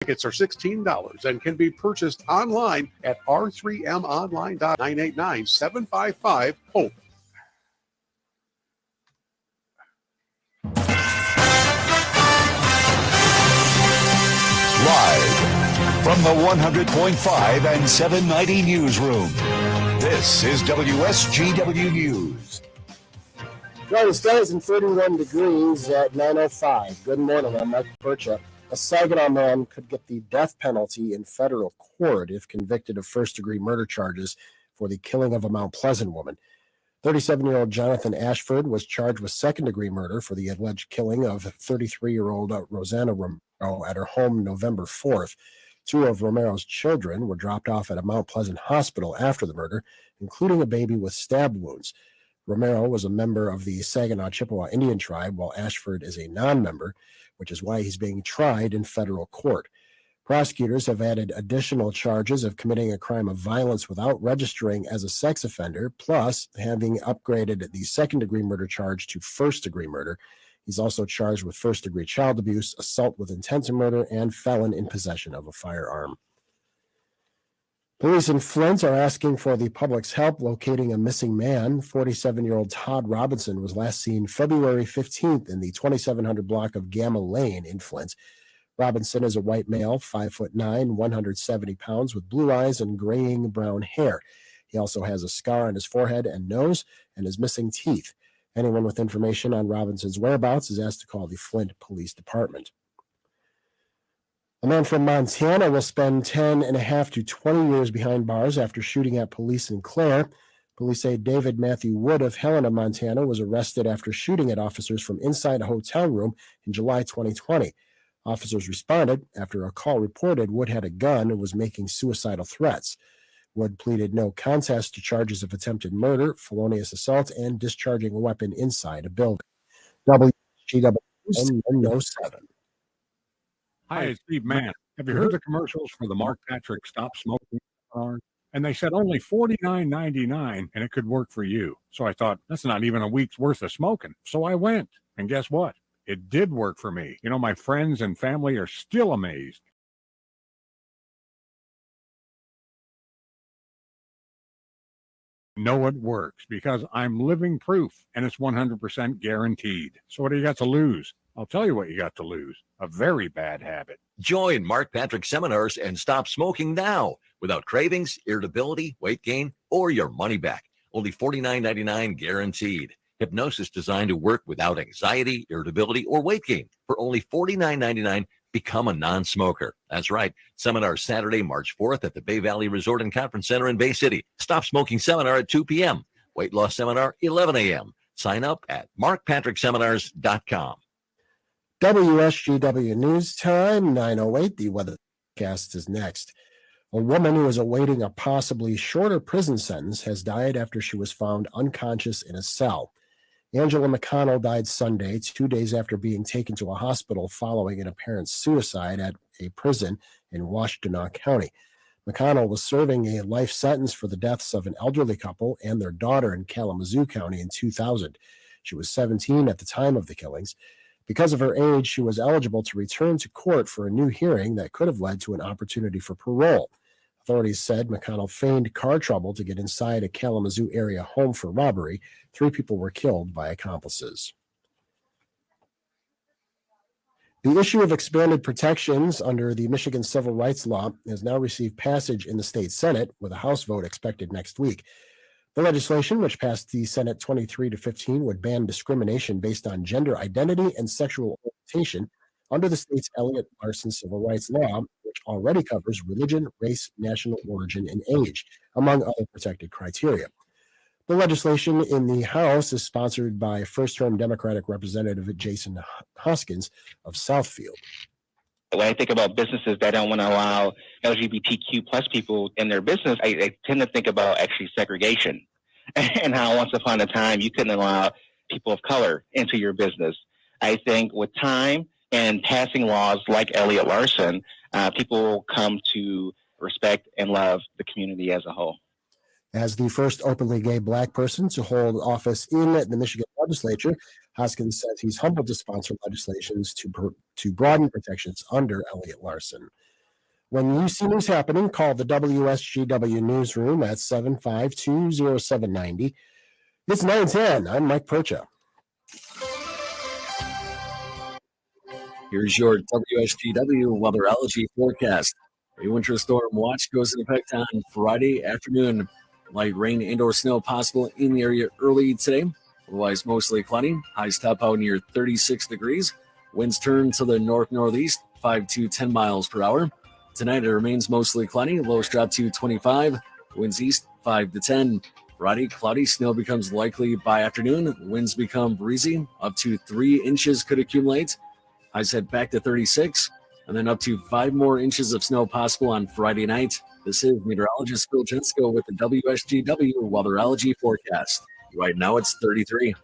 Tickets are $16 and can be purchased online at r3monline.989-755-HOPE. Live from the 100.5 and 790 newsroom, this is WSGW News. Well, the sky is in 31 degrees at 9:05. Good morning, I'm Mike Percha. A Saginaw man could get the death penalty in federal court if convicted of first-degree murder charges for the killing of a Mount Pleasant woman. 37-year-old Jonathan Ashford was charged with second-degree murder for the alleged killing of 33-year-old Rosanna Romero at her home November 4th. Two of Romero's children were dropped off at a Mount Pleasant hospital after the murder, including a baby with stab wounds. Romero was a member of the Saginaw Chippewa Indian tribe, while Ashford is a non-member, which is why he's being tried in federal court. Prosecutors have added additional charges of committing a crime of violence without registering as a sex offender, plus having upgraded the second-degree murder charge to first-degree murder. He's also charged with first-degree child abuse, assault with intent to murder, and felon in possession of a firearm. Police in Flint are asking for the public's help locating a missing man. 47-year-old Todd Robinson was last seen February 15th in the 2700 block of Gamma Lane in Flint. Robinson is a white male, 5'9", 170 pounds, with blue eyes and graying brown hair. He also has a scar on his forehead and nose and is missing teeth. Anyone with information on Robinson's whereabouts is asked to call the Flint Police Department. A man from Montana will spend 10 and a half to 20 years behind bars after shooting at police in Clare. Police say David Matthew Wood of Helena, Montana, was arrested after shooting at officers from inside a hotel room in July 2020. Officers responded after a call reported Wood had a gun and was making suicidal threats. Wood pleaded no contest to charges of attempted murder, felonious assault, and discharging a weapon inside a building. WGW 7. Hi, it's Steve Mann. Have you heard the commercials for the Mark Patrick Stop Smoking card? And they said only $49.99 and it could work for you. So I thought, that's not even a week's worth of smoking. So I went. And guess what? It did work for me. You know, my friends and family are still amazed. Know it works because I'm living proof and it's 100% guaranteed. So what do you got to lose? I'll tell you what you got to lose. A very bad habit. Join Mark Patrick seminars and stop smoking now without cravings, irritability, weight gain, or your money back. Only $49.99 guaranteed. Hypnosis designed to work without anxiety, irritability, or weight gain. For only $49.99, become a non-smoker. That's right. Seminar Saturday, March 4th at the Bay Valley Resort and Conference Center in Bay City. Stop smoking seminar at 2 p.m. Weight loss seminar, 11 a.m. Sign up at markpatrickseminars.com. WSGW News Time, 9:08. The weathercast is next. A woman who is awaiting a possibly shorter prison sentence has died after she was found unconscious in a cell. Angela McConnell died Sunday, 2 days after being taken to a hospital following an apparent suicide at a prison in Washtenaw County. McConnell was serving a life sentence for the deaths of an elderly couple and their daughter in Kalamazoo County in 2000. She was 17 at the time of the killings. Because of her age, she was eligible to return to court for a new hearing that could have led to an opportunity for parole. Authorities said McConnell feigned car trouble to get inside a Kalamazoo area home for robbery. 3 people were killed by accomplices. The issue of expanded protections under the Michigan Civil Rights Law has now received passage in the state Senate, with a House vote expected next week. The legislation, which passed the Senate 23-15, would ban discrimination based on gender identity and sexual orientation under the state's Elliott Larson Civil Rights Law, which already covers religion, race, national origin, and age, among other protected criteria. The legislation in the House is sponsored by first-term Democratic Representative Jason Hoskins of Southfield. When I think about businesses that don't want to allow LGBTQ plus people in their business, I tend to think about actually segregation and how once upon a time you couldn't allow people of color into your business. I think with time and passing laws like Elliott Larson, people come to respect and love the community as a whole. As the first openly gay Black person to hold office in the Michigan legislature, Hoskins says he's humbled to sponsor legislations to broaden protections under Elliott Larson. When you see news happening, call the WSGW newsroom at 752-0790. It's 9:10. I'm Mike Percha. Here's your WSGW weatherology forecast. A winter storm watch goes into effect on Friday afternoon. Light rain and/or snow possible in the area early today. Otherwise, mostly cloudy. Highs top out near 36 degrees. Winds turn to the north-northeast, 5 to 10 miles per hour. Tonight, it remains mostly cloudy. Lows drop to 25. Winds east, 5 to 10. Friday, cloudy. Snow becomes likely by afternoon. Winds become breezy. Up to 3 inches could accumulate. Highs head back to 36, and then up to 5 more inches of snow possible on Friday night. This is meteorologist Phil Jensko with the WSGW weatherology forecast. Right now it's 33.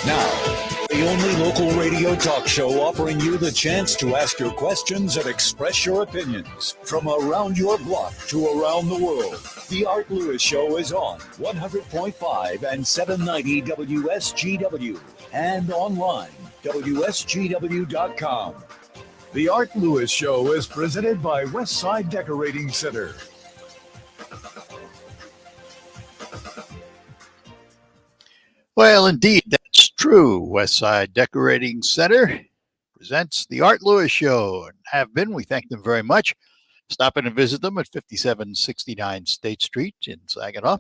Now, the only local radio talk show offering you the chance to ask your questions and express your opinions from around your block to around the world. The Art Lewis Show is on 100.5 and 790 WSGW and online, WSGW.com. The Art Lewis Show is presented by Westside Decorating Center. Well, indeed, that's true. Westside Decorating Center presents the Art Lewis Show and have been. We thank them very much. Stop in and visit them at 5769 State Street in Saginaw.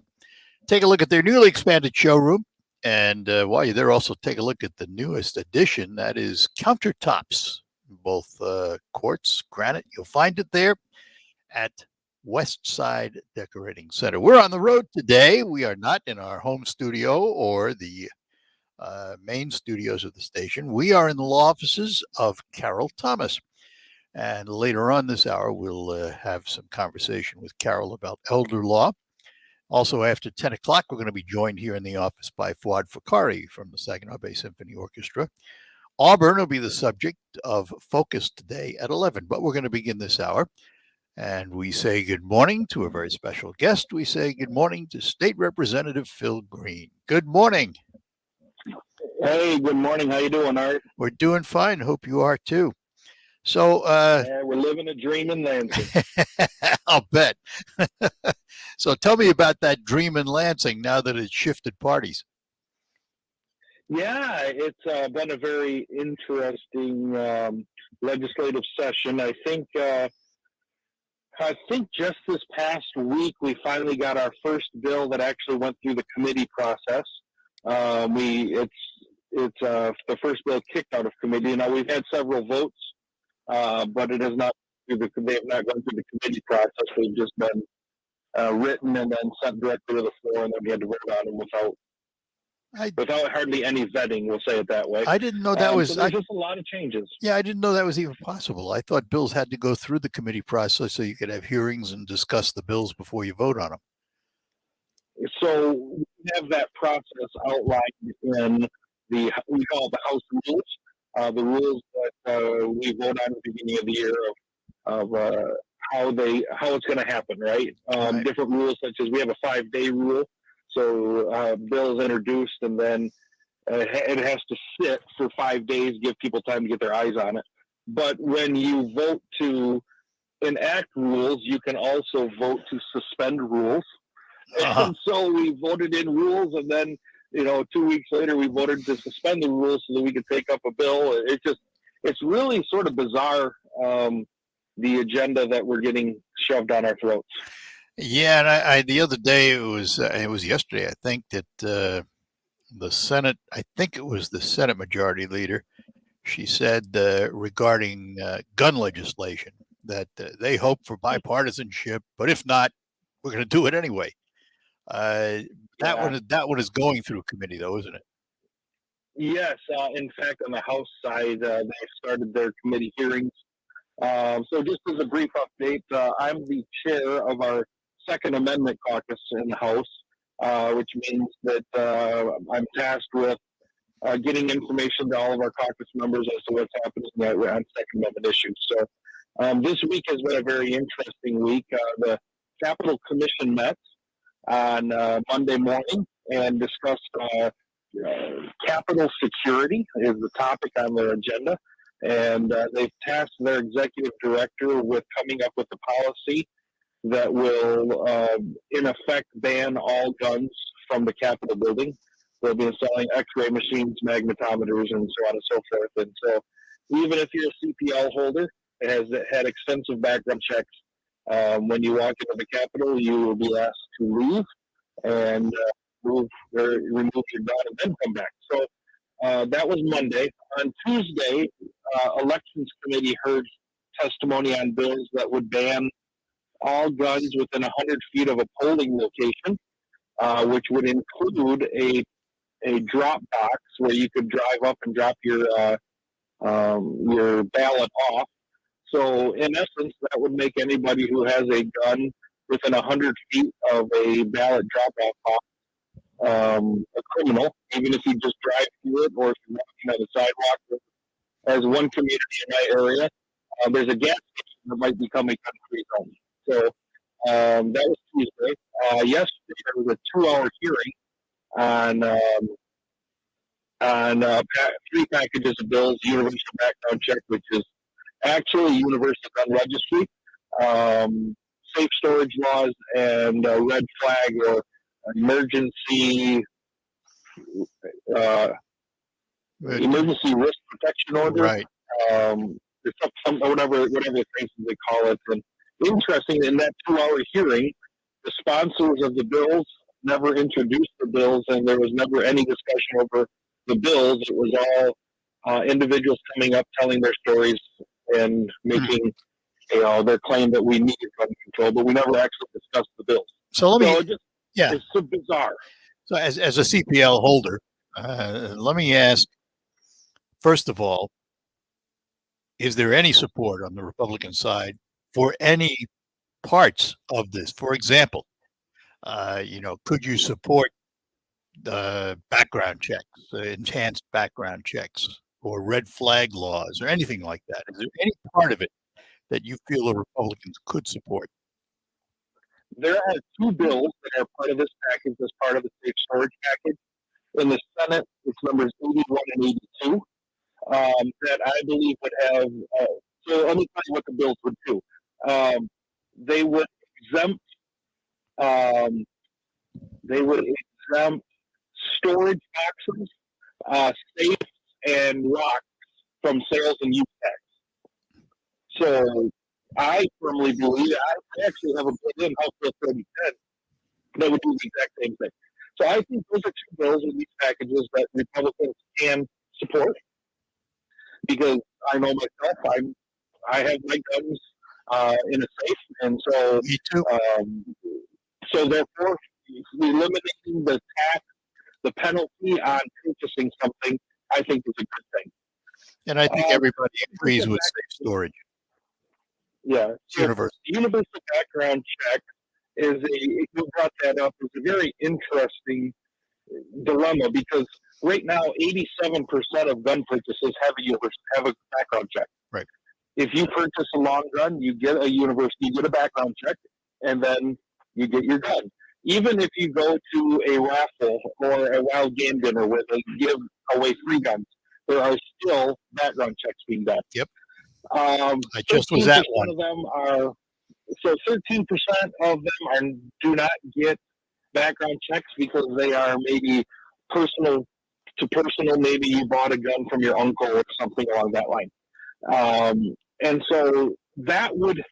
Take a look at their newly expanded showroom. And while you're there, also take a look at the newest addition. That is countertops, both quartz, granite. You'll find it there at Westside Decorating Center. We're on the road today. We are not in our home studio or the main studios of the station. We are in the law offices of Carol Thomas. And later on this hour, we'll have some conversation with Carol about elder law. Also, after 10 o'clock, we're going to be joined here in the office by Fuad Fakari from the Saginaw Bay Symphony Orchestra. Auburn will be the subject of focus today at 11, but we're going to begin this hour. And we say good morning to a very special guest. We say good morning to State Representative Phil Green. Good morning. Hey, good morning. How you doing, Art? We're doing fine. Hope you are too. So we're living a dream in Lansing. I'll bet. So tell me about that dream in Lansing now that it's shifted parties. Yeah, it's been a very interesting legislative session. I think just this past week we finally got our first bill that actually went through the committee process. It's the first bill kicked out of committee. Now we've had several votes, but it has not. They have not gone through the committee process. They've just been written and then sent directly to the floor, and then we had to vote on them without hardly any vetting. We'll say it that way. I didn't know that was. So there's just a lot of changes. Yeah, I didn't know that was even possible. I thought bills had to go through the committee process so you could have hearings and discuss the bills before you vote on them. So we have that process outlined in we call it the House rules, the rules that we vote on at the beginning of the year of how it's going to happen, right? Right. Different rules, such as we have a 5-day rule. So bill is introduced, and then it has to sit for 5 days, give people time to get their eyes on it. But when you vote to enact rules, you can also vote to suspend rules. And so we voted in rules, and then 2 weeks later we voted to suspend the rules so that we could take up a bill. It's really sort of bizarre, the agenda that we're getting shoved down our throats. Yeah, and I the other day it was yesterday, I think, that the Senate, I think it was the Senate Majority Leader, she said regarding gun legislation that they hope for bipartisanship, but if not, we're going to do it anyway. That one is going through committee, though, isn't it? Yes. In fact, on the House side, they started their committee hearings. So just as a brief update, I'm the chair of our Second Amendment caucus in the House, which means that I'm tasked with getting information to all of our caucus members as to what's happening on Second Amendment issues. So this week has been a very interesting week. The Capitol Commission met on Monday morning and discussed Capitol security is the topic on their agenda. And they've tasked their executive director with coming up with a policy that will, in effect, ban all guns from the Capitol building. They'll be installing X-ray machines, magnetometers, and so on and so forth. And so, even if you're a CPL holder, it has had extensive background checks. When you walk into the Capitol, you will be asked to leave and remove your gun and then come back. So that was Monday. On Tuesday, Elections Committee heard testimony on bills that would ban all guns within 100 feet of a polling location, which would include a drop box where you could drive up and drop your ballot off. So in essence, that would make anybody who has a gun within 100 feet of a ballot drop-off box a criminal, even if you just drive through it or if you're walking on the sidewalk. As one community in my area, there's a gas station that might become a gun-free zone. So that was Tuesday. Yesterday, there was a 2-hour hearing on 3 packages of bills, universal background check, which is actually universal gun registry, safe storage laws, and red flag or emergency risk protection order. Right. Whatever phrases they call it. And interesting, in that 2-hour hearing, the sponsors of the bills never introduced the bills, and there was never any discussion over the bills. It was all individuals coming up, telling their stories, and making their claim that we needed gun control, but we never actually discussed the bills. So It's so bizarre. So as a CPL holder, let me ask, first of all, is there any support on the Republican side for any parts of this? For example, could you support background checks, enhanced background checks, or red flag laws, or anything like that? Is there any part of it that you feel the Republicans could support? There are 2 bills that are part of this package as part of the safe storage package. In the Senate, it's numbers 81 and 82 that I believe would have. So let me tell you what the bills would do. They would exempt. Storage boxes, safes, and rocks from sales and use tax. So I firmly believe, I actually have a bill in House Bill 3010 that would do the exact same thing. So I think those are 2 bills in these packages that Republicans can support, because I know myself, I have my guns in a safe, and so Me too. So therefore, eliminating the tax, the penalty on purchasing something, I think is a good thing. And I think everybody agrees with safe storage. Yeah. So Universal. Universal background check you brought that up, is a very interesting dilemma, because right now 87% of gun purchases have a background check. Right. If you purchase a long gun, you get a background check, and then you get your gun. Even if you go to a raffle or a wild game dinner where they give away free guns, there are still background checks being done. Yep. I just was at one. Of them are, so 13% of them do not get background checks because they are maybe personal to personal. Maybe you bought a gun from your uncle or something along that line. And so that would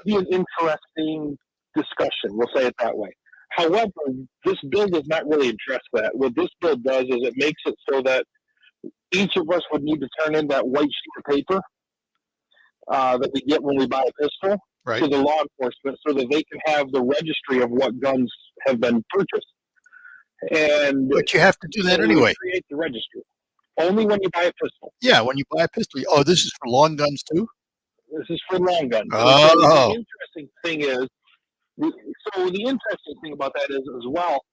be an interesting discussion. We'll say it that way. However, this bill does not really address that. What this bill does is it makes it so that each of us would need to turn in that white sheet of paper that we get when we buy a pistol to the law enforcement, so that they can have the registry of what guns have been purchased. But you have to do that anyway. Create the registry only when you buy a pistol. Yeah, when you buy a pistol. Oh, this is for long guns too? This is for long guns. Oh. So the interesting thing is, the interesting thing about that is as well,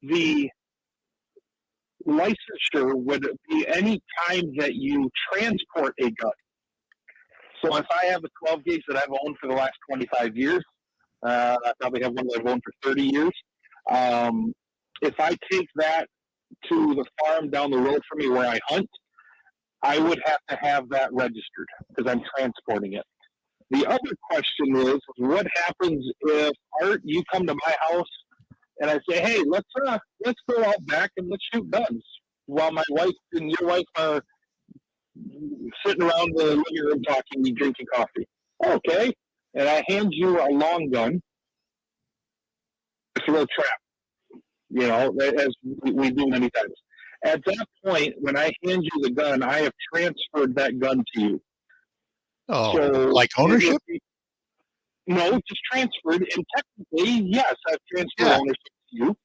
the licensure would be any time that you transport a gun. So if I have a 12 gauge that I've owned for the last 25 years, I probably have one that I've owned for 30 years. If I take that to the farm down the road from me where I hunt, I would have to have that registered because I'm transporting it. The other question is, what happens if, Art, you come to my house and I say, hey, let's go out back and let's shoot guns while my wife and your wife are sitting around the living room talking and drinking coffee. Okay. And I hand you a long gun. It's a little trap, as we do many times. At that point, when I hand you the gun, I have transferred that gun to you. Oh, So, like ownership? No, just transferred. And technically, yes, I've transferred ownership to you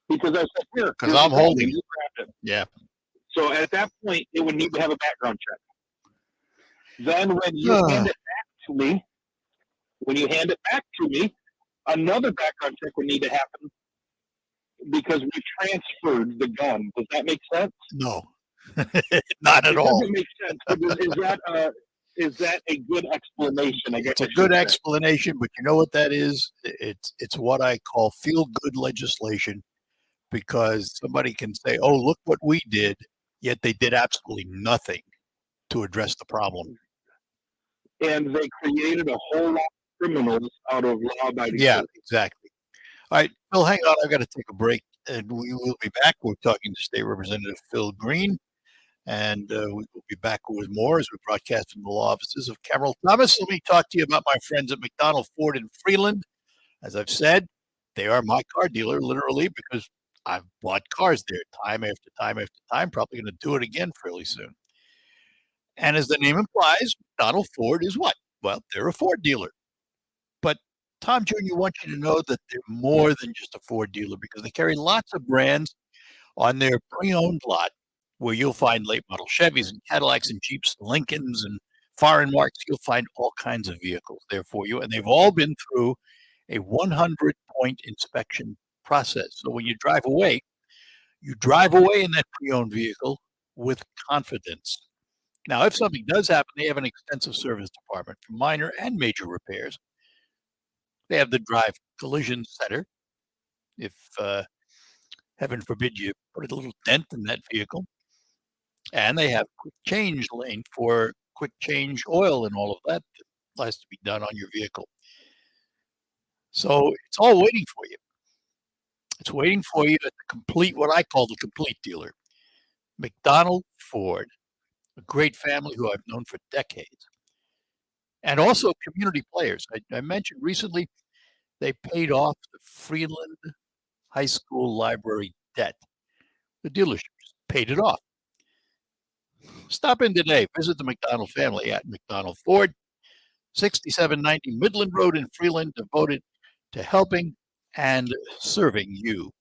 because I said, here. Because I'm holding it. You grabbed it. Yeah. So at that point, it would need to have a background check. Then when you hand it back to me, another background check would need to happen because we transferred the gun. Does that make sense? No, not at it all. Doesn't make sense. But is that a good explanation? I guess It's a good explanation, but you know what that is? It's what I call feel-good legislation, because somebody can say, "Oh, look what we did," yet they did absolutely nothing to address the problem. And they created a whole lot of criminals out of law-abiding. Yeah, exactly. All right, Phil, hang on. I've got to take a break, and we will be back. We're talking to State Representative Phil Green, and we will be back with more as we broadcast from the law offices of Carol Thomas. Let me talk to you about my friends at McDonald Ford in Freeland. As I've said, they are my car dealer, literally, because I've bought cars there time after time after time. Probably going to do it again fairly soon. And as the name implies, McDonald Ford is what? Well, they're a Ford dealer. But Tom Jr. wants you to know that they're more than just a Ford dealer, because they carry lots of brands on their pre-owned lot, where you'll find late model Chevys and Cadillacs and Jeeps, and Lincolns and foreign marks. You'll find all kinds of vehicles there for you. And they've all been through a 100-point inspection process. So when you drive away in that pre-owned vehicle with confidence. Now, if something does happen, they have an extensive service department for minor and major repairs. They have the Drive Collision Center. If, heaven forbid, you put a little dent in that vehicle. And they have quick change lane for quick change oil and all of that has to be done on your vehicle. So it's all waiting for you. It's waiting for you at the complete, what I call the complete dealer. McDonald Ford, a great family who I've known for decades. And also community players. I mentioned recently they paid off the Freeland High School library debt. The dealerships paid it off. Stop in today. Visit the McDonald family at McDonald Ford, 6790 Midland Road in Freeland, devoted to helping and serving you.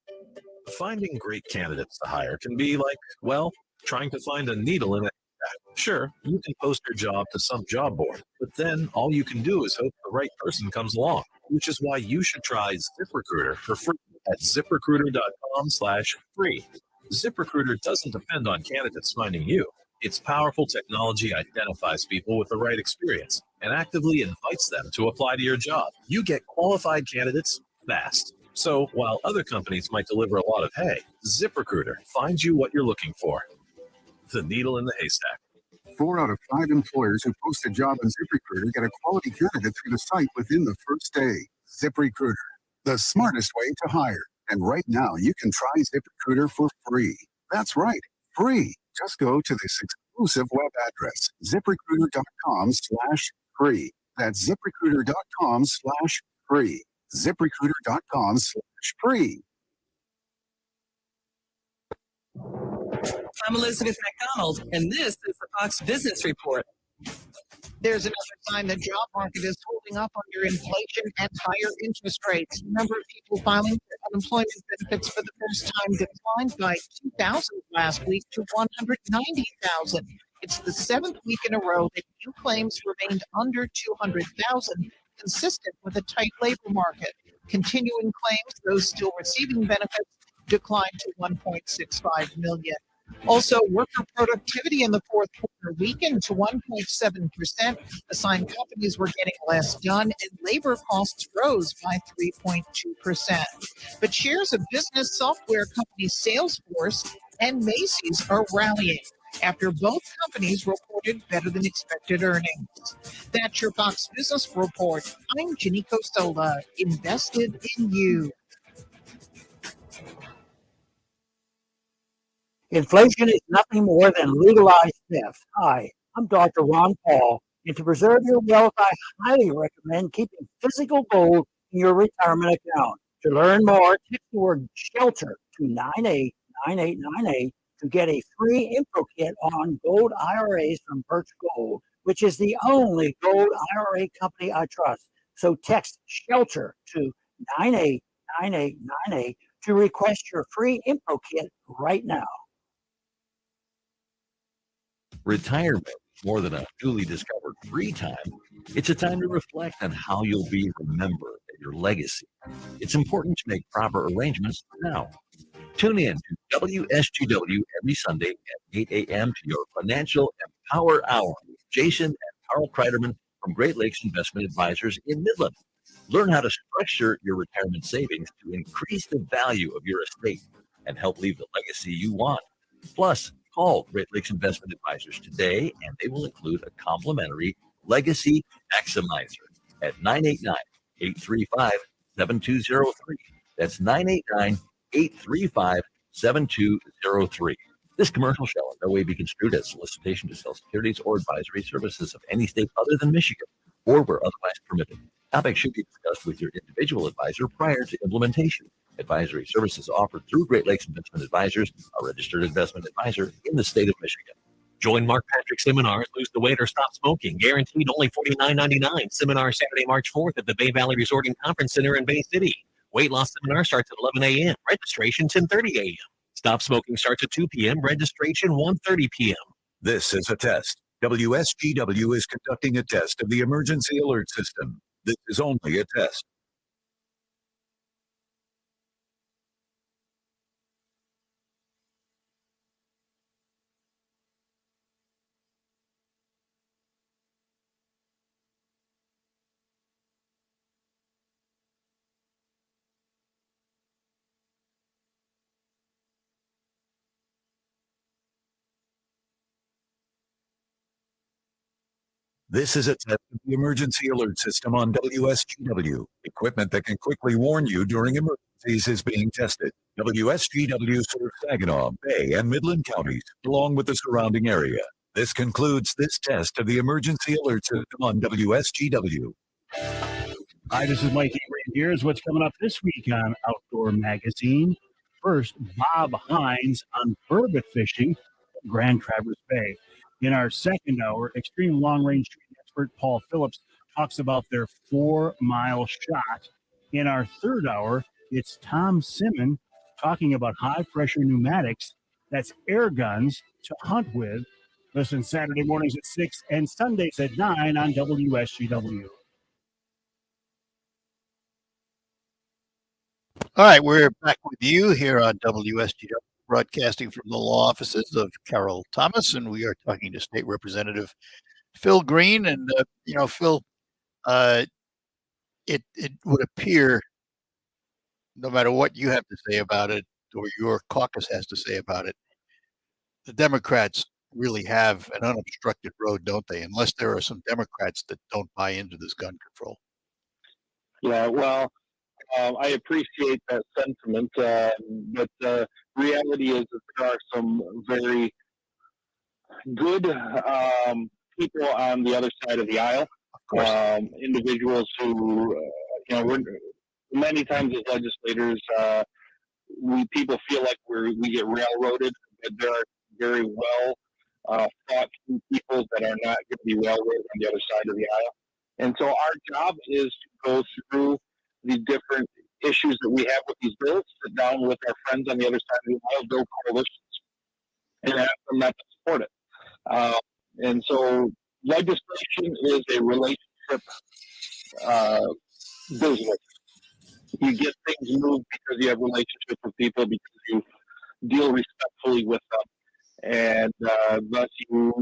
Finding great candidates to hire can be like, well, trying to find a needle in a haystack. Sure, you can post your job to some job board, but then all you can do is hope the right person comes along, which is why you should try ZipRecruiter for free at ZipRecruiter.com/free. ZipRecruiter doesn't depend on candidates finding you. Its powerful technology identifies people with the right experience and actively invites them to apply to your job. You get qualified candidates fast. So while other companies might deliver a lot of hay, ZipRecruiter finds you what you're looking for. The needle in the haystack. 4 out of 5 employers who post a job on ZipRecruiter get a quality candidate through the site within the first day. ZipRecruiter, the smartest way to hire. And right now, you can try ZipRecruiter for free. That's right, free. Just go to this exclusive web address, ZipRecruiter.com/free. That's ZipRecruiter.com/free. ZipRecruiter.com/free. I'm Elizabeth McDonald, and this is the Fox Business Report. There's another sign the job market is holding up under inflation and higher interest rates. The number of people filing for unemployment benefits for the first time declined by 2,000 last week to 190,000. It's the 7th week in a row that new claims remained under 200,000, consistent with a tight labor market. Continuing claims, those still receiving benefits, declined to 1.65 million. Also, worker productivity in the fourth quarter weakened to 1.7%. A sign companies were getting less done, and labor costs rose by 3.2%. But shares of business software company Salesforce and Macy's are rallying. after both companies reported better than expected earnings. That's your Fox Business Report. I'm Ginny Costola, invested in you. Inflation is nothing more than legalized theft. Hi, I'm Dr. Ron Paul, and to preserve your wealth, I highly recommend keeping physical gold in your retirement account. To learn more, text the word SHELTER to 989898 to get a free info kit on gold IRAs from Birch Gold, which is the only gold IRA company I trust. So text SHELTER to 989898 to request your free info kit right now. Retirement, more than a newly discovered free time, it's a time to reflect on how you'll be remembered and your legacy. It's important to make proper arrangements now. Tune in to WSGW every Sunday at 8 a.m. to your Financial Empower Hour with Jason and Carl Kreiderman from Great Lakes Investment Advisors in Midland. Learn how to structure your retirement savings to increase the value of your estate and help leave the legacy you want. Plus, call Great Lakes Investment Advisors today, and they will include a complimentary Legacy Maximizer at 989-835-7203. That's 989-835-7203. This commercial shall in no way be construed as solicitation to sell securities or advisory services of any state other than Michigan or where otherwise permitted. Topics should be discussed with your individual advisor prior to implementation. Advisory services offered through Great Lakes Investment Advisors, a registered investment advisor in the state of Michigan. Join Mark Patrick Seminars, Lose the Weight or Stop Smoking, guaranteed only $49.99. Seminar Saturday, March 4th at the Bay Valley Resort and Conference Center in Bay City. Weight loss seminar starts at 11 a.m. Registration 10:30 a.m. Stop smoking starts at 2 p.m. Registration 1:30 p.m. This is a test. WSGW is conducting a test of the emergency alert system. This is only a test. This is a test of the emergency alert system on WSGW. Equipment that can quickly warn you during emergencies is being tested. WSGW serves Saginaw, Bay, and Midland counties, along with the surrounding area. This concludes this test of the emergency alert system on WSGW. Hi, this is Mike Avery. Here's what's coming up this week on Outdoor Magazine. First, Bob Hines on burbot fishing at Grand Traverse Bay. In our second hour, extreme long-range shooting expert Paul Phillips talks about their 4-mile shot. In our third hour, it's Tom Simon talking about high-pressure pneumatics, that's air guns, to hunt with. Listen Saturday mornings at 6 and Sundays at 9 on WSGW. All right, we're back with you here on WSGW, broadcasting from the law offices of Carol Thomas, and we are talking to State Representative Phil Green. And Phil, it would appear, no matter what you have to say about it or your caucus has to say about it, the Democrats really have an unobstructed road, don't they? Unless there are some Democrats that don't buy into this gun control. Yeah, well, I appreciate that sentiment, but the reality is that there are some very good people on the other side of the aisle. Individuals who, many times as legislators, people feel like we get railroaded, but there are very well thought through people that are not going to be railroaded on the other side of the aisle. And so our job is to go through the different issues that we have with these bills, sit down with our friends on the other side of the aisle, build coalitions, and ask them not to support it. And so legislation is a relationship business. You get things moved because you have relationships with people, because you deal respectfully with them, and thus you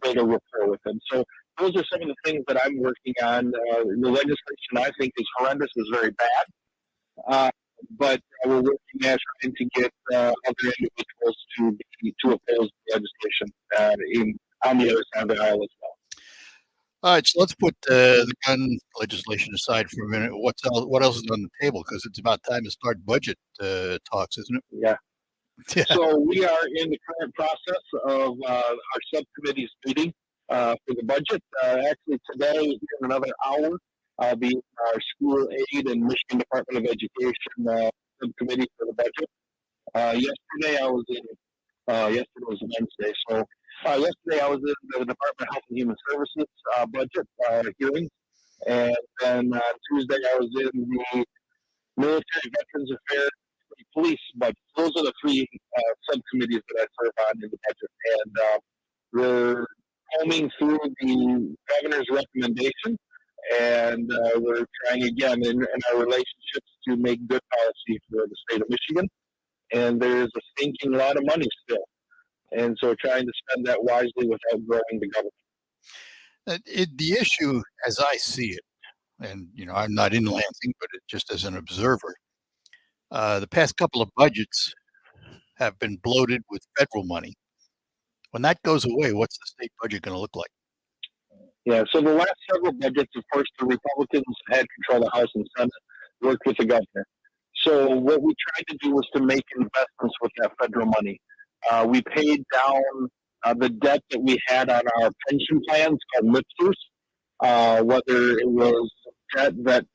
build a rapport with them. So those are some of the things that I'm working on. The legislation I think is horrendous, is very bad. but we're working at trying to get other individuals to oppose the legislation on the other side of the aisle as well. All right, so let's put the gun legislation aside for a minute. What else is on the table? Because it's about time to start budget talks, isn't it? Yeah. Yeah. So we are in the current process of our subcommittee's meeting for the budget. Actually, today, in another hour, I'll be in our school aid and Michigan Department of Education subcommittee for the budget. Yesterday, I was in. Yesterday was Wednesday, so yesterday I was in the Department of Health and Human Services budget hearing, and then on Tuesday I was in the Military Veterans Affairs Police budget. Those are the three subcommittees that I serve on in the budget, and we're combing through the governor's recommendation, and we're trying again in our relationships to make good policy for the state of Michigan. And there's a stinking lot of money still. And so trying to spend that wisely without growing the government. The issue, as I see it, and I'm not in Lansing, but just as an observer, the past couple of budgets have been bloated with federal money. When that goes away, what's the state budget going to look like? Yeah, so the last several budgets, of course, the Republicans had control of the House and Senate, worked with the governor. So what we tried to do was to make investments with that federal money. We paid down the debt that we had on our pension plans called MIPSers, whether it was debt that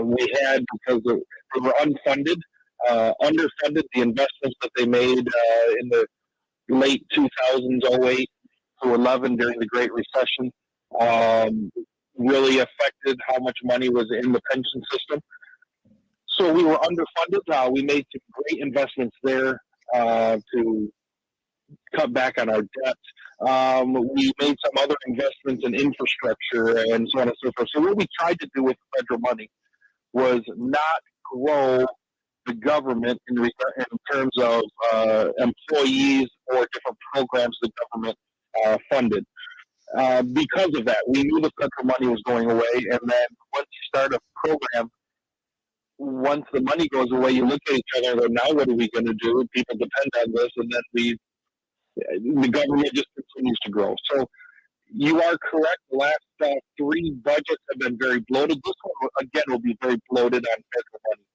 we had because they were unfunded, underfunded. The investments that they made in the late 2000s, 08 to 11 during the Great Recession really affected how much money was in the pension system. So we were underfunded. We made some great investments there to cut back on our debt. We made some other investments in infrastructure and so on and so forth. So what we tried to do with federal money was not grow the government in terms of employees or different programs the government funded. Because of that, we knew the federal money was going away, and then once you start a program, once the money goes away, you look at each other and go, now what are we going to do? People depend on this, and then the government just continues to grow. So you are correct. The last three budgets have been very bloated. This one, again, will be very bloated on federal money.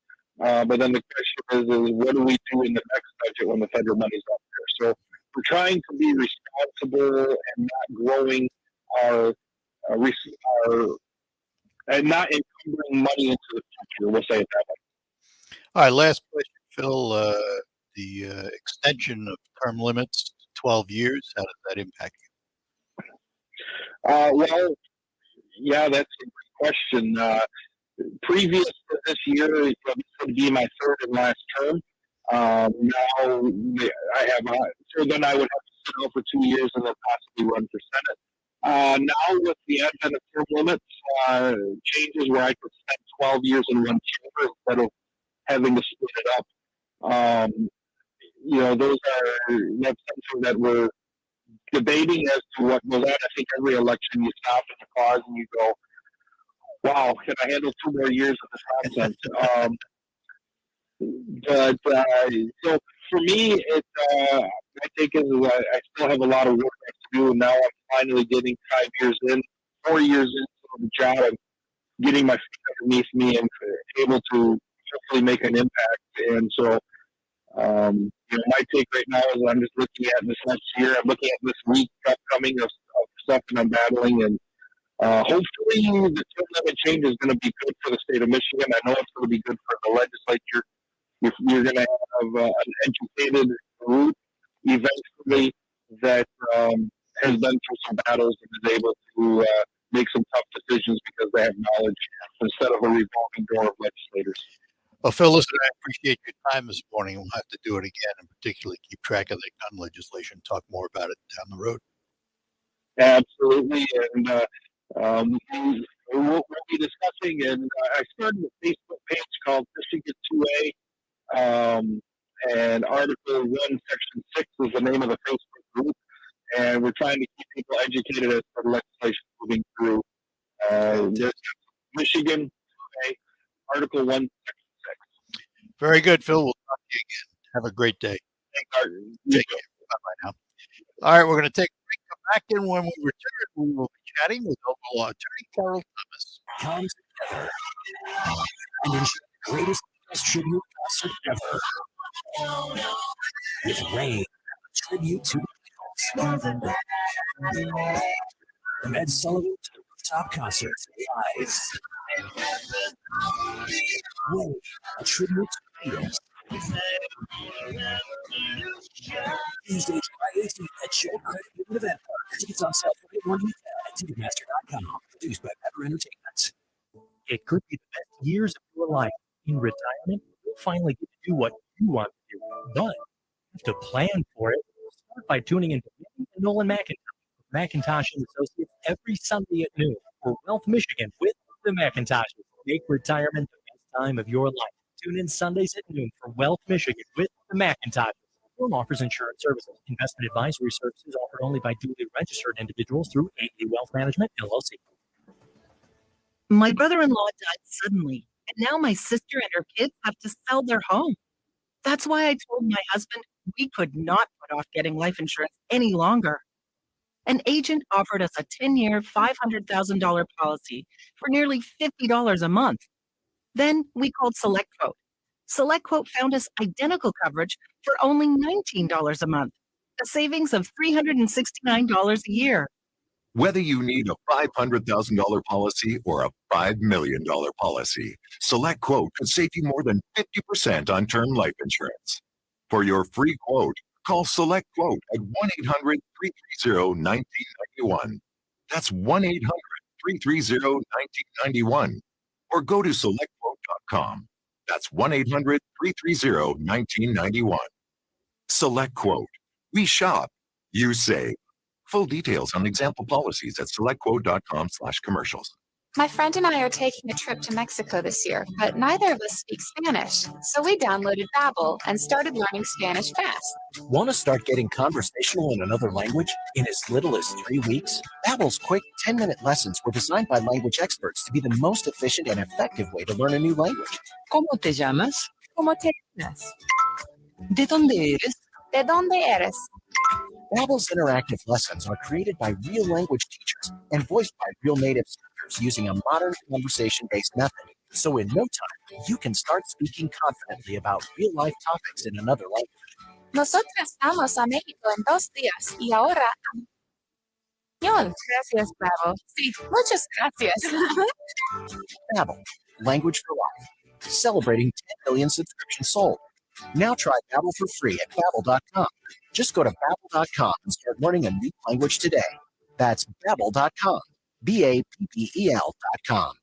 But then the question is what do we do in the next budget when the federal money's up there? So we're trying to be responsible and not growing our and not encumbering money into the future. We'll say it that way. All right, last question, Phil. The extension of term limits to 12 years, how does that impact you? Well, yeah, that's a great question. Previous to this year, it would be my third and last term. Now I have, so then I would have to sit out for 2 years and then possibly run for Senate. Now with the advent of term limits, changes where I could spend 12 years in one chamber instead of having to split it up. That's something that we're debating as to what goes on. I think every election you stop and you pause and you go, wow, can I handle 2 more years of this nonsense? So for me, my take is I still have a lot of work left to do, and now I'm finally getting 5 years in, 4 years into the job, and getting my feet underneath me and able to hopefully make an impact. And so, my take right now is I'm just looking at this next year. I'm looking at this week upcoming of stuff that I'm battling, and hopefully the term limit change is going to be good for the state of Michigan. I know it's going to be good for the legislature. You're going to have an educated group eventually that has been through some battles and is able to make some tough decisions because they have knowledge instead of a revolving door of legislators. Well, Phil, listen, I appreciate your time this morning. We'll have to do it again and particularly keep track of the gun legislation, talk more about it down the road. Absolutely. And we'll be discussing, and I started a Facebook page called Michigan 2A. And Article 1, Section 6 is the name of the Facebook group, and we're trying to keep people educated as to the legislation moving through. Michigan, okay, Article 1, Section 6. Very good, Phil. We'll talk to you again. Have a great day. Take care. Bye-bye now. All right, we're going to take a break. Come back in. When we return, we will be chatting with local law attorney Carol Thomas. Come together and enjoy the greatest Beatles tribute concert ever. With Rain, a tribute to the Beatles. From Ed Sullivan to the rooftop concert live. Rain, a tribute to the Beatles. Tuesday, July 18th at Joe Credit Union Event Park. Tickets on sale for one weekend at Ticketmaster.com. Produced by Pepper Entertainment. It could be the best years of your life. In retirement, you'll finally get to do what you want to do. But you have to plan for it. Start by tuning into me and Nolan McIntosh, McIntosh and Associates, every Sunday at noon for Wealth Michigan with the McIntoshes. Make retirement the best time of your life. Tune in Sundays at noon for Wealth Michigan with the McIntoshes. Firm offers insurance services. Investment advisory services offered only by duly registered individuals through AE Wealth Management, LLC. My brother-in-law died suddenly, and now my sister and her kids have to sell their home. That's why I told my husband we could not put off getting life insurance any longer. An agent offered us a 10-year, $500,000 policy for nearly $50 a month. Then we called SelectQuote. SelectQuote found us identical coverage for only $19 a month, a savings of $369 a year. Whether you need a $500,000 policy or a $5 million policy, SelectQuote could save you more than 50% on term life insurance. For your free quote, call SelectQuote at 1-800-330-1991. That's 1-800-330-1991. Or go to SelectQuote.com. That's 1-800-330-1991. SelectQuote. We shop. You save. Full details on example policies at SelectQuote.com/commercials. My friend and I are taking a trip to Mexico this year, but neither of us speak Spanish. So we downloaded Babbel and started learning Spanish fast. Want to start getting conversational in another language in as little as 3 weeks? Babbel's quick 10-minute lessons were designed by language experts to be the most efficient and effective way to learn a new language. ¿Cómo te llamas? ¿Cómo te llamas? ¿De dónde eres? ¿De dónde eres? Babbel's interactive lessons are created by real language teachers and voiced by real native speakers using a modern conversation-based method. So in no time, you can start speaking confidently about real-life topics in another language. Nosotras vamos a México en 2 días y ahora... Gracias, Babbel. Sí, muchas gracias. Babbel, language for life. Celebrating 10 million subscriptions sold. Now try Babbel for free at Babbel.com. Just go to Babbel.com and start learning a new language today. That's Babbel.com. Babbel.com.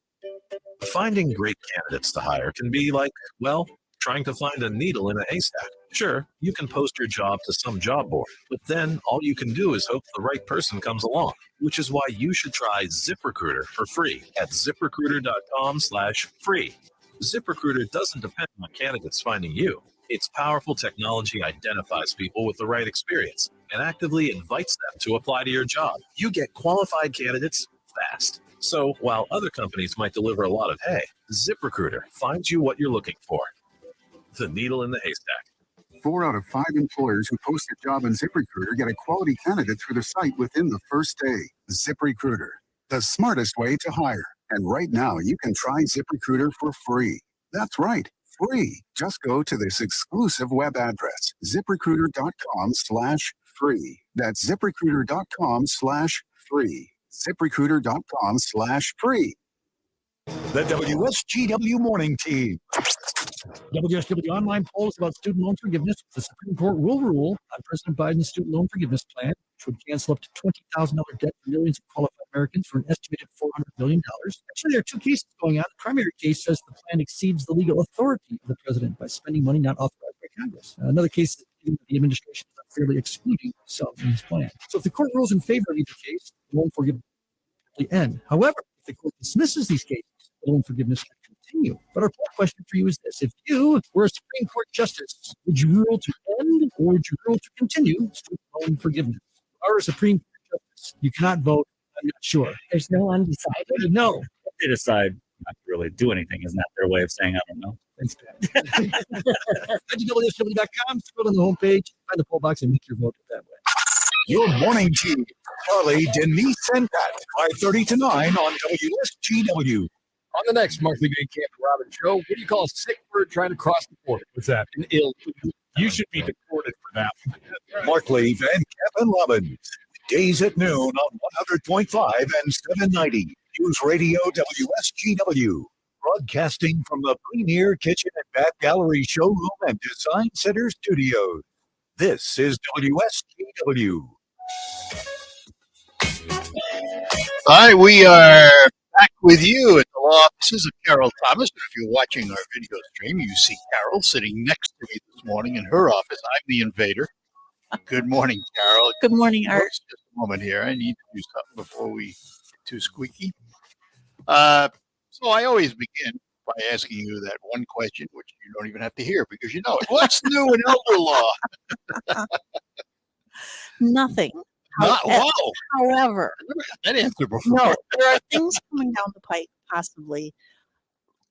Finding great candidates to hire can be like, well, trying to find a needle in a haystack. Sure, you can post your job to some job board, but then all you can do is hope the right person comes along, which is why you should try ZipRecruiter for free at ZipRecruiter.com/free. ZipRecruiter doesn't depend on candidates finding you. Its powerful technology identifies people with the right experience and actively invites them to apply to your job. You get qualified candidates fast. So while other companies might deliver a lot of hay, ZipRecruiter finds you what you're looking for. The needle in the haystack. 4 out of 5 employers who post a job on ZipRecruiter get a quality candidate through the site within the first day. ZipRecruiter, the smartest way to hire. And right now, you can try ZipRecruiter for free. That's right, free. Just go to this exclusive web address, ZipRecruiter.com/free. That's ZipRecruiter.com/free. ZipRecruiter.com/free. The WSGW Morning Team. WSW online polls about student loan forgiveness. The Supreme Court will rule on President Biden's student loan forgiveness plan, which would cancel up to $20,000 debt for millions of qualified Americans for an estimated $400 billion. Actually, there are 2 cases going on. The primary case says the plan exceeds the legal authority of the president by spending money not authorized by Congress. Another case is the administration is unfairly excluding some in his plan. So if the court rules in favor of either case, the loan forgiveness will end. However, if the court dismisses these cases, the loan forgiveness can continue. But our poll question for you is this. If you were a Supreme Court justice, would you rule to end or would you rule to continue student loan forgiveness? You are a Supreme Court justice. You cannot vote. I'm not sure. There's no undecided. No. They decide not to really do anything. Isn't that their way of saying, I don't know? instead. WWSW.com, scroll on the homepage, find the poll box, and make your vote that way. Your morning team, Charlie, Denise, and Pat, 5:30 to 9 on WSGW. On the next monthly Big Camp Robin show, what do you call a sick bird trying to cross the border? What's that? An ill. You should be deported for that. Mark Lee, Van Kevin Robbins. Days at noon on 100.5 and 790. News Radio WSGW. Broadcasting from the Premier Kitchen and Bath Gallery Showroom and Design Center Studios. This is WSGW. All right, we are back with you at the law offices of Carol Thomas. If you're watching our video stream, you see Carol sitting next to me this morning in her office. I'm the invader. Good morning, Carol. Good morning, Art. Just a moment here. I need to do something before we get too squeaky. So I always begin by asking you that one question, which you don't even have to hear because you know it. What's new in elder law? Nothing. Wow. However, I never got that answer before. no, there are things coming down the pipe, possibly.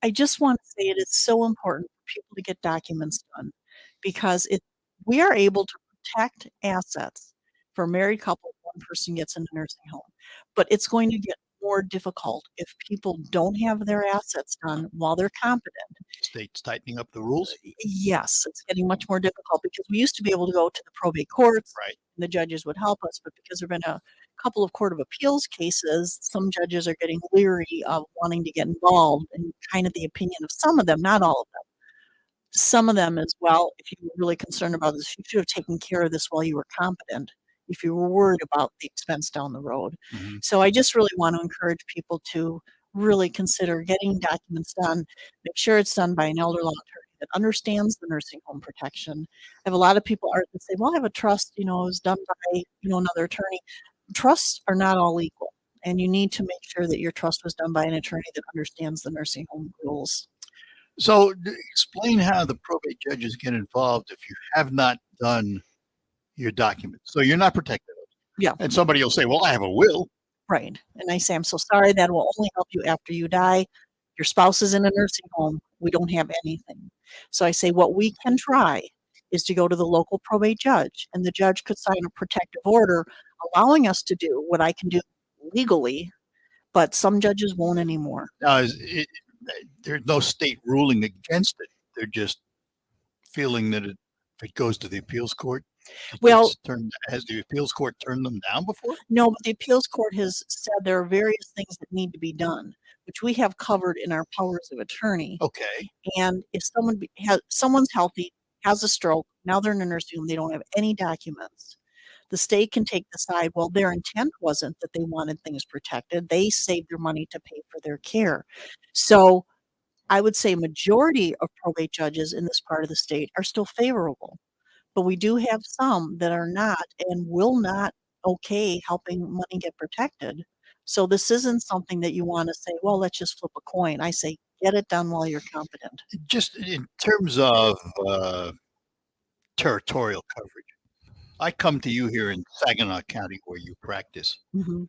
I just want to say it is so important for people to get documents done because we are able to protect assets for a married couple if one person gets in a nursing home. But it's going to get more difficult if people don't have their assets done while they're competent. State's tightening up the rules? Yes, it's getting much more difficult because we used to be able to go to the probate courts. Right. And the judges would help us, but because there have been a couple of Court of Appeals cases, some judges are getting leery of wanting to get involved in kind of the opinion of some of them, not all of them. Some of them as well, if you were really concerned about this, you should have taken care of this while you were competent, if you were worried about the expense down the road. Mm-hmm. So I just really want to encourage people to really consider getting documents done. Make sure it's done by an elder law attorney that understands the nursing home protection. I have a lot of people that say, well, I have a trust, it was done by, another attorney. Trusts are not all equal. And you need to make sure that your trust was done by an attorney that understands the nursing home rules. So explain how the probate judges get involved if you have not done your documents. So you're not protected. Yeah. And somebody will say, well, I have a will. Right. And I say, I'm so sorry. That will only help you after you die. Your spouse is in a nursing home. We don't have anything. So I say, what we can try is to go to the local probate judge, and the judge could sign a protective order allowing us to do what I can do legally, but some judges won't anymore. Now, there's no state ruling against it. They're just feeling that if it goes to the appeals court, has the appeals court turned them down before? No, but the appeals court has said there are various things that need to be done, which we have covered in our powers of attorney. Okay. And if someone's healthy, has a stroke, now they're in a nursing home, they don't have any documents. The state can take the side, well, their intent wasn't that they wanted things protected. They saved their money to pay for their care. So I would say majority of probate judges in this part of the state are still favorable. But we do have some that are not and will not helping money get protected. So this isn't something that you want to say, well, let's just flip a coin. I say, get it done while you're competent. Just in terms of territorial coverage, I come to you here in Saginaw County where you practice. Mm-hmm.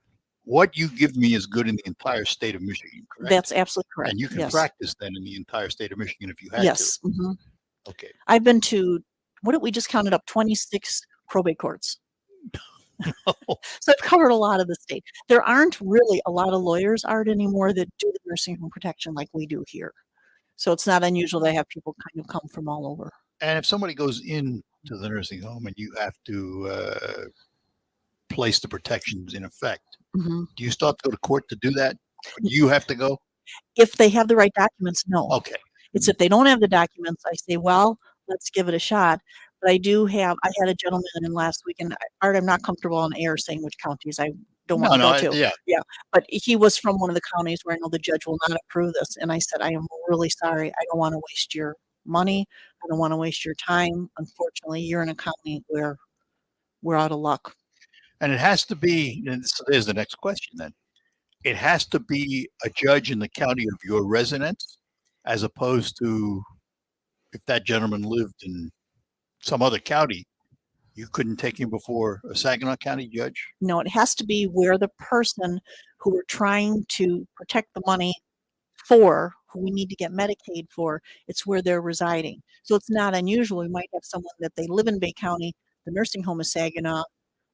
What you give me is good in the entire state of Michigan, correct? That's absolutely correct. And you can yes. practice then in the entire state of Michigan if you had yes. to. Mm-hmm. Okay. I've been to, we just counted up 26 probate courts. So I've covered a lot of the state. There aren't really a lot of lawyers anymore that do the nursing home protection like we do here. So it's not unusual to have people kind of come from all over. And if somebody goes into the nursing home and you have to place the protections in effect, mm-hmm. do you still have to go to court to do that? Or do you have to go? If they have the right documents, no. Okay. It's if they don't have the documents, I say, well, let's give it a shot. But I had a gentleman in last week, and Art, I'm not comfortable on air saying which counties I don't want to go to. Yeah. But he was from one of the counties where I know the judge will not approve this. And I said, I am really sorry. I don't want to waste your money. I don't want to waste your time. Unfortunately, you're in a county where we're out of luck. And it has to be, and so there's the next question then. It has to be a judge in the county of your residence, as opposed to if that gentleman lived in some other county, you couldn't take him before a Saginaw County judge? No, it has to be where the person who we're trying to protect the money for, who we need to get Medicaid for, it's where they're residing. So it's not unusual. We might have someone that they live in Bay County, the nursing home is Saginaw,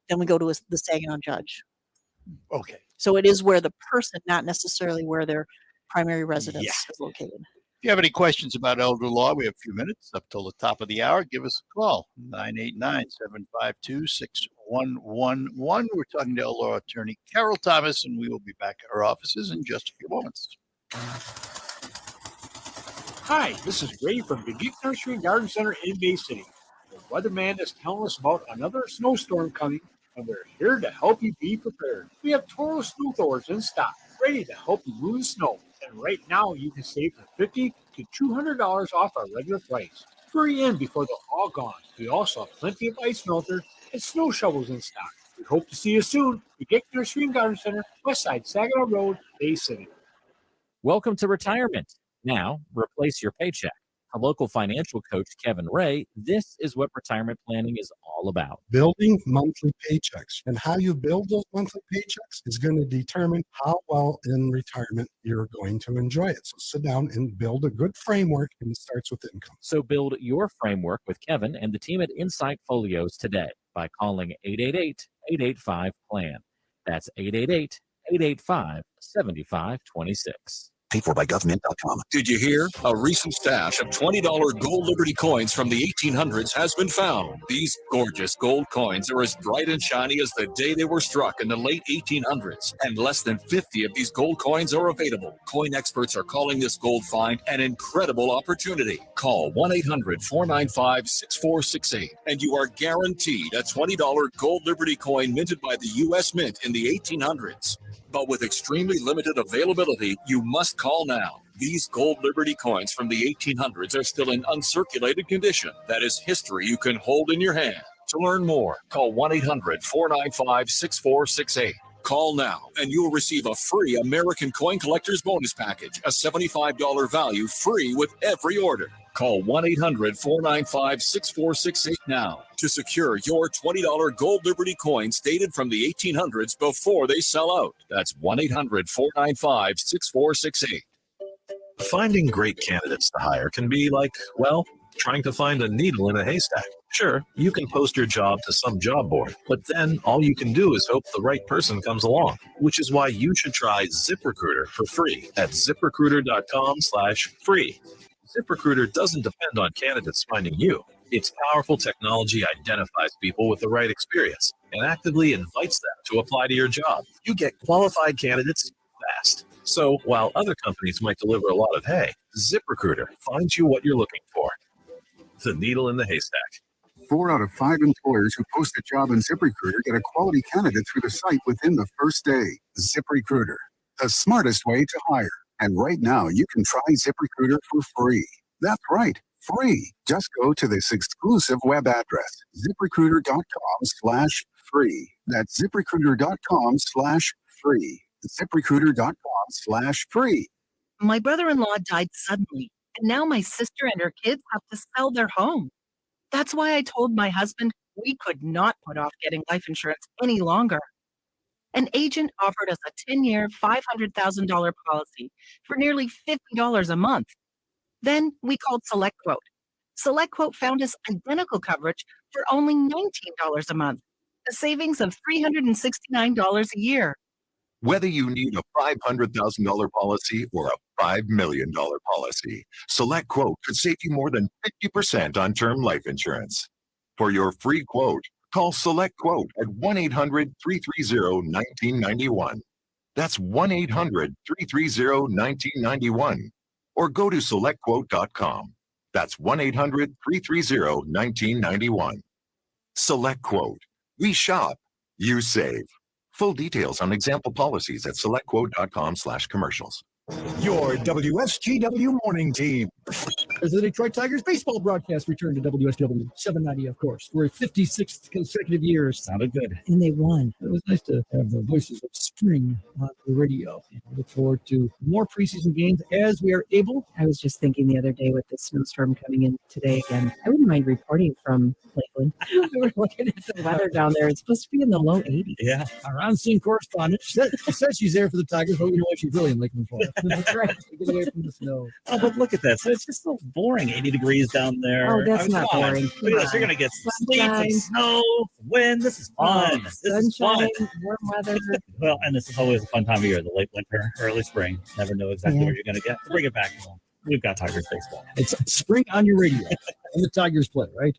then we go to the Saginaw judge. Okay. So it is where the person, not necessarily where their primary residence is located. If you have any questions about elder law, we have a few minutes up till the top of the hour. Give us a call, 989-752-6111. We're talking to elder law attorney Carol Thomas, and we will be back at our offices in just a few moments. Hi, this is Ray from the Geek Nursery and Garden Center in Bay City. The weatherman is telling us about another snowstorm coming, and we're here to help you be prepared. We have Toro snow throwers in stock, ready to help you move the snow. And right now, you can save from $50 to $200 off our regular price. Hurry in before they're all gone. We also have plenty of ice melters and snow shovels in stock. We hope to see you soon. The Geek Nursery and Garden Center, Westside Saginaw Road, Bay City. Welcome to retirement. Now, replace your paycheck. A local financial coach, Kevin Ray, this is what retirement planning is all about. Building monthly paychecks, and how you build those monthly paychecks is going to determine how well in retirement you're going to enjoy it. So sit down and build a good framework, and it starts with income. So build your framework with Kevin and the team at Insight Folios today by calling 888-885-PLAN. That's 888-885-7526. Paid for by government.com. Did you hear? A recent stash of $20 gold Liberty coins from the 1800s has been found. These gorgeous gold coins are as bright and shiny as the day they were struck in the late 1800s, and less than 50 of these gold coins are available. Coin experts are calling this gold find an incredible opportunity. Call 1-800-495-6468, and you are guaranteed a $20 gold Liberty coin minted by the U.S. Mint in the 1800s. But with extremely limited availability, you must call now. These gold Liberty coins from the 1800s are still in uncirculated condition. That is history you can hold in your hand. To learn more, call 1-800-495-6468. Call now, and you will receive a free American Coin Collector's Bonus Package, a $75 value free with every order. Call 1-800-495-6468 now to secure your $20 gold Liberty coins dated from the 1800s before they sell out. That's 1-800-495-6468. Finding great candidates to hire can be like, well, trying to find a needle in a haystack. Sure, you can post your job to some job board, but then all you can do is hope the right person comes along, which is why you should try ZipRecruiter for free at ZipRecruiter.com/free. ZipRecruiter doesn't depend on candidates finding you. Its powerful technology identifies people with the right experience and actively invites them to apply to your job. You get qualified candidates fast. So while other companies might deliver a lot of hay, ZipRecruiter finds you what you're looking for. The needle in the haystack. 4 out of 5 employers who post a job in ZipRecruiter get a quality candidate through the site within the first day. ZipRecruiter, the smartest way to hire. And right now, you can try ZipRecruiter for free. That's right, free. Just go to this exclusive web address, ZipRecruiter.com/free. That's ZipRecruiter.com/free. ZipRecruiter.com/free. My brother-in-law died suddenly, and now my sister and her kids have to sell their home. That's why I told my husband we could not put off getting life insurance any longer. An agent offered us a 10-year, $500,000 policy for nearly $50 a month. Then we called SelectQuote. SelectQuote found us identical coverage for only $19 a month, a savings of $369 a year. Whether you need a $500,000 policy or a $5 million policy, SelectQuote could save you more than 50% on term life insurance. For your free quote, call SelectQuote at 1-800-330-1991. That's 1-800-330-1991. Or go to SelectQuote.com. That's 1-800-330-1991. SelectQuote. We shop, you save. Full details on example policies at SelectQuote.com/commercials. Your WSTW morning team As the Detroit Tigers baseball broadcast returned to WSW 790, of course, for 56 consecutive years. Sounded good. And they won. It was nice to have the voices of spring on the radio. And I look forward to more preseason games as we are able. I was just thinking the other day with the snowstorm coming in today again, I wouldn't mind reporting from Lakeland. We were looking at the weather down there. It's supposed to be in the low 80s. Yeah. Our on-scene correspondent she says she's there for the Tigers, but we know what she's really in Lakeland for. That's right. To get away from the snow. Oh, but look at that. So it's just so boring. 80 degrees down there. Oh, that's not come on. boring. Look at this. You're going to get sleet and snow, wind. This is fun. This is fun. Sunshine, warm weather. Well, and this is always a fun time of year, the late winter, early spring. Never know exactly Yeah. what you're going to get. Bring it back. We've got Tigers baseball. It's spring on your radio. And the Tigers play, right?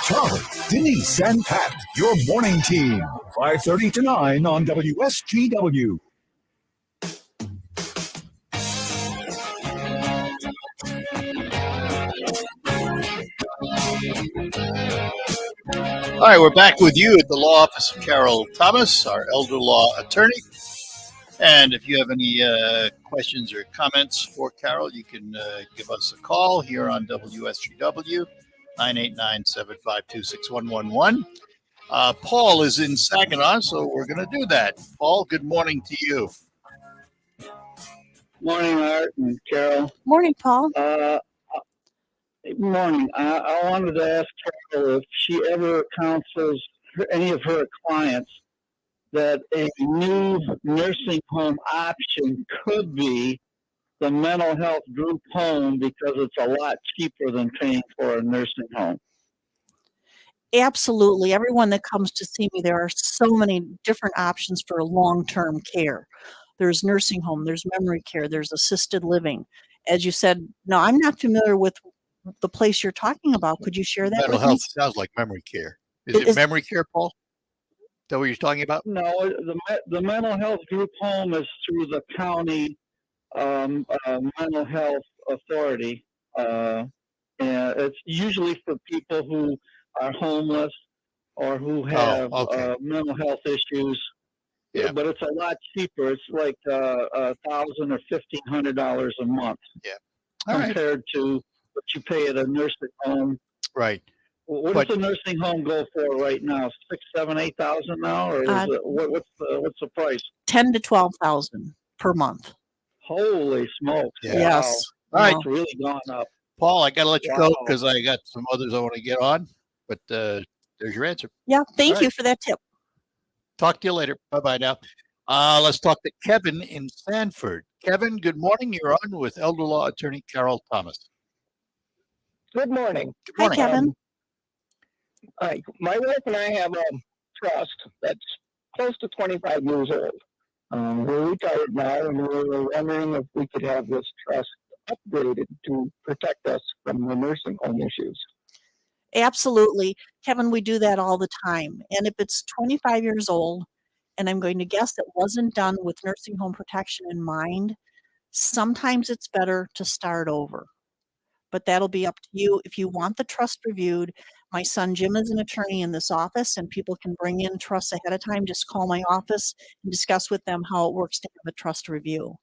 Charlie, Denise, and Pat, your morning team. 5:30 to 9 on WSGW. All right, we're back with you at the law office of Carol Thomas, our elder law attorney. And if you have any questions or comments for Carol, you can give us a call here on WSGW, 989-752-6111. Paul is in Saginaw, so we're going to do that. Paul, good morning to you. Morning, Art and Carol. Morning, Paul. Good morning. I wanted to ask Carol if she ever counsels any of her clients that a new nursing home option could be the mental health group home because it's a lot cheaper than paying for a nursing home. Absolutely. Everyone that comes to see me, there are so many different options for long-term care. There's nursing home, there's memory care, there's assisted living. As you said, no, I'm not familiar with the place you're talking about. Could you share that Mental with health me? sounds like memory care. Is it memory care, Paul? Is that what you're talking about? No, the mental health group home is through the county mental health authority. And it's usually for people who are homeless or who have mental health issues. Yeah. But it's a lot cheaper. It's like $1,000 or $1,500 a month. Yeah. All right. Compared to what you pay at a nursing home. Right. What does a nursing home go for right now? 6,000, 7,000, 8,000 now, or is it, what's the price? 10 to 12,000 per month. Holy smokes! Yeah. Yes. All right. It's really gone up. Paul, I got to let you go Wow. because I got some others I want to get on. But there's your answer. Yeah. Thank All you right. for that tip. Talk to you later. Bye-bye now. Let's talk to Kevin in Sanford. Kevin, good morning. You're on with elder law attorney Carol Thomas. Good morning. Good morning. Hi, Kevin. Hi. My wife and I have a trust that's close to 25 years old. We're retired now, and we're wondering if we could have this trust upgraded to protect us from the nursing home issues. Absolutely. Kevin, we do that all the time. And if it's 25 years old, and I'm going to guess it wasn't done with nursing home protection in mind, sometimes it's better to start over. But that'll be up to you. If you want the trust reviewed, my son Jim is an attorney in this office, and people can bring in trusts ahead of time. Just call my office and discuss with them how it works to have a trust review.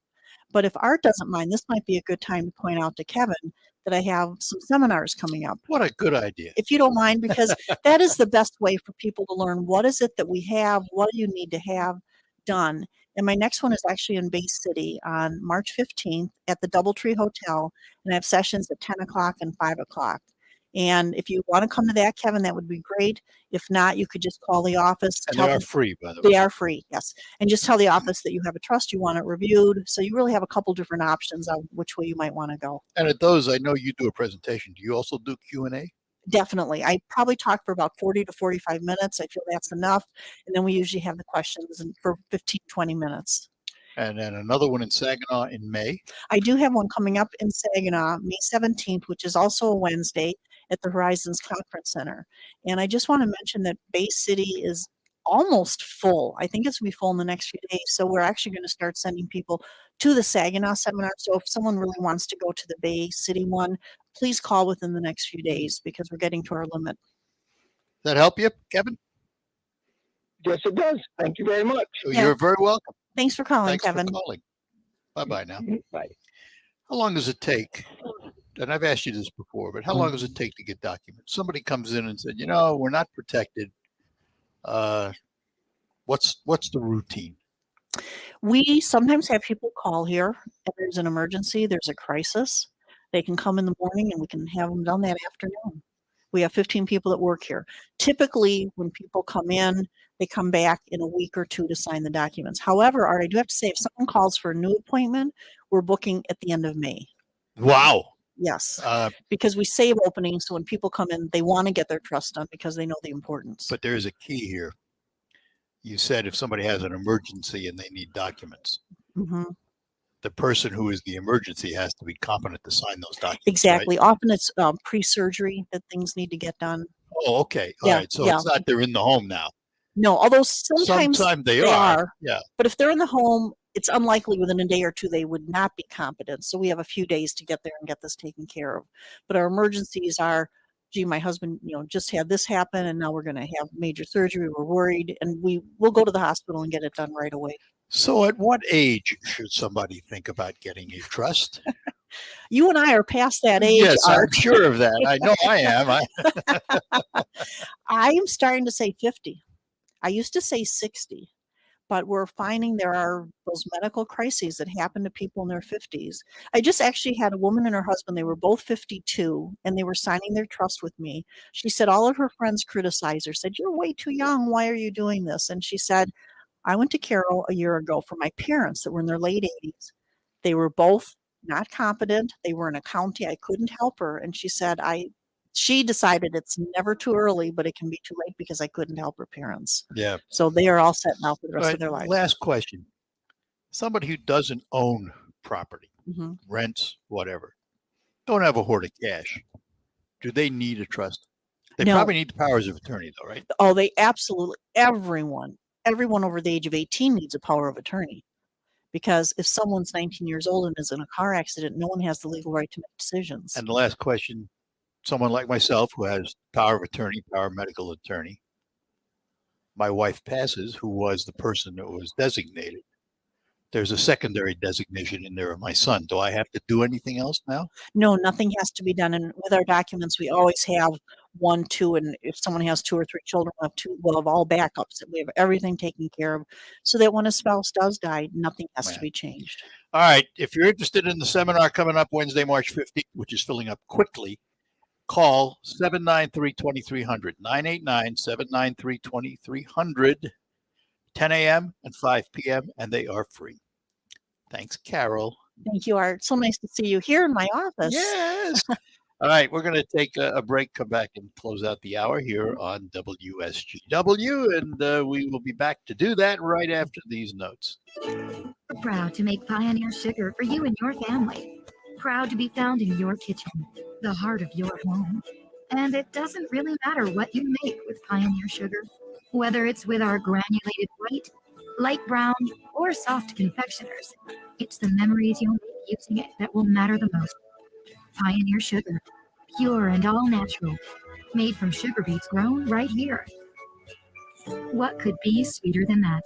But if Art doesn't mind, this might be a good time to point out to Kevin that I have some seminars coming up. What a good idea. If you don't mind, because that is the best way for people to learn what is it that we have, what do you need to have done. And my next one is actually in Bay City on March 15th at the Doubletree Hotel. And I have sessions at 10 o'clock and 5 o'clock. And if you want to come to that, Kevin, that would be great. If not, you could just call the office. And tell they are them- free, by the way. They are free, yes. And just tell the office that you have a trust, you want it reviewed. So you really have a couple different options on which way you might want to go. And at those, I know you do a presentation. Do you also do Q&A? Definitely. I probably talk for about 40 to 45 minutes. I feel that's enough. And then we usually have the questions for 15, 20 minutes. And then another one in Saginaw in May. I do have one coming up in Saginaw, May 17th, which is also a Wednesday at the Horizons Conference Center. And I just want to mention that Bay City is almost full. I think it's going to be full in the next few days. So we're actually going to start sending people to the Saginaw seminar. So if someone really wants to go to the Bay City one, please call within the next few days because we're getting to our limit. Does that help you, Kevin? Yes, it does. Thank you very much. You're very welcome. Thanks for calling, Thanks Kevin. for calling. Bye-bye now. Bye. How long does it take? And I've asked you this before, but how long does it take to get documents? Somebody comes in and said, we're not protected. What's the routine? We sometimes have people call here if there's an emergency, there's a crisis. They can come in the morning and we can have them done that afternoon. We have 15 people that work here. Typically, when people come in, they come back in a week or two to sign the documents. However, Art, I do have to say, if someone calls for a new appointment, we're booking at the end of May. Wow. Yes, because we save openings. So when people come in, they want to get their trust done because they know the importance. But there's a key here. You said if somebody has an emergency and they need documents, the person who is the emergency has to be competent to sign those documents. Exactly. Right? Often it's pre-surgery that things need to get done. Oh, okay. All right. So it's not they're in the home now. No, although sometimes they are. Yeah. But if they're in the home, it's unlikely within a day or two they would not be competent. So we have a few days to get there and get this taken care of. But our emergencies are, gee, my husband, just had this happen and now we're going to have major surgery. We're worried, and we'll go to the hospital and get it done right away. So at what age should somebody think about getting a trust? You and I are past that age. Yes, Art. I'm sure of that. I know I am. I am starting to say 50. I used to say 60, but we're finding there are those medical crises that happen to people in their 50s. I just actually had a woman and her husband, they were both 52, and they were signing their trust with me. She said all of her friends criticized her, said, "You're way too young. Why are you doing this?" And she said, "I went to Carol a year ago for my parents that were in their late 80s. They were both not competent. They were in a county. I couldn't help her." And she said, she decided it's never too early, but it can be too late because I couldn't help her parents. Yeah. So they are all set now for the rest of their lives. Last question. Somebody who doesn't own property, rents, whatever, don't have a hoard of cash. Do they need a trust? They probably need the powers of attorney though, right? Oh, they absolutely, everyone over the age of 18 needs a power of attorney. Because if someone's 19 years old and is in a car accident, no one has the legal right to make decisions. And the last question, someone like myself who has power of attorney, power of medical attorney, my wife passes, who was the person that was designated. There's a secondary designation in there of my son. Do I have to do anything else now? No, nothing has to be done. And with our documents, we always have 1, 2, and if someone has 2 or 3 children, we'll have all backups. We have everything taken care of so that when a spouse does die, nothing has to be changed. All right. If you're interested in the seminar coming up Wednesday, March 15th, which is filling up quickly, call 793-2300, 989-793-2300, 10 a.m. and 5 p.m., and they are free. Thanks, Carol. Thank you, Art. So nice to see you here in my office. Yes. All right, we're going to take a break, come back and close out the hour here on WSGW, and we will be back to do that right after these notes. We're proud to make Pioneer Sugar for you and your family. Proud to be found in your kitchen, the heart of your home. And it doesn't really matter what you make with Pioneer Sugar, whether it's with our granulated white, light brown, or soft confectioners. It's the memories you'll make using it that will matter the most. Pioneer Sugar, pure and all natural, made from sugar beets grown right here. What could be sweeter than that?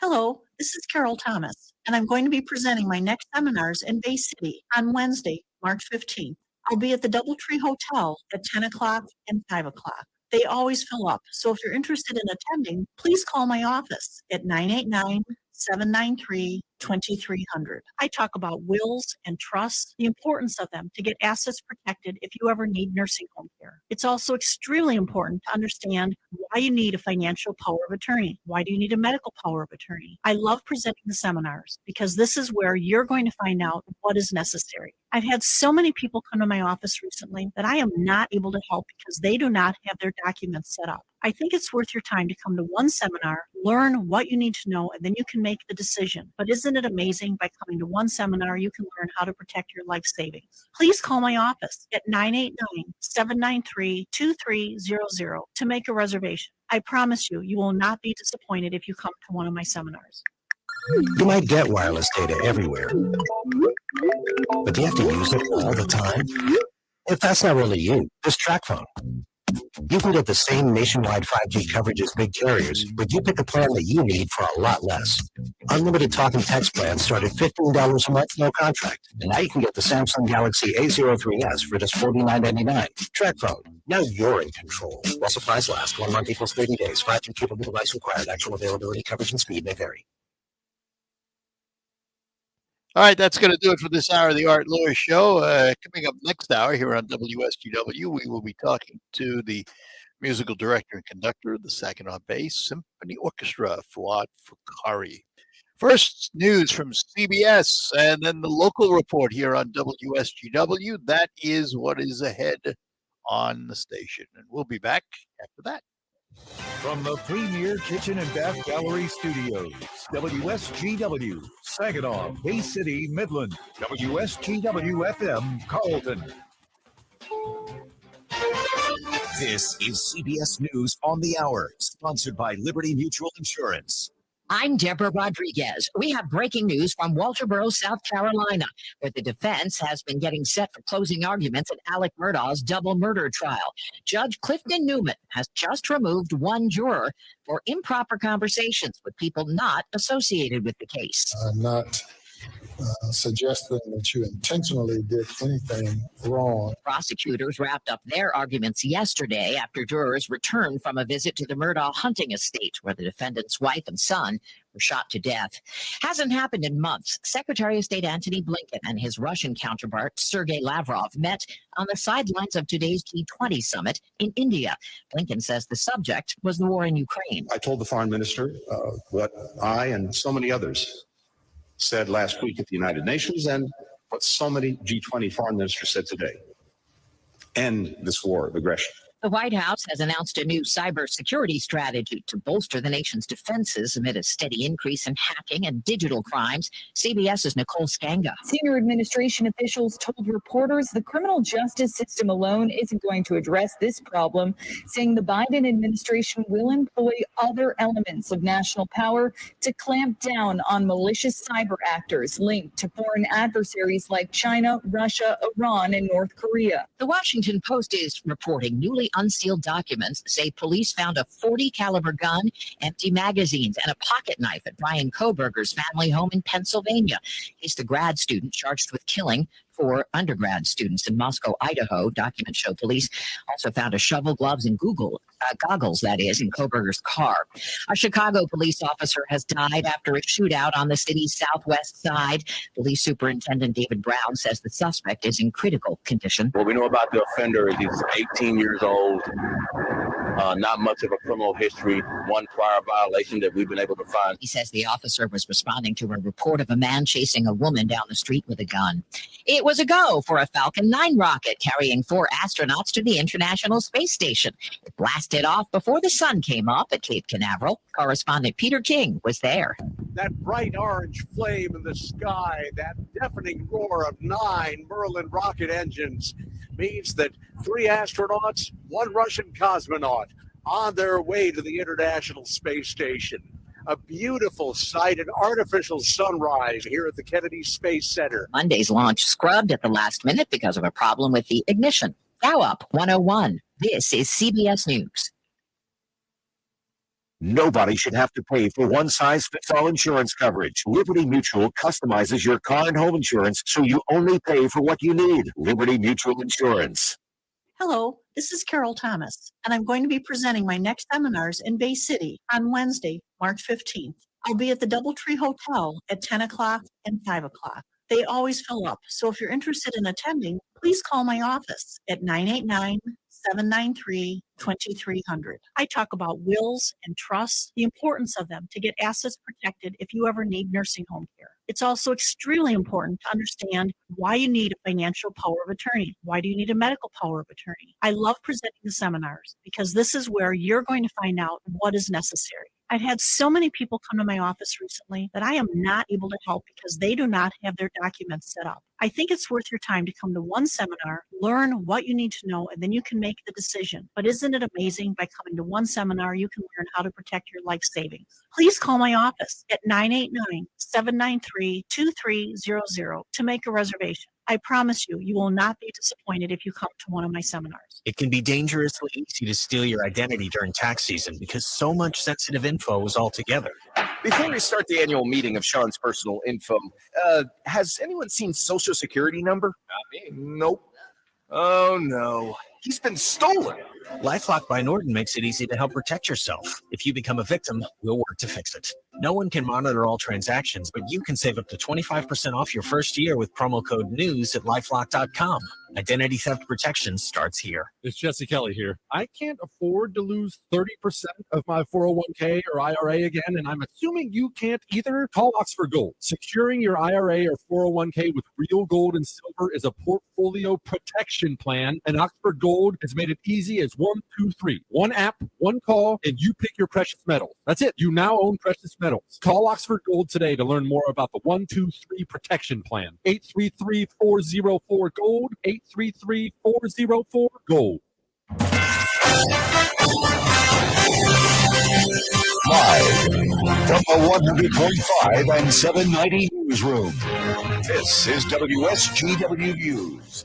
Hello, this is Carol Thomas, and I'm going to be presenting my next seminars in Bay City on Wednesday, March 15th. I'll be at the DoubleTree Hotel at 10 o'clock and 5 o'clock. They always fill up, so if you're interested in attending, please call my office at 989-793-2300. I talk about wills and trusts, the importance of them to get assets protected if you ever need nursing home care. It's also extremely important to understand why you need a financial power of attorney. Why do you need a medical power of attorney? I love presenting the seminars because this is where you're going to find out what is necessary. I've had so many people come to my office recently that I am not able to help because they do not have their documents set up. I think it's worth your time to come to one seminar, learn what you need to know, and then you can make the decision. But isn't it amazing by coming to one seminar, you can learn how to protect your life savings? Please call my office at 989-793-2300 to make a reservation. I promise you, you will not be disappointed if you come to one of my seminars. You might get wireless data everywhere, but do you have to use it all the time? If that's not really you, there's TracFone. You can get the same nationwide 5G coverage as big carriers, but you pick a plan that you need for a lot less. Unlimited talk and text plans start at $15 a month, no contract. And now you can get the Samsung Galaxy A03s for just $49.99. Track phone. Now you're in control. While supplies last, 1 month equals 30 days. 5G capable device required. Actual availability, coverage, and speed may vary. All right, that's going to do it for this hour of the Art Lewis Show. Coming up next hour here on WSGW, we will be talking to the musical director and conductor of the Saginaw Bay Symphony Orchestra, Fuad Fukari. First, news from CBS, and then the local report here on WSGW. That is what is ahead on the station, and we'll be back after that. From the Premier Kitchen and Bath Gallery Studios, WSGW, Saginaw, Bay City, Midland, WSGW FM, Carlton. This is CBS News on the Hour, sponsored by Liberty Mutual Insurance. I'm Deborah Rodriguez. We have breaking news from Walterboro, South Carolina, where the defense has been getting set for closing arguments in Alec Murdaugh's double murder trial. Judge Clifton Newman has just removed one juror for improper conversations with people not associated with the case. I'm not suggesting that you intentionally did anything wrong. Prosecutors wrapped up their arguments yesterday after jurors returned from a visit to the Murdaugh hunting estate, where the defendant's wife and son were shot to death. Hasn't happened in months. Secretary of State Antony Blinken and his Russian counterpart, Sergei Lavrov, met on the sidelines of today's G20 summit in India. Blinken says the subject was the war in Ukraine. I told the foreign minister what I and so many others said last week at the United Nations, and what so many G20 foreign ministers said today. End this war of aggression. The White House has announced a new cybersecurity strategy to bolster the nation's defenses amid a steady increase in hacking and digital crimes. CBS's Nicole Skanga. Senior administration officials told reporters the criminal justice system alone isn't going to address this problem, saying the Biden administration will employ other elements of national power to clamp down on malicious cyber actors linked to foreign adversaries like China, Russia, Iran, and North Korea. The Washington Post is reporting newly unsealed documents say police found a .40 caliber gun, empty magazines, and a pocket knife at Brian Kohberger's family home in Pennsylvania. He's the grad student charged with killing 4 undergrad students in Moscow, Idaho. Documents show police also found a shovel, gloves, and goggles, that is, in Kohberger's car. A Chicago police officer has died after a shootout on the city's southwest side. Police Superintendent David Brown says the suspect is in critical condition. What we know about the offender is he's 18 years old, not much of a criminal history, one prior violation that we've been able to find. He says the officer was responding to a report of a man chasing a woman down the street with a gun. It was a go for a Falcon 9 rocket carrying 4 astronauts to the International Space Station. It blasted off before the sun came up at Cape Canaveral. Correspondent Peter King was there. That bright orange flame in the sky, that deafening roar of 9 Merlin rocket engines means that 3 astronauts, 1 Russian cosmonaut on their way to the International Space Station. A beautiful sight, an artificial sunrise here at the Kennedy Space Center. Monday's launch scrubbed at the last minute because of a problem with the ignition. Now up 101. This is CBS News. Nobody should have to pay for one-size-fits-all insurance coverage. Liberty Mutual customizes your car and home insurance so you only pay for what you need. Liberty Mutual Insurance. Hello, this is Carol Thomas, and I'm going to be presenting my next seminars in Bay City on Wednesday, March 15th. I'll be at the Doubletree Hotel at 10 o'clock and 5 o'clock. They always fill up, so if you're interested in attending, please call my office at 989-793-2300. I talk about wills and trusts, the importance of them to get assets protected if you ever need nursing home care. It's also extremely important to understand why you need a financial power of attorney. Why do you need a medical power of attorney? I love presenting the seminars because this is where you're going to find out what is necessary. I've had so many people come to my office recently that I am not able to help because they do not have their documents set up. I think it's worth your time to come to one seminar, learn what you need to know, and then you can make the decision. But isn't it amazing? By coming to one seminar, you can learn how to protect your life savings. Please call my office at 989-793-2300 to make a reservation. I promise you, you will not be disappointed if you come to one of my seminars. It can be dangerously easy to steal your identity during tax season because so much sensitive info is all together. Before we start the annual meeting of Sean's personal info, has anyone seen Social Security number? Not me. Nope. Oh no, he's been stolen. LifeLock by Norton makes it easy to help protect yourself. If you become a victim, we'll work to fix it. No one can monitor all transactions, but you can save up to 25% off your first year with promo code NEWS at LifeLock.com. Identity theft protection starts here. It's Jesse Kelly here. I can't afford to lose 30% of my 401k or IRA again, and I'm assuming you can't either. Call Oxford Gold. Securing your IRA or 401k with real gold and silver is a portfolio protection plan, and Oxford Gold has made it easy as 1, 2, 3. One app, one call, and you pick your precious metals. That's it. You now own precious metals. Call Oxford Gold today to learn more about the 1, 2, 3 protection plan. 833-404-GOLD. 833-404-GOLD. Live from the 100.5 and 790 newsroom. This is WSGW News.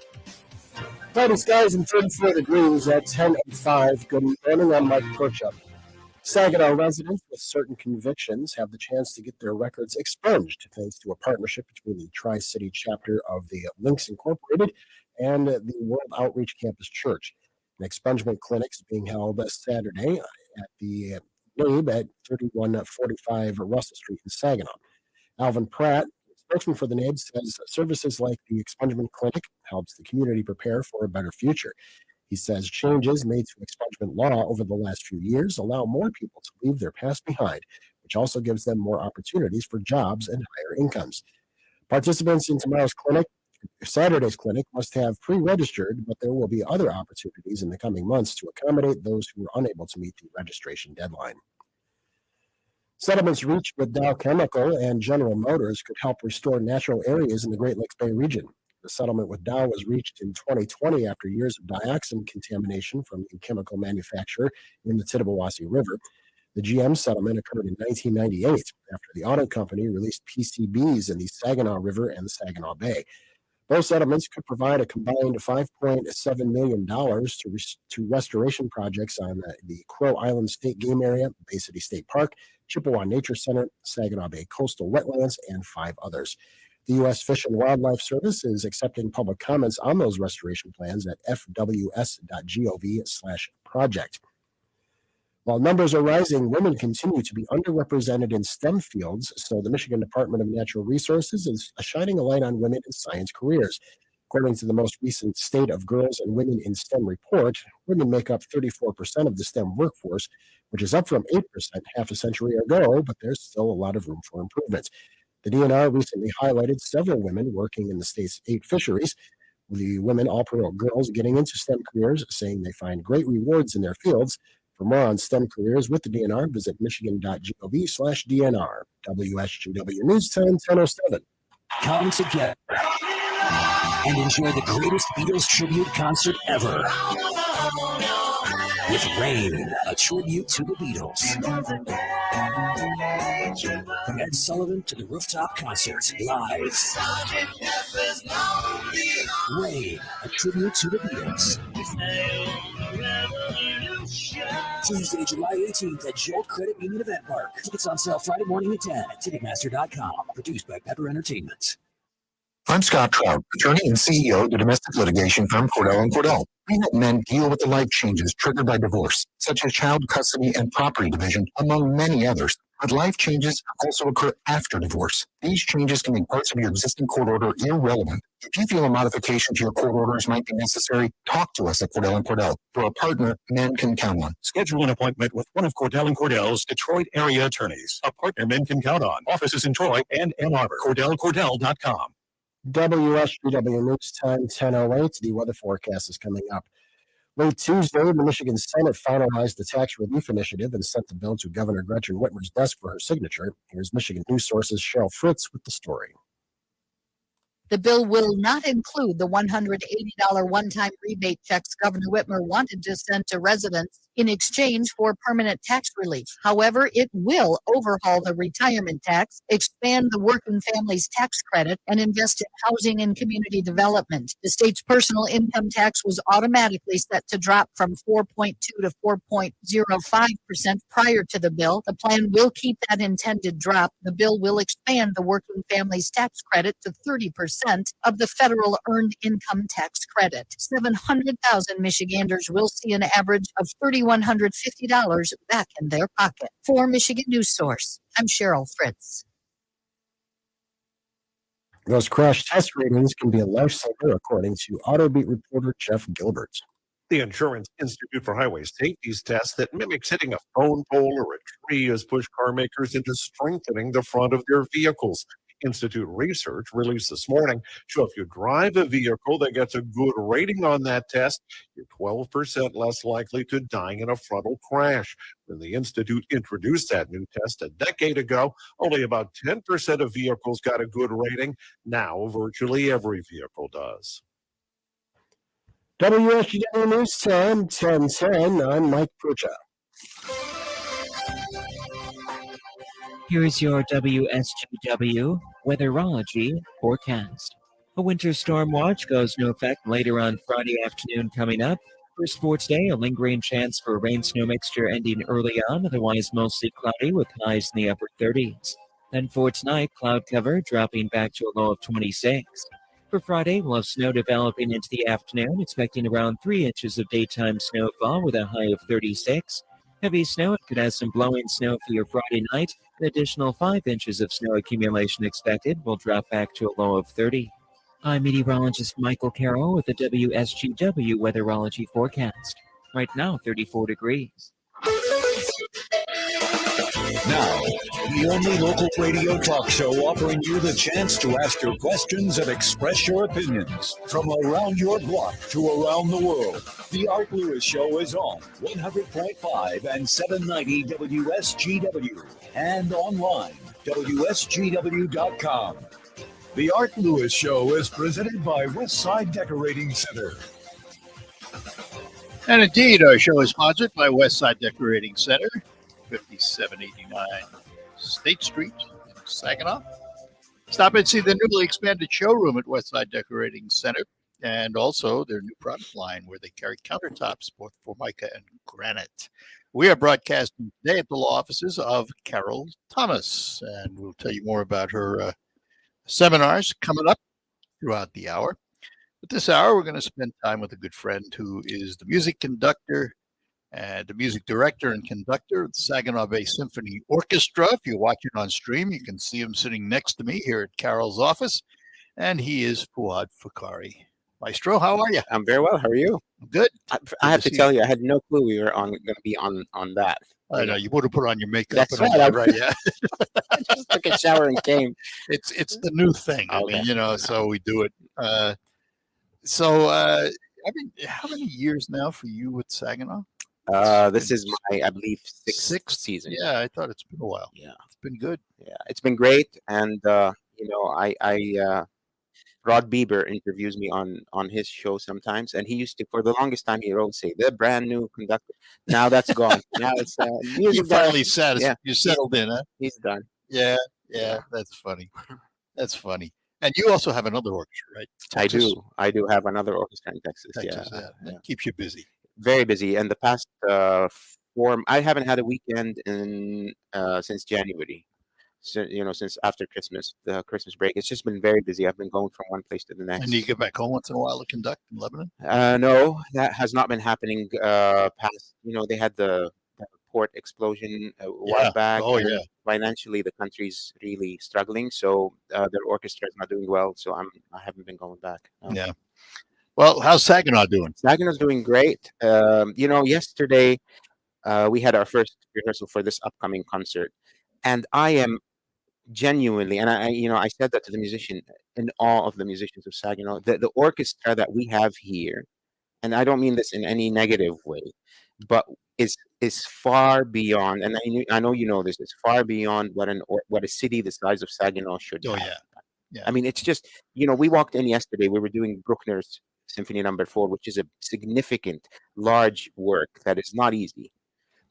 Cloudy skies and 34 degrees at 10:05. Good morning. I'm Mike Torchup. Saginaw residents with certain convictions have the chance to get their records expunged thanks to a partnership between the Tri-City chapter of the Links Incorporated and the World Outreach Campus Church. An expungement clinic is being held Saturday at the NABE at 3145 Russell Street in Saginaw. Alvin Pratt, spokesman for the NABE, says services like the expungement clinic helps the community prepare for a better future. He says changes made to expungement law over the last few years allow more people to leave their past behind, which also gives them more opportunities for jobs and higher incomes. Participants in Saturday's clinic must have pre-registered, but there will be other opportunities in the coming months to accommodate those who are unable to meet the registration deadline. Settlements reached with Dow Chemical and General Motors could help restore natural areas in the Great Lakes Bay region. The settlement with Dow was reached in 2020 after years of dioxin contamination from the chemical manufacturer in the Tittabawassee River. The GM settlement occurred in 1998 after the auto company released PCBs in the Saginaw River and the Saginaw Bay. Both settlements could provide a combined $5.7 million to restoration projects on the Crow Island State Game Area, Bay City State Park, Chippewa Nature Center, Saginaw Bay Coastal Wetlands, and 5 others. The U.S. Fish and Wildlife Service is accepting public comments on those restoration plans at fws.gov/project. While numbers are rising, women continue to be underrepresented in STEM fields, so the Michigan Department of Natural Resources is shining a light on women in science careers. According to the most recent State of Girls and Women in STEM report, women make up 34% of the STEM workforce, which is up from 8% half a century ago, but there's still a lot of room for improvement. The DNR recently highlighted several women working in the state's 8 fisheries. The women all promote girls getting into STEM careers, saying they find great rewards in their fields. For more on STEM careers with the DNR, visit michigan.gov/DNR. WSGW News Time, 10:07. Come together and enjoy the greatest Beatles tribute concert ever. With Rain, a tribute to the Beatles. From Ed Sullivan to the Rooftop Concert, live. Rain, a tribute to the Beatles. Tuesday, July 18th at Jolt Credit Union Event Park. Tickets on sale Friday morning at 10 at Ticketmaster.com. Produced by Pepper Entertainment. I'm Scott Trout, attorney and CEO of the domestic litigation firm Cordell & Cordell. We help men deal with the life changes triggered by divorce, such as child custody and property division, among many others. But life changes also occur after divorce. These changes can make parts of your existing court order irrelevant. If you feel a modification to your court orders might be necessary, talk to us at Cordell & Cordell. For a partner men can count on. Schedule an appointment with one of Cordell & Cordell's Detroit area attorneys. A partner men can count on. Offices in Troy and Ann Arbor. CordellCordell.com. WSGW News Time, 10:08. The weather forecast is coming up. Late Tuesday, the Michigan Senate finalized the tax relief initiative and sent the bill to Governor Gretchen Whitmer's desk for her signature. Here's Michigan News Source's Cheryl Fritz with the story. The bill will not include the $180 one-time rebate checks Governor Whitmer wanted to send to residents in exchange for permanent tax relief. However, it will overhaul the retirement tax, expand the working families tax credit, and invest in housing and community development. The state's personal income tax was automatically set to drop from 4.2 to 4.05% prior to the bill. The plan will keep that intended drop. The bill will expand the working families tax credit to 30% of the federal earned income tax credit. 700,000 Michiganders will see an average of $3,150 back in their pocket. For Michigan News Source, I'm Cheryl Fritz. Those crash test ratings can be a lifesaver, according to Autobeat reporter Jeff Gilbert. The Insurance Institute for Highway Safety's test that mimics hitting a phone pole or a tree has pushed car makers into strengthening the front of their vehicles. Institute research released this morning show if you drive a vehicle that gets a good rating on that test, you're 12% less likely to die in a frontal crash. When the Institute introduced that new test a decade ago, only about 10% of vehicles got a good rating. Now, virtually every vehicle does. WSGW News Time, 10:10. I'm Mike Prucha. Here's your WSGW weatherology forecast. A winter storm watch goes into effect later on Friday afternoon coming up. First for today, a lingering chance for a rain-snow mixture ending early on, otherwise mostly cloudy with highs in the upper 30s. Then for tonight, cloud cover dropping back to a low of 26. For Friday, we'll have snow developing into the afternoon, expecting around 3 inches of daytime snowfall with a high of 36. Heavy snow could have some blowing snow for your Friday night. An additional 5 inches of snow accumulation expected will drop back to a low of 30. I'm meteorologist Michael Carroll with the WSGW weatherology forecast. Right now, 34 degrees. Now, the only local radio talk show offering you the chance to ask your questions and express your opinions. From around your block to around the world, The Art Lewis Show is on 100.5 and 790 WSGW and online, WSGW.com. The Art Lewis Show is presented by Westside Decorating Center. And indeed, our show is sponsored by Westside Decorating Center, 5789 State Street in Saginaw. Stop and see the newly expanded showroom at Westside Decorating Center and also their new product line where they carry countertops, both Formica and granite. We are broadcasting today at the law offices of Carol Thomas, and we'll tell you more about her seminars coming up throughout the hour. But this hour, we're going to spend time with a good friend who is the music conductor and the music director and conductor of the Saginaw Bay Symphony Orchestra. If you're watching on stream, you can see him sitting next to me here at Carol's office, and he is Fuad Fakari. Maestro, how are you? I'm very well. How are you? Good. I have to tell you, I had no clue we were going to be on that. I know, you would have put on your makeup. That's and right. Yeah. I just took a shower and came. It's the new thing. I mean, so we do it. I mean, how many years now for you with Saginaw? This is my, I believe, sixth season. Yeah, I thought it's been a while. Yeah, it's been good. Yeah, it's been great, and Rod Bieber interviews me on his show sometimes, and he used to, for the longest time, he would say the brand new conductor. Now that's gone. Now it's you finally satisfied. Yeah. You settled in, huh? He's done. Yeah, that's funny. That's funny. And you also have another orchestra, right? Texas. I do have another orchestra in Texas. Yeah. Keeps you busy. Very busy. And the past I haven't had a weekend since January. So, since after Christmas, the Christmas break, it's just been very busy. I've been going from one place to the next. And do you get back home once in a while to conduct in Lebanon? No, that has not been happening. Past, they had the port explosion a while back. Oh, yeah. Financially, the country's really struggling, so their orchestra is not doing well. So I haven't been going back. Yeah. Well, how's Saginaw doing? Saginaw's doing great. Yesterday we had our first rehearsal for this upcoming concert, and I am genuinely, and I said that to the musician, in awe of the musicians of Saginaw. The orchestra that we have here, and I don't mean this in any negative way, but is far beyond, and I know you know this, it's far beyond what a city the size of Saginaw should have. Yeah. I mean, it's just, we walked in yesterday, we were doing Bruckner's Symphony Number 4, which is a significant, large work that is not easy.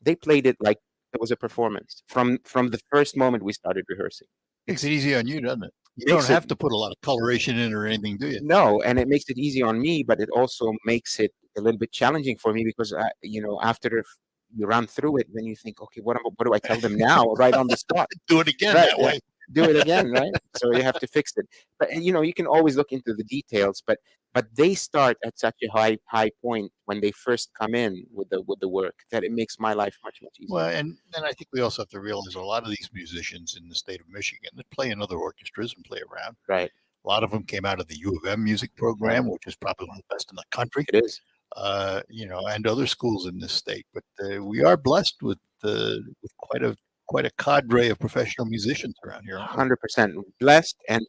They played it like it was a performance from the first moment we started rehearsing. Makes it easy on you, doesn't it? You Makes don't have it- to put a lot of coloration in or anything, do you? No, and it makes it easy on me, but it also makes it a little bit challenging for me because after you run through it, then you think, okay, what do I tell them now, right on the spot? Do it again Right, that yeah. way. Do it again, right? So you have to fix it. But you can always look into the details, but they start at such a high point when they first come in with the work that it makes my life much easier. Well, and I think we also have to realize a lot of these musicians in the state of Michigan that play in other orchestras and play around. Right. A lot of them came out of the U of M music program, which is probably one of the best in the country. It is. And other schools in this state. But we are blessed with quite a cadre of professional musicians around here. 100% blessed, and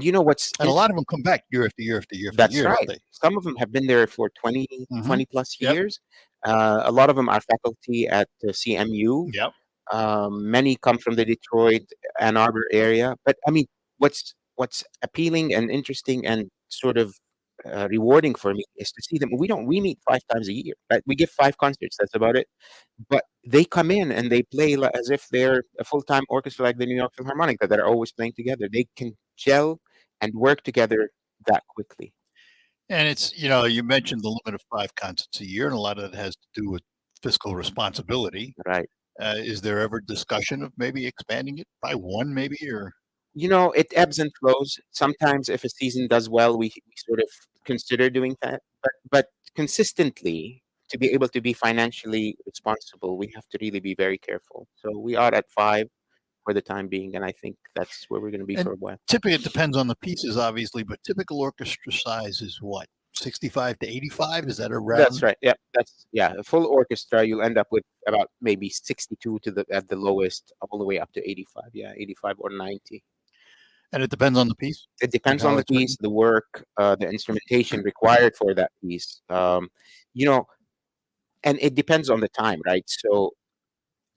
you know what's And a lot of them come back year after year after year after That's year. don't right. they? Some of them have been there for 20 plus Yep. years. A lot of them are faculty at CMU. Yep. Many come from the Detroit, Ann Arbor area. But I mean, what's appealing and interesting and sort of rewarding for me is to see them. We meet 5 times a year, right? We give 5 concerts. That's about it. But they come in and they play as if they're a full-time orchestra, like the New York Philharmonic, that are always playing together. They can gel and work together that quickly. And it's, you mentioned the limit of 5 concerts a year, and a lot of it has to do with fiscal responsibility. Right. Is there ever discussion of maybe expanding it by 1, maybe, or? It ebbs and flows. Sometimes if a season does well, we sort of consider doing that. But consistently, to be able to be financially responsible, we have to really be very careful. So we are at 5 for the time being, and I think that's where we're going to be And for a while. Typically, it depends on the pieces, obviously, but typical orchestra size is what, 65 to 85? Is that around? That's right. Yeah, a full orchestra. You'll end up with about maybe 62 at the lowest, all the way up to 85. Yeah, 85 or 90. And it depends on the piece. It depends how on the it's written? piece, the work, the instrumentation required for that piece. And it depends on the time, right? So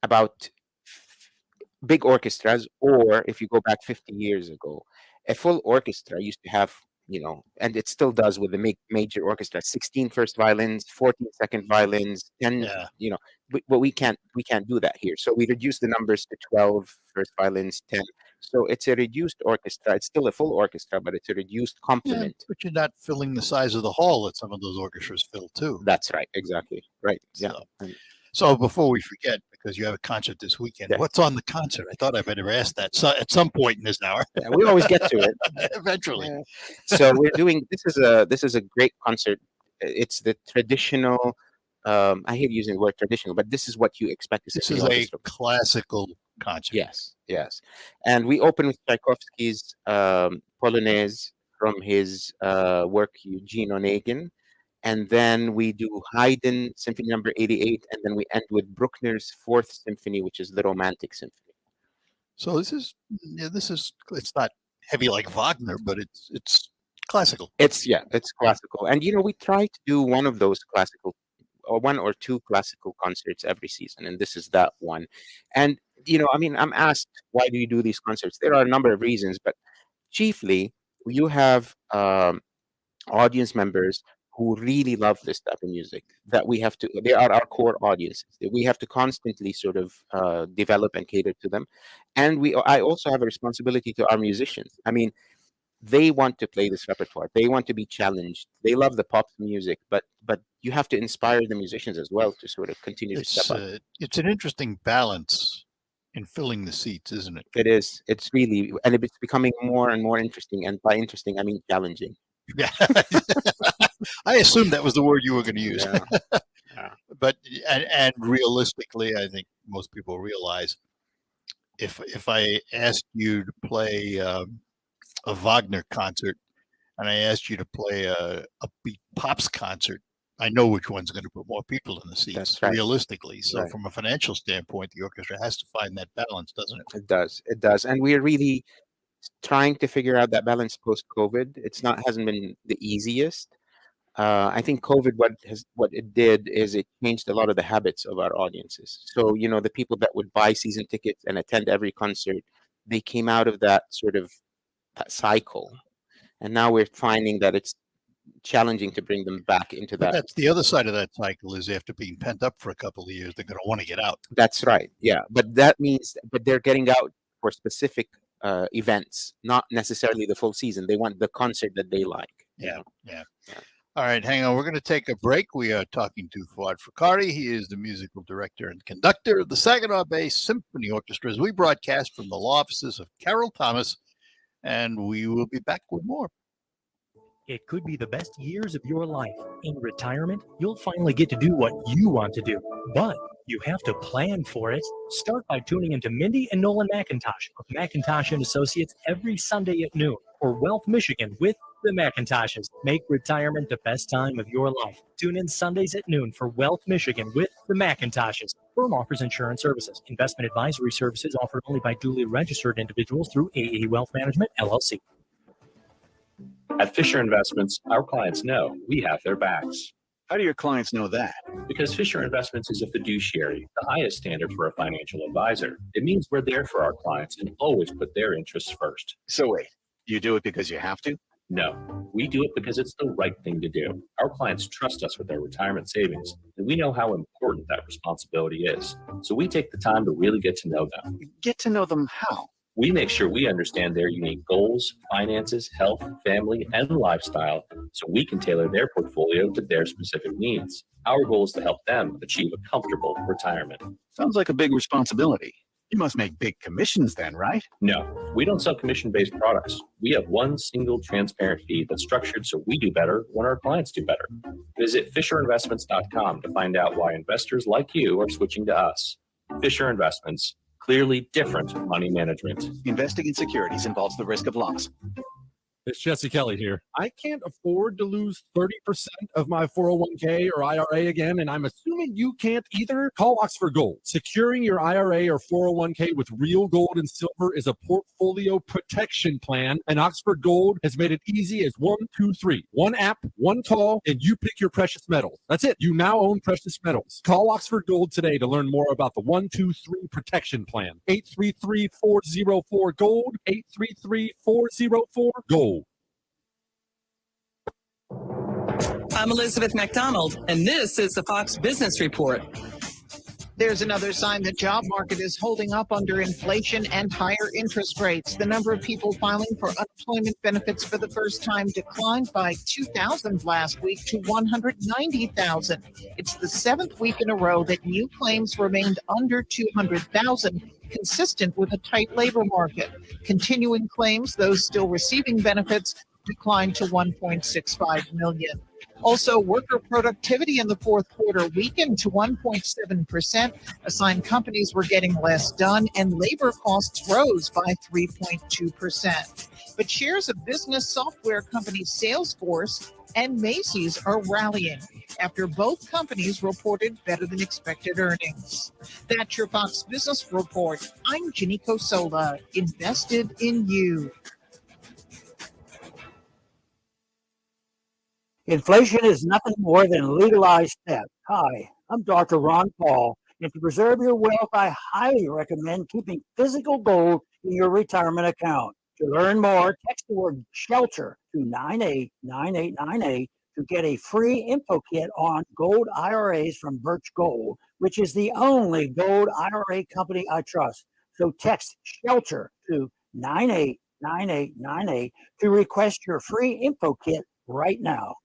about big orchestras, or if you go back 50 years ago, a full orchestra used to have, and it still does with the major orchestra, 16 first violins, 14 second violins, 10, but we can't do that here. So we reduced the numbers to 12 first violins, 10. So it's a reduced orchestra. It's still a full orchestra, but it's a reduced complement. But you're not filling the size of the hall that some of those orchestras fill too. That's right. Exactly. Right. Yeah. So before we forget, because you have a concert this weekend, what's on the concert? I thought I better ask that at some point in this hour. Yeah, we always get to it eventually. So we're doing this is a great concert. It's the traditional. I hate using the word traditional, but this is what you expect to see. This is a classical concert. Yes, and we open with Tchaikovsky's Polonaise from his work Eugene Onegin, and then we do Haydn Symphony Number 88, and then we end with Bruckner's 4th Symphony, which is the Romantic Symphony. So this is it's not heavy like Wagner, but it's classical. It's classical, and we try to do one of those classical, or 1 or 2 classical concerts every season, and this is that one. And I'm asked, why do you do these concerts? There are a number of reasons, but chiefly you have audience members who really love this type of music that they are our core audiences. We have to constantly sort of develop and cater to them. And I also have a responsibility to our musicians. I mean, they want to play this repertoire. They want to be challenged. They love the pop music, but you have to inspire the musicians as well to sort of continue to step up. It's an interesting balance in filling the seats, isn't it? It is. It's really, and it's becoming more and more interesting. And by interesting, I mean challenging. Yeah. I assumed that was the word you were going to use. Yeah. But and realistically, I think most people realize if I asked you to play a Wagner concert and I asked you to play a beat pops concert, I know which one's going to put more people in the seats. That's right. Realistically. So Right. from a financial standpoint, the orchestra has to find that balance, doesn't it? It does. And we're really trying to figure out that balance post-COVID. Hasn't been the easiest. I think COVID, what it did is it changed a lot of the habits of our audiences. So, the people that would buy season tickets and attend every concert, they came out of that sort of that cycle. And now we're finding that challenging to bring them back into But that. that's the other side of that cycle is after being pent up for a couple of years, they're going to want to get out. That's right. Yeah. But that means that they're getting out for specific events, not necessarily the full season. They want the concert that they like. Yeah. All right, hang on. We're going to take a break. We are talking to Fuad Fakari. He is the musical director and conductor of the Saginaw Bay Symphony Orchestra as we broadcast from the law offices of Carol Thomas, and we will be back with more. It could be the best years of your life. In retirement, you'll finally get to do what you want to do, but you have to plan for it. Start by tuning into Mindy and Nolan McIntosh of McIntosh and Associates every Sunday at noon, or Wealth Michigan with the McIntoshes. Make retirement the best time of your life. Tune in Sundays at noon for Wealth Michigan with the McIntoshes. Firm offers insurance services. Investment advisory services offered only by duly registered individuals through AE Wealth Management, LLC. At Fisher Investments, our clients know we have their backs. How do your clients know that? Because Fisher Investments is a fiduciary, the highest standard for a financial advisor. It means we're there for our clients and always put their interests first. So wait, you do it because you have to? No, we do it because it's the right thing to do. Our clients trust us with their retirement savings, and we know how important that responsibility is. So we take the time to really get to know them. Get to know them how? We make sure we understand their unique goals, finances, health, family, and lifestyle, so we can tailor their portfolio to their specific needs. Our goal is to help them achieve a comfortable retirement. Sounds like a big responsibility. You must make big commissions then, right? No, we don't sell commission-based products. We have one single transparent fee that's structured so we do better when our clients do better. Visit FisherInvestments.com to find out why investors like you are switching to us. Fisher Investments, clearly different money management. Investing in securities involves the risk of loss. It's Jesse Kelly here. I can't afford to lose 30% of my 401k or IRA again, and I'm assuming you can't either. Call Oxford Gold. Securing your IRA or 401k with real gold and silver is a portfolio protection plan, and Oxford Gold has made it easy as 1, 2, 3. One app, one call, and you pick your precious metals. That's it. You now own precious metals. Call Oxford Gold today to learn more about the 1, 2, 3 protection plan. 833-404-GOLD, 833-404-GOLD. I'm Elizabeth McDonald, and this is the Fox Business Report. There's another sign the job market is holding up under inflation and higher interest rates. The number of people filing for unemployment benefits for the first time declined by 2,000 last week to 190,000. It's the 7th week in a row that new claims remained under 200,000, consistent with a tight labor market. Continuing claims, those still receiving benefits, declined to 1.65 million. Also, worker productivity in the fourth quarter weakened to 1.7%, a sign companies were getting less done, and labor costs rose by 3.2%. But shares of business software company Salesforce and Macy's are rallying after both companies reported better than expected earnings. That's your Fox Business Report. I'm Janiko Sola, invested in you. Inflation is nothing more than legalized theft. Hi, I'm Dr. Ron Paul, and to preserve your wealth, I highly recommend keeping physical gold in your retirement account. To learn more, text the word SHELTER to 989898 to get a free info kit on gold IRAs from Birch Gold, which is the only gold IRA company I trust. So text SHELTER to 989898 to request your free info kit right now.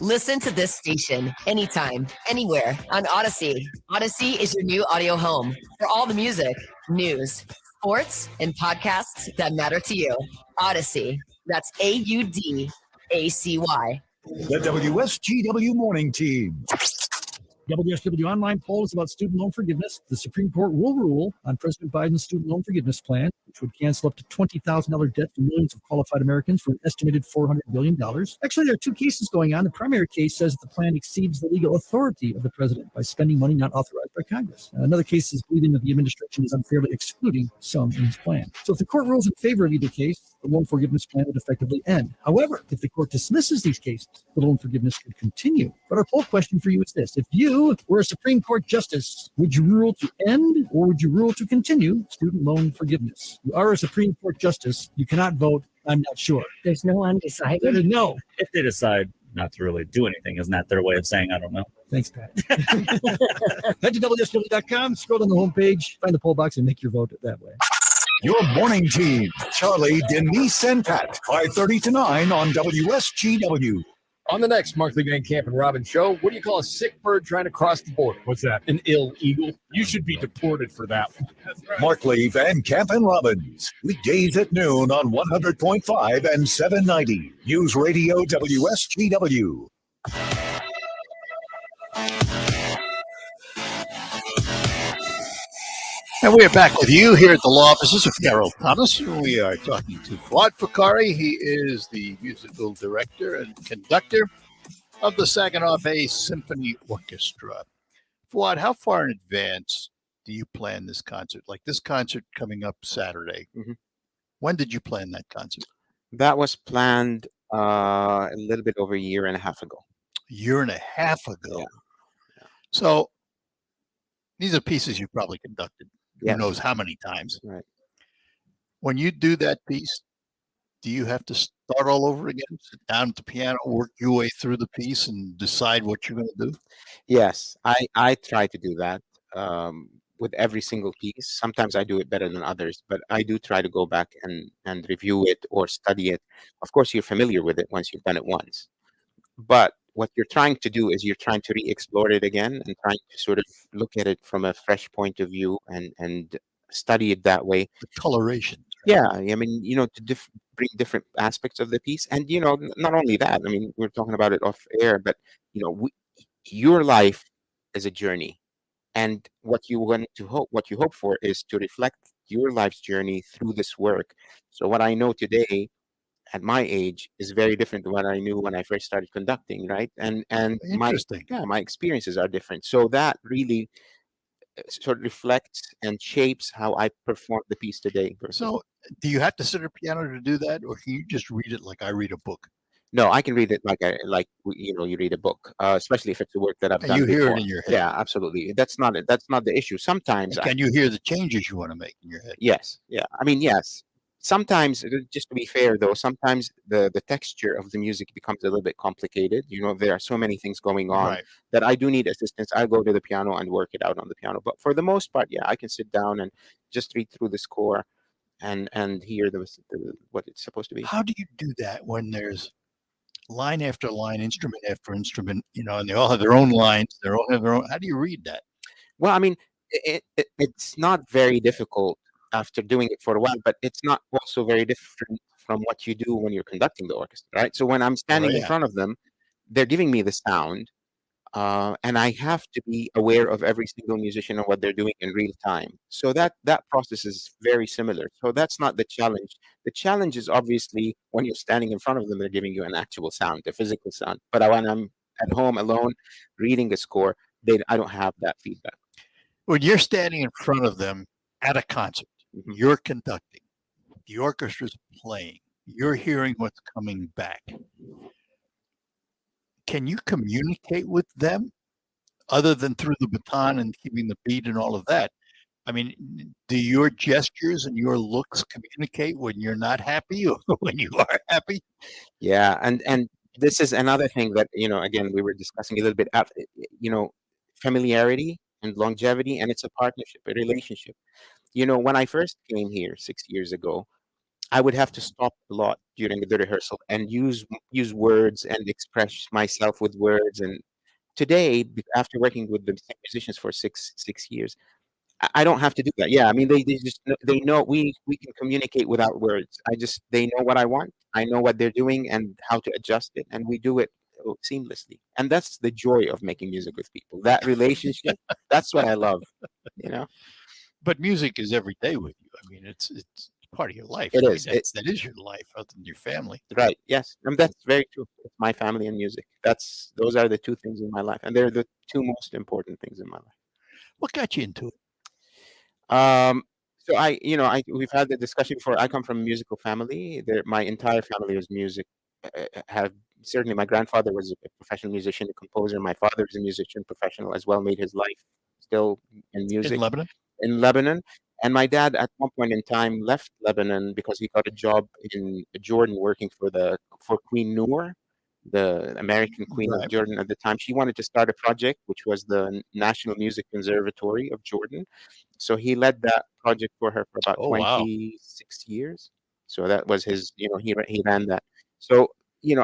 Listen to this station anytime, anywhere on Odyssey. Odyssey is your new audio home for all the music, news, sports, and podcasts that matter to you. Odyssey. That's AUDACY. The WSGW Morning Team. WSW Online polls about student loan forgiveness. The Supreme Court will rule on President Biden's student loan forgiveness plan, which would cancel up to $20,000 debt to millions of qualified Americans for an estimated $400 billion. Actually, there are two cases going on. The primary case says that the plan exceeds the legal authority of the president by spending money not authorized by Congress. Another case is believing that the administration is unfairly excluding some in his plan. So if the court rules in favor of either case, the loan forgiveness plan would effectively end. However, if the court dismisses these cases, the loan forgiveness could continue. But our poll question for you is this. If you were a Supreme Court justice, would you rule to end or would you rule to continue student loan forgiveness? You are a Supreme Court justice. You cannot vote I'm not sure. There's no undecided. No. If they decide not to really do anything, isn't that their way of saying I don't know? Thanks, Pat. Head to WSW.com, scroll down the homepage, find the poll box, and make your vote that way. Your morning team, Charlie, Denise, and Pat, 5:30 to 9 on WSGW. On the next Mark Lee Van Camp and Robin show, what do you call a sick bird trying to cross the border? What's that? An ill eagle? You should be deported for that one. Mark Lee, Van Camp, and Robbins. Weekdays at noon on 100.5 and 790. News Radio WSGW. And we are back with you here at the law offices of Carol Thomas. We are talking to Fuad Fakari. He is the musical director and conductor of the Saginaw Bay Symphony Orchestra. Fuad, how far in advance do you plan this concert? Like this concert coming up Saturday. Mm-hmm. When did you plan that concert? That was planned a little bit over a year and a half ago. A year and a half ago. Yeah. So these are pieces you probably conducted. Yes. Who knows how many times? Right. When you do that piece, do you have to start all over again? Sit down at the piano, work your way through the piece, and decide what you're going to do? Yes, I try to do that with every single piece. Sometimes I do it better than others, but I do try to go back and review it or study it. Of course, you're familiar with it once you've done it once. But what you're trying to do is you're trying to re-explore it again and trying to sort of look at it from a fresh point of view and study it that way. The coloration. Yeah, I mean, to bring different aspects of the piece. And, not only that, I mean, we're talking about it off air, but, your life is a journey. And what you hope for is to reflect your life's journey through this work. So what I know today at my age is very different than what I knew when I first started conducting, right? And my experiences are different. So that really sort of reflects and shapes how I perform the piece today. So do you have to sit at a piano to do that, or can you just read it like I read a book? No, I can read it like you read a book, especially if it's a work that I've done you hear before. it in your head. Yeah, absolutely. That's not the issue. Sometimes Can you hear the changes you want to make in your head? Yes. Yeah. I mean, yes. Sometimes, just to be fair, though, sometimes the texture of the music becomes a little bit complicated. There are so many things going on that I do need assistance. I go to the piano and work it out on the piano. But for the most part, yeah, I can sit down and just read through the score and hear what it's supposed to be. How do you do that when there's line after line, instrument after instrument, and they all have their own lines, they all have their own. How do you read that? Well, I mean, it's not very difficult after doing it for a while, but it's not also very different from what you do when you're conducting the orchestra, right? So when I'm standing in front of them, they're giving me the sound, and I have to be aware of every single musician and what they're doing in real time. So that process is very similar. So that's not the challenge. The challenge is obviously when you're standing in front of them, they're giving you an actual sound, a physical sound. But when I'm at home alone reading a score, I don't have that feedback. When you're standing in front of them at a concert, you're conducting, the orchestra's playing, you're hearing what's coming back. Can you communicate with them other than through the baton and keeping the beat and all of that? I mean, do your gestures and your looks communicate when you're not happy or when you are happy? Yeah, and this is another thing that, again, we were discussing a little bit, familiarity and longevity, and it's a partnership, a relationship. When I first came here 6 years ago, I would have to stop a lot during the rehearsal and use words and express myself with words. And today, after working with the musicians for six years, I don't have to do that. Yeah, I mean, they know we can communicate without words. They know what I want. I know what they're doing and how to adjust it, and we do it seamlessly. And that's the joy of making music with people. That relationship, that's what I love. But music is every day with you. I mean, it's part of your life. It is. That is your life, other than your family. Right. Yes. And that's very true. It's my family and music. Those are the two things in my life, and they're the two most important things in my life. What got you into it? So we've had the discussion before. I come from a musical family. My entire family was music. Certainly my grandfather was a professional musician, a composer. My father is a musician, professional as well, made his life still in music. In Lebanon? In Lebanon. And my dad, at one point in time, left Lebanon because he got a job in Jordan working for Queen Noor, the American Queen of Right. Jordan at the time. She wanted to start a project, which was the National Music Conservatory of Jordan. So he led that project for her for about Oh, wow. 26 years. So that was his, he ran that. So,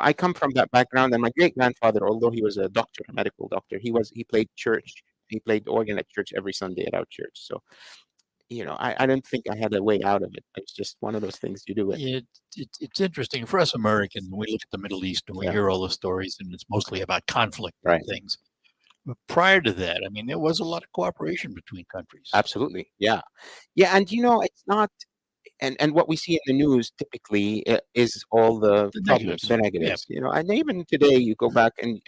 I come from that background, and my great grandfather, although he was a doctor, a medical doctor, he played church. He played organ at church every Sunday at our church. So, I don't think I had a way out of it. It's just one of those things you do it. It's interesting for us Americans. We look at the Middle East and we Yeah. hear all the stories, and it's mostly about conflict Right. and things. But prior to that, I mean, there was a lot of cooperation between countries. Absolutely. Yeah. Yeah. And, it's not, and what we see in the news typically is all the The problems, negatives. the negatives, and even today you go back and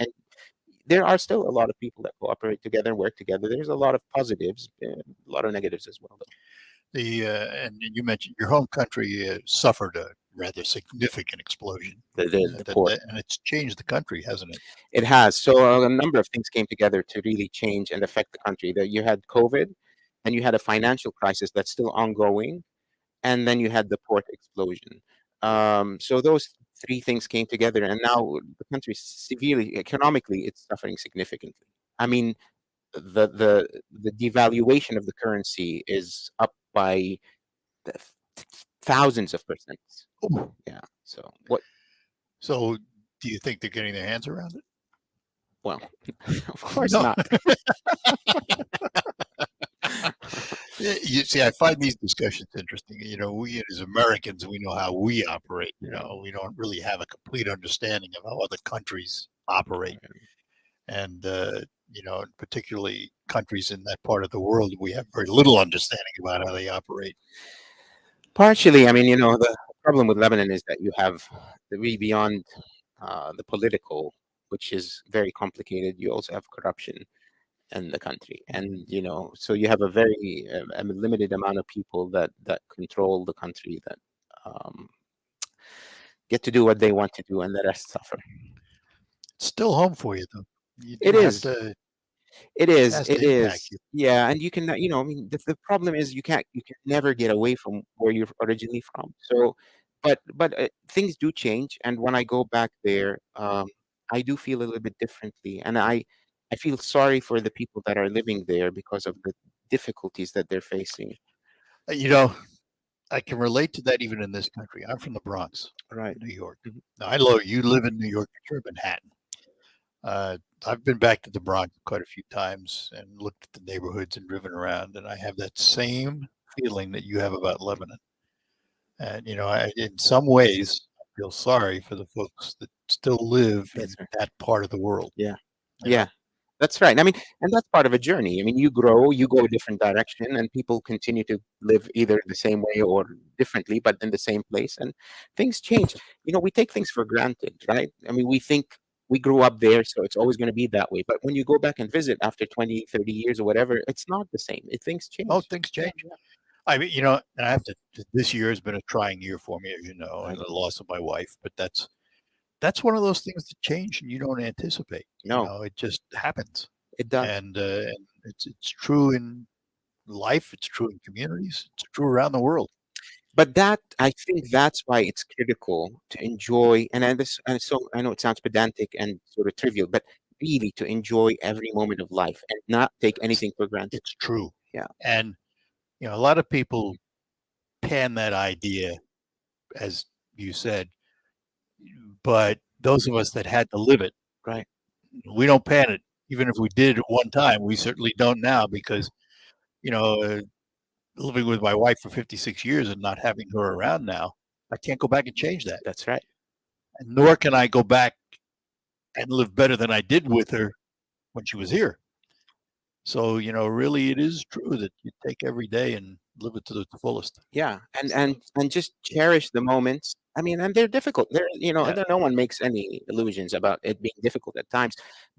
there are still a lot of people that cooperate together and work together. There's a lot of positives, a lot of negatives as well, though. And you mentioned your home country suffered a rather significant explosion. The port. And it's changed the country, hasn't it? It has. So a number of things came together to really change and affect the country. That you had COVID, and you had a financial crisis that's still ongoing, and then you had the port explosion. So those three things came together, and now the country severely economically it's suffering significantly. I mean, the devaluation of the currency is up by thousands of percent. Yeah. So what? So do you think they're getting their hands around it? Well, of course No. not. You see, I find these discussions interesting. We as Americans, we know how we operate. We don't really have a complete understanding of how other countries operate. And, particularly countries in that part of the world, we have very little understanding about how they operate. Partially, I mean, the problem with Lebanon is that you have beyond the political, which is very complicated. You also have corruption in the country, and so you have a very a limited amount of people that control the country that get to do what they want to do, and the rest suffer. It's still home for you, though. You It do have is. to- It is. has It to impact is. you. Yeah, and you can, I mean, the problem is you can never get away from where you're originally from. So, but things do change, and when I go back there, I do feel a little bit differently, and I feel sorry for the people that are living there because of the difficulties that they're facing. I can relate to that even in this country. I'm from the Bronx, Right. New York. Now, I know you live in New York, you're in Manhattan. I've been back to the Bronx quite a few times and looked at the neighborhoods and driven around, and I have that same feeling that you have about Lebanon. And in some ways, I feel sorry for the folks that still live in that part of the world. Yeah. Yeah. That's right. I mean, and that's part of a journey. I mean, you grow, you go a different direction, and people continue to live either the same way or differently, but in the same place. And things change. We take things for granted, right? I mean, we think we grew up there, so it's always going to be that way. But when you go back and visit after 20, 30 years or whatever, it's not the same. Things change. Oh, things change. I mean, and I have to. This year has been a trying year for me, as you know, and the loss of my wife. But that's one of those things that change and you don't anticipate. No. It just happens. It does. And it's true in life. It's true in communities. It's true around the world. But I think that's why it's critical to enjoy, and so I know it sounds pedantic and sort of trivial, but really to enjoy every moment of life and not take anything for granted. It's true. Yeah. And a lot of people pan that idea, as you said, but those of us that had to live it, right? We don't pan it. Even if we did at one time, we certainly don't now because, living with my wife for 56 years and not having her around now, I can't go back and change that. That's right. And nor can I go back and live better than I did with her when she was here. So, really it is true that you take every day and live it to the fullest. Yeah. And just cherish the moments. I mean, and they're difficult. No one makes any illusions about it being difficult at times,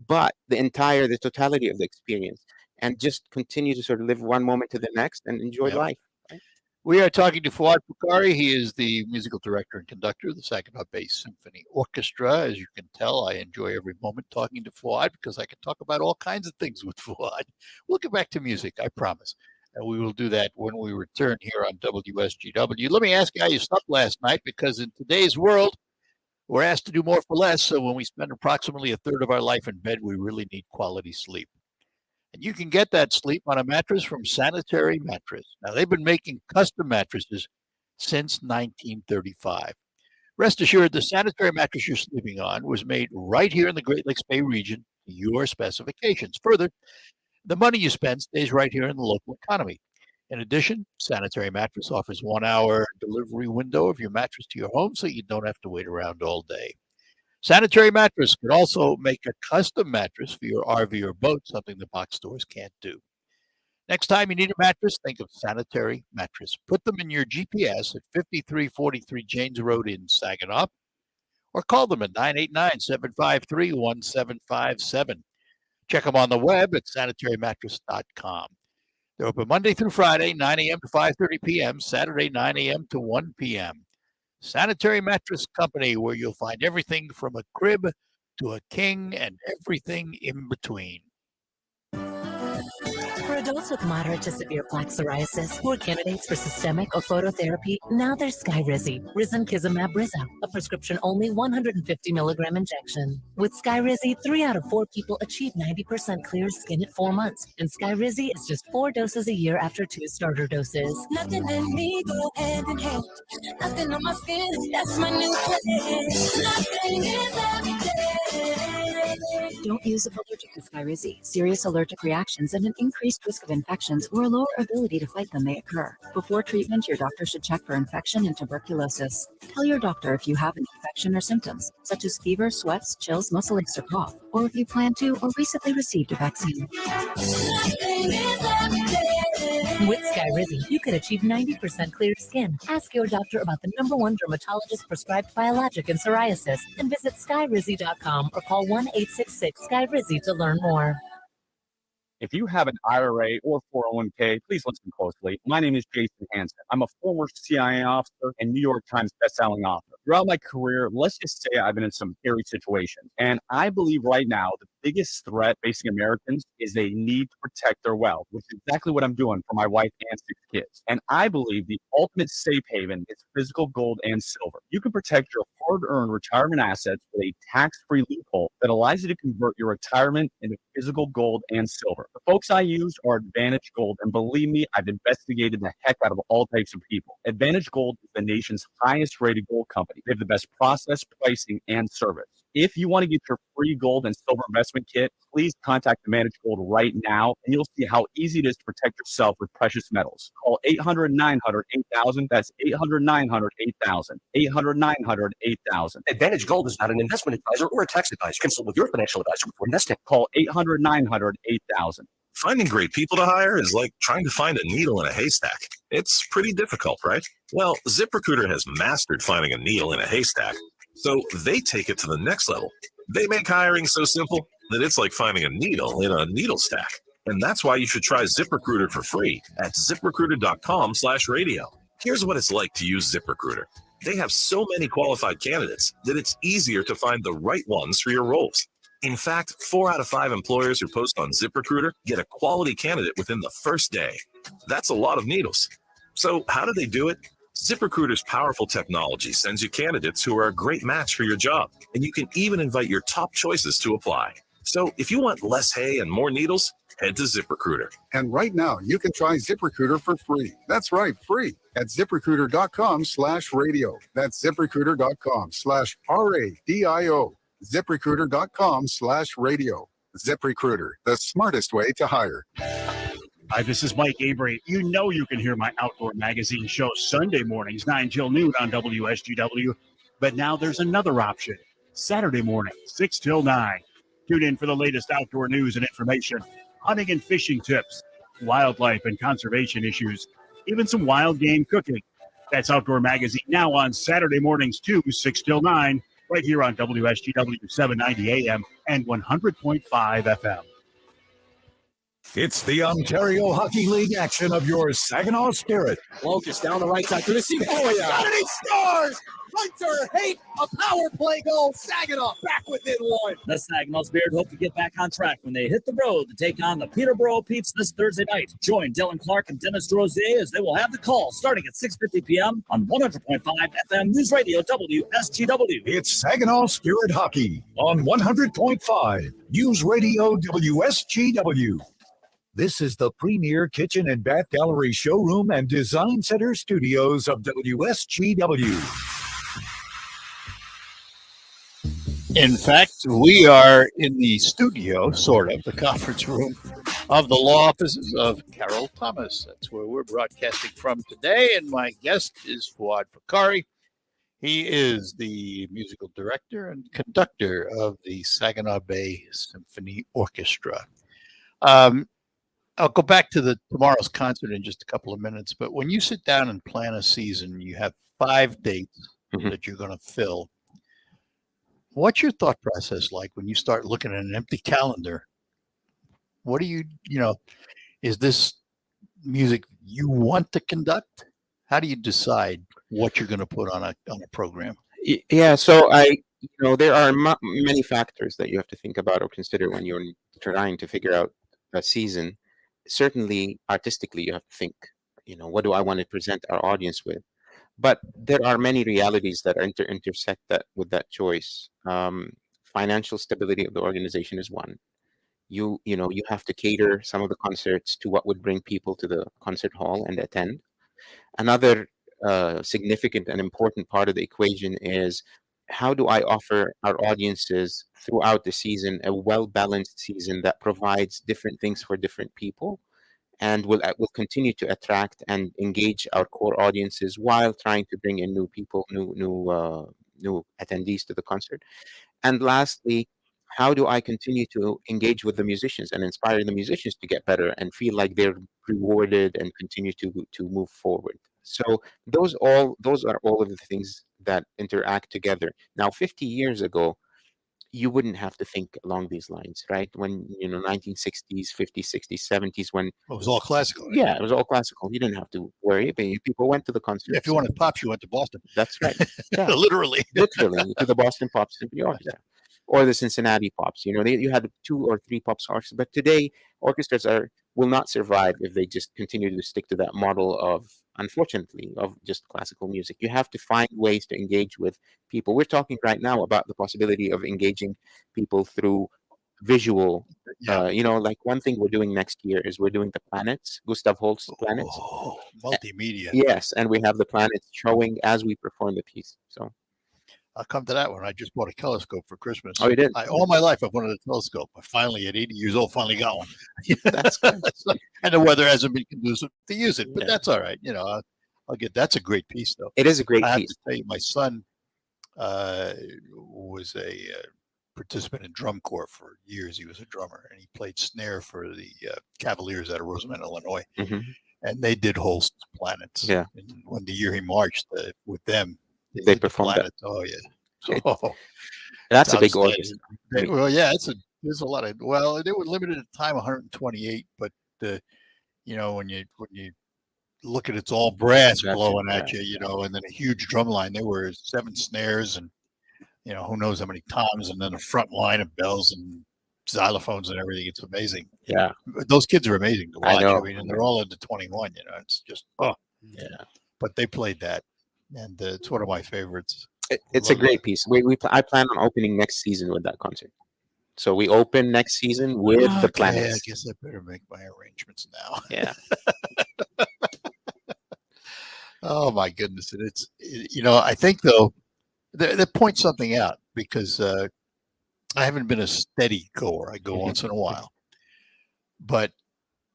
but the totality of the experience, and just continue to sort of live one moment to the next and enjoy life. Right? We are talking to Fouad Bukhari. He is the musical director and conductor of the Saginaw Bay Symphony Orchestra. As you can tell, I enjoy every moment talking to Fouad because I can talk about all kinds of things with Fouad. We'll get back to music, I promise. And we will do that when we return here on WSGW. Let me ask you how you slept last night, because in today's world, we're asked to do more for less. So when we spend approximately a third of our life in bed, we really need quality sleep. And you can get that sleep on a mattress from Sanitary Mattress. Now, they've been making custom mattresses since 1935. Rest assured, the Sanitary mattress you're sleeping on was made right here in the Great Lakes Bay region to your specifications. Further, the money you spend stays right here in the local economy. In addition, Sanitary Mattress offers 1 hour delivery window of your mattress to your home, so you don't have to wait around all day. Sanitary Mattress could also make a custom mattress for your RV or boat, something the box stores can't do. Next time you need a mattress, think of Sanitary Mattress. Put them in your GPS at 5343 Janes Road in Saginaw, or call them at 989-753-1757. Check them on the web at sanitarymattress.com. They're open Monday through Friday, 9 a.m. to 5:30 p.m., Saturday, 9 a.m. to 1 p.m. Sanitary Mattress Company, where you'll find everything from a crib to a king and everything in between. For adults with moderate to severe plaque psoriasis who are candidates for systemic or phototherapy, now there's Skyrizi, Risankizumab Rizza, a prescription-only 150 milligram injection. With Skyrizi, 3 out of 4 people achieve 90% clear skin at 4 months, and Skyrizi is just 4 doses a year after 2 starter doses. Nothing in me go hand in hand. Nothing on my skin, that's my new place. Nothing is every day. Don't use if allergic to Skyrizi. Serious allergic reactions and an increased risk of infections or a lower ability to fight them may occur. Before treatment, your doctor should check for infection and tuberculosis. Tell your doctor if you have an infection or symptoms, such as fever, sweats, chills, muscle aches, or cough, or if you plan to or recently received a vaccine. With Skyrizi, you can achieve 90% clear skin. Ask your doctor about the #1 dermatologist prescribed biologic in psoriasis and visit skyrizi.com or call 1-866-SKYRIZI to learn more. If you have an IRA or 401k, please listen closely. My name is Jason Hansen. I'm a former CIA officer and New York Times bestselling author. Throughout my career, let's just say I've been in some hairy situations. And I believe right now the biggest threat facing Americans is they need to protect their wealth, which is exactly what I'm doing for my wife and 6 kids. And I believe the ultimate safe haven is physical gold and silver. You can protect your hard-earned retirement assets with a tax-free loophole that allows you to convert your retirement into physical gold and silver. The folks I use are Advantage Gold, and believe me, I've investigated the heck out of all types of people. Advantage Gold is the nation's highest-rated gold company. They have the best process, pricing, and service. If you want to get your free gold and silver investment kit, please contact Advantage Gold right now, and you'll see how easy it is to protect yourself with precious metals. Call 800-900-8000. That's 800-900-8000. 800-900-8000. Advantage Gold is not an investment advisor or a tax advisor. Consult with your financial advisor before investing. Call 800-900-8000. Finding great people to hire is like trying to find a needle in a haystack. It's pretty difficult, right? Well, ZipRecruiter has mastered finding a needle in a haystack, so they take it to the next level. They make hiring so simple that it's like finding a needle in a needle stack. And that's why you should try ZipRecruiter for free at ZipRecruiter.com/radio. Here's what it's like to use ZipRecruiter. They have so many qualified candidates that it's easier to find the right ones for your roles. In fact, 4 out of 5 employers who post on ZipRecruiter get a quality candidate within the first day. That's a lot of needles. So how do they do it? ZipRecruiter's powerful technology sends you candidates who are a great match for your job, and you can even invite your top choices to apply. So if you want less hay and more needles, head to ZipRecruiter. And right now, you can try ZipRecruiter for free. That's right, free at ZipRecruiter.com/radio. That's ZipRecruiter.com/RADIO. ZipRecruiter.com/radio. ZipRecruiter, the smartest way to hire. Hi, this is Mike Avery. You know you can hear my outdoor magazine show Sunday mornings, 9 till noon on WSGW. But now there's another option. Saturday morning, 6 till 9. Tune in for the latest outdoor news and information, hunting and fishing tips, wildlife and conservation issues, even some wild game cooking. That's Outdoor Magazine now on Saturday mornings too, 6 till 9. Right here on WSGW 790 AM and 100.5 FM. It's the Ontario Hockey League action of your Saginaw Spirit. Locust down the right side to the seam. Oh, yeah. And he scores! Hunter Haight, a power play goal. Saginaw back within one. The Saginaw Spirit hope to get back on track when they hit the road to take on the Peterborough Peeps this Thursday night. Join Dylan Clark and Dennis Drozier as they will have the call starting at 6:50 p.m. on 100.5 FM News Radio WSGW. It's Saginaw Spirit Hockey on 100.5 News Radio WSGW. This is the premier kitchen and bath gallery showroom and design center studios of WSGW. In fact, we are in the studio, sort of, the conference room of the law offices of Carol Thomas. That's where we're broadcasting from today, and my guest is Fuad Fakari. He is the musical director and conductor of the Saginaw Bay Symphony Orchestra. I'll go back to tomorrow's concert in just a couple of minutes, but when you sit down and plan a season, you have 5 dates that you're going to fill. What's your thought process like when you start looking at an empty calendar? What do is this music you want to conduct? How do you decide what you're going to put on a program? Yeah, so there are many factors that you have to think about or consider when you're trying to figure out a season. Certainly, artistically, you have to think, what do I want to present our audience with? But there are many realities that intersect with that choice. Financial stability of the organization is one. You have to cater some of the concerts to what would bring people to the concert hall and attend. Another significant and important part of the equation is, how do I offer our audiences throughout the season a well-balanced season that provides different things for different people and will continue to attract and engage our core audiences while trying to bring in new people, new attendees to the concert. And lastly, how do I continue to engage with the musicians and inspire the musicians to get better and feel like they're rewarded and continue to move forward? So those are all of the things that interact together. Now, 50 years ago, you wouldn't have to think along these lines, right? When 1960s, 50s, 60s, 70s, when it was all classical. Yeah, it was all classical. You didn't have to worry. People went to the concert. If you wanted pops, you went to Boston. That's right. Yeah. Literally to the Boston Pop Symphony Orchestra or the Cincinnati Pops. You had 2 or 3 pops orchestras, but today orchestras will not survive if they just continue to stick to that model of, unfortunately, of just classical music. You have to find ways to engage with people. We're talking right now about the possibility of engaging people through visual. Like one thing we're doing next year is we're doing the planets, Gustav Holst's planets. Oh, multimedia. Yes, and we have the planets showing as we perform the piece. So I'll come to that one. I just bought a telescope for Christmas. Oh, you did? All my life, I've wanted a telescope. I finally, at 80 years old, finally got one. That's good. And the weather hasn't been conducive to use it, but that's all right. I'll get. That's a great piece, though. It is a great I have piece. to tell you, my son was a participant in drum corps for years. He was a drummer, and he played snare for the Cavaliers out of Rosamond, Illinois. Mm-hmm. And they did Holst's Planets. Yeah. And when the year he marched with them, they performed that. Oh yeah. So that's a big orchestra. Well, yeah, there's a lot of. Well, they were limited at the time 128, but when you look at it's all brass blowing at you, and then a huge drum line. There were 7 snares and who knows how many toms, and then a front line of bells and xylophones and everything. It's amazing. Yeah, those kids are amazing to watch. I know. And they're all under 21. It's just yeah. But they played that, and it's one of my favorites. It's a great piece. I plan on opening next season with that concert. So we open next season with the planets. I guess I better make my arrangements now. Yeah. Oh my goodness! And I think though they point something out, because I haven't been a steady goer. I go once in a while, but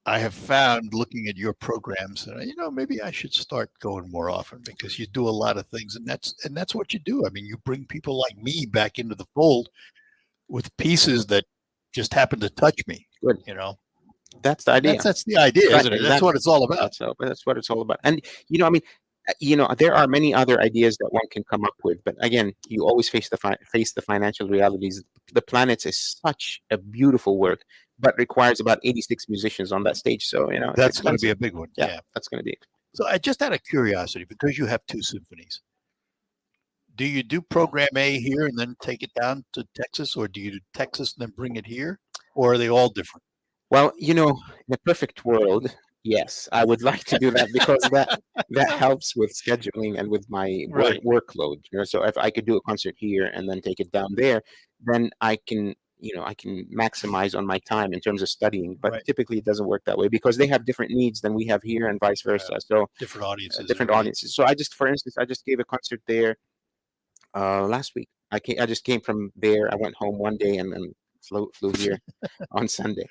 I have found, looking at your programs, that maybe I should start going more often, because you do a lot of things, and that's what you do. I mean, you bring people like me back into the fold with pieces that just happen to touch me. Good. That's the idea. That's the idea, Right, isn't it? That's exactly. what it's all about. That's what it's all about. And there are many other ideas that one can come up with, but again, you always face the financial realities. The Planets is such a beautiful work, but requires about 86 musicians on that stage. So That's going to be a big one. Yeah. That's going to be. So I just out of curiosity, because you have 2 symphonies, Do you do program A here and then take it down to Texas, or do you do Texas and then bring it here, or are they all different? Well, in a perfect world, yes, I would like to do that because that helps with scheduling and with my Right. workload. So if I could do a concert here and then take it down there, then I can maximize on my time in terms of studying. But Right. typically it doesn't work that way because they have different needs than we have here and vice versa. So Different audiences. different right? audiences. So for instance, I just gave a concert there last week. I just came from there. I went home one day and then flew here on Sunday.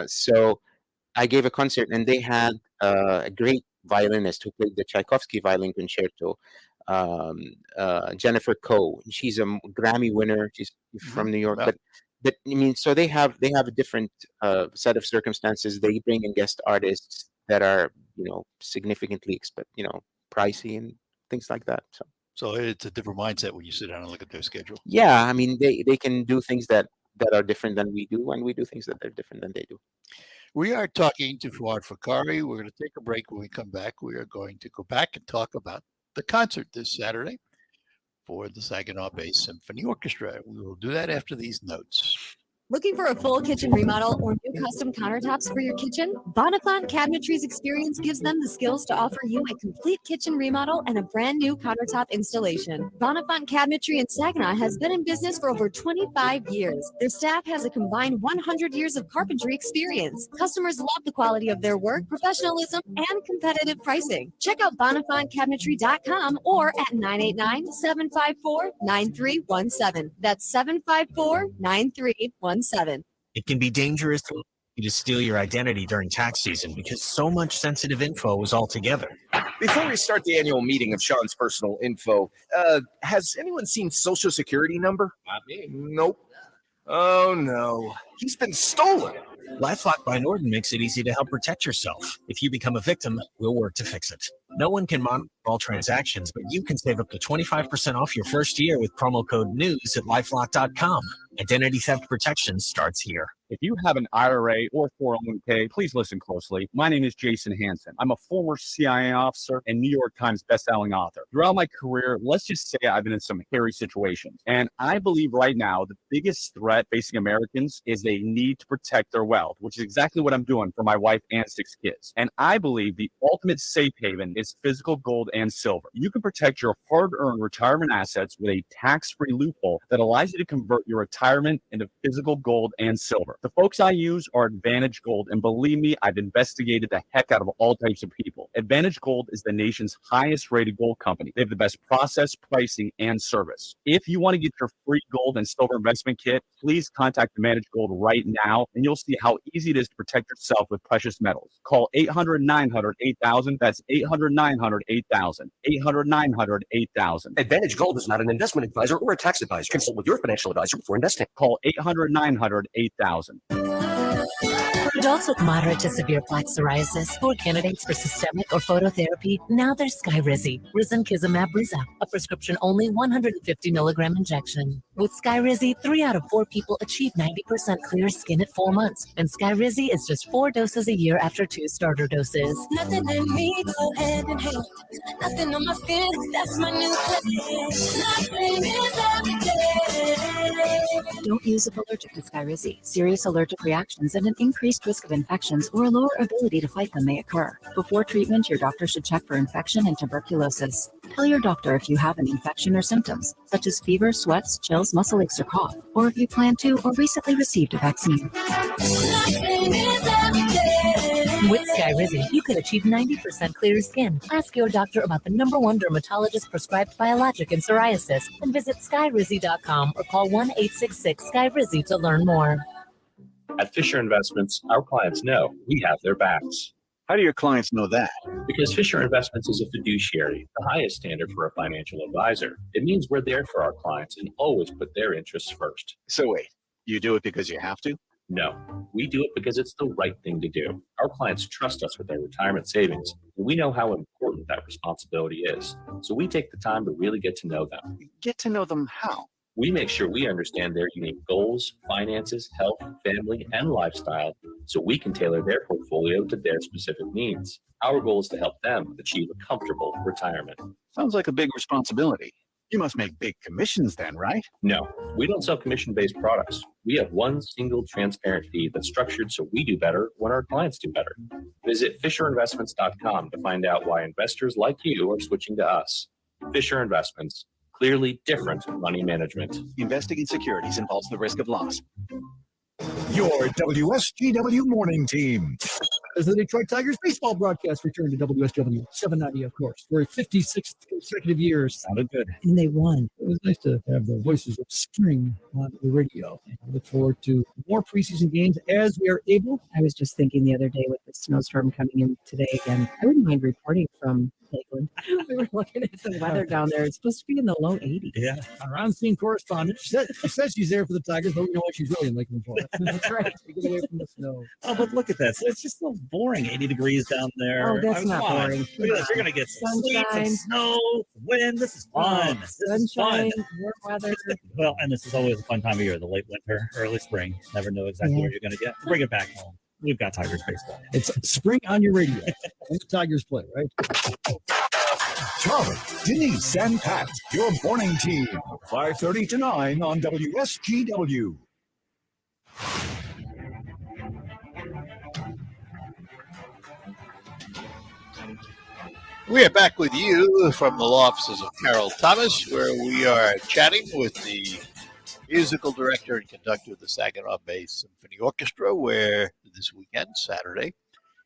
So I gave a concert and they had a great violinist who played the Tchaikovsky violin concerto, Jennifer Coe. She's a Grammy winner. She's from New York, Yeah. but I mean, so they have a different set of circumstances. They bring in guest artists that are significantly pricey and things like that. So it's a different mindset when you sit down and look at their schedule. Yeah, I mean, they can do things that are different than we do, and we do things that are different than they do. We are talking to Fuad Fakari. We're going to take a break. When we come back, we are going to go back and talk about the concert this Saturday for the Saginaw Bay Symphony Orchestra. We will do that after these notes. Looking for a full kitchen remodel or new custom countertops for your kitchen? Bonifant Cabinetry's experience gives them the skills to offer you a complete kitchen remodel and a brand new countertop installation. Bonifant Cabinetry in Saginaw has been in business for over 25 years. Their staff has a combined 100 years of carpentry experience. Customers love the quality of their work, professionalism, and competitive pricing. Check out bonifantcabinetry.com or at 989-754-9317. That's 754-9317. It can be dangerous for you to steal your identity during tax season because so much sensitive info is all together. Before we start the annual meeting of Sean's personal info, has anyone seen Social Security number? Not me. Nope. Oh no, he's been stolen. LifeLock by Norton makes it easy to help protect yourself. If you become a victim, we'll work to fix it. No one can monitor all transactions, but you can save up to 25% off your first year with promo code NEWS at LifeLock.com. Identity theft protection starts here. If you have an IRA or 401k, please listen closely. My name is Jason Hansen. I'm a former CIA officer and New York Times bestselling author. Throughout my career, let's just say I've been in some hairy situations. And I believe right now the biggest threat facing Americans is they need to protect their wealth, which is exactly what I'm doing for my wife and 6 kids. And I believe the ultimate safe haven is physical gold and silver. You can protect your hard-earned retirement assets with a tax-free loophole that allows you to convert your retirement into physical gold and silver. The folks I use are Advantage Gold, and believe me, I've investigated the heck out of all types of people. Advantage Gold is the nation's highest-rated gold company. They have the best process, pricing, and service. If you want to get your free gold and silver investment kit, please contact Advantage Gold right now, and you'll see how easy it is to protect yourself with precious metals. Call 800-900-8000. That's 800-900-8000. 800-900-8000. Advantage Gold is not an investment advisor or a tax advisor. Consult with your financial advisor before investing. Call 800-900-8000. For adults with moderate to severe plaque psoriasis or candidates for systemic or phototherapy, now there's Skyrizi, Risankizumab Riza, a prescription-only 150 milligram injection. With Skyrizi, 3 out of 4 people achieve 90% clear skin at 4 months, and Skyrizi is just 4 doses a year after 2 starter doses. Nothing in me go hand in hand. Nothing on my skin, that's my new place. Nothing is everyday. Don't use if allergic to Skyrizi. Serious allergic reactions and an increased risk of infections or a lower ability to fight them may occur. Before treatment, your doctor should check for infection and tuberculosis. Tell your doctor if you have an infection or symptoms, such as fever, sweats, chills, muscle aches, or cough, or if you plan to or recently received a vaccine. With Skyrizi, you can achieve 90% clear skin. Ask your doctor about the #1 dermatologist prescribed biologic in psoriasis and visit skyrizi.com or call 1-866-SKYRIZI to learn more. At Fisher Investments, our clients know we have their backs. How do your clients know that? Because Fisher Investments is a fiduciary, the highest standard for a financial advisor. It means we're there for our clients and always put their interests first. So wait, you do it because you have to? No, we do it because it's the right thing to do. Our clients trust us with their retirement savings, and we know how important that responsibility is. So we take the time to really get to know them. Get to know them how? We make sure we understand their unique goals, finances, health, family, and lifestyle so we can tailor their portfolio to their specific needs. Our goal is to help them achieve a comfortable retirement. Sounds like a big responsibility. You must make big commissions then, right? No, we don't sell commission-based products. We have one single transparent fee that's structured so we do better when our clients do better. Visit FisherInvestments.com to find out why investors like you are switching to us. Fisher Investments, clearly different money management. Investing in securities involves the risk of loss. Your WSGW morning team. As the Detroit Tigers baseball broadcast returned to WSW 790, of course, for 56 consecutive years. Sounded good. And they won. It was nice to have the voices of spring on the radio. I look forward to more preseason games as we are able. I was just thinking the other day with the snowstorm coming in today again, I wouldn't mind reporting from Lakeland. We were looking at the weather down there. It's supposed to be in the low 80s. Yeah. Our on-scene correspondent, she says she's there for the Tigers, but we know what she's really in Lakeland for. That's right. To get away from the snow. Oh, but look at that. So it's just so boring. 80 degrees down there. Oh, that's I mean, not come on. boring. Look at this. You're going to get some sleep, some Sunshine. snow, wind. This is fun. This is fun. Sunshine, warm weather. Well, and this is always a fun time of year, the late winter, early spring. Never know exactly what you're going to get. Bring it back home. We've got Tigers baseball. It's spring on your radio. And the Tigers play, right? Charlie, Denise, and Pat, your morning team. 5:30 to 9 on WSGW. We are back with you from the law offices of Carol Thomas, where we are chatting with the musical director and conductor of the Saginaw Bay Symphony Orchestra, where this weekend, Saturday,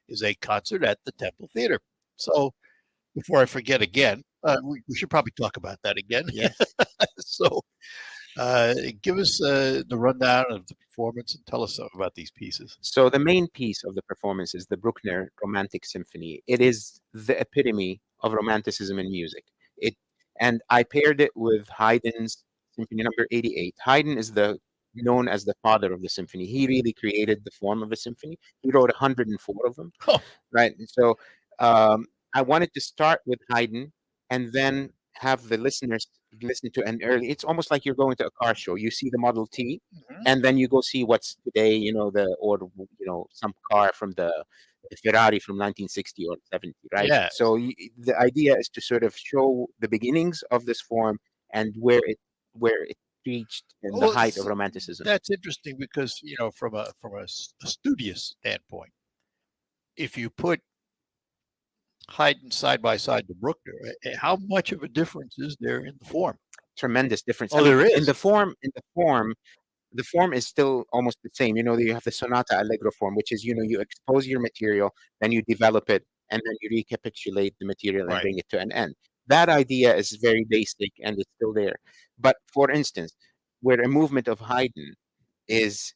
is a concert at the Temple Theater. So before I forget again, we should probably talk about that again. Yes. So give us the rundown of the performance and tell us something about these pieces. So the main piece of the performance is the Bruckner Romantic Symphony. It is the epitome of romanticism in music. And I paired it with Haydn's Symphony Number 88. Haydn is known as the father of the symphony. He really created the form of a symphony. He wrote 104 of them. Right. And so I wanted to start with Haydn and then have the listeners listen to an early. It's almost like you're going to a car show. You see the Model T, and then you go see what's today. Some car from the Ferrari from 1960 or 70, right? Yeah. So the idea is to sort of show the beginnings of this form and where it reached in the height of romanticism. That's interesting because from a studious standpoint, if you put Haydn side by side to Bruckner, how much of a difference is there in the form? Tremendous difference. Oh, there is. In the form, the form is still almost the same. You have the sonata allegro form, which is, you expose your material, then you develop it, and then you recapitulate the material and bring it to an end. That idea is very basic and it's still there. But for instance, where a movement of Haydn is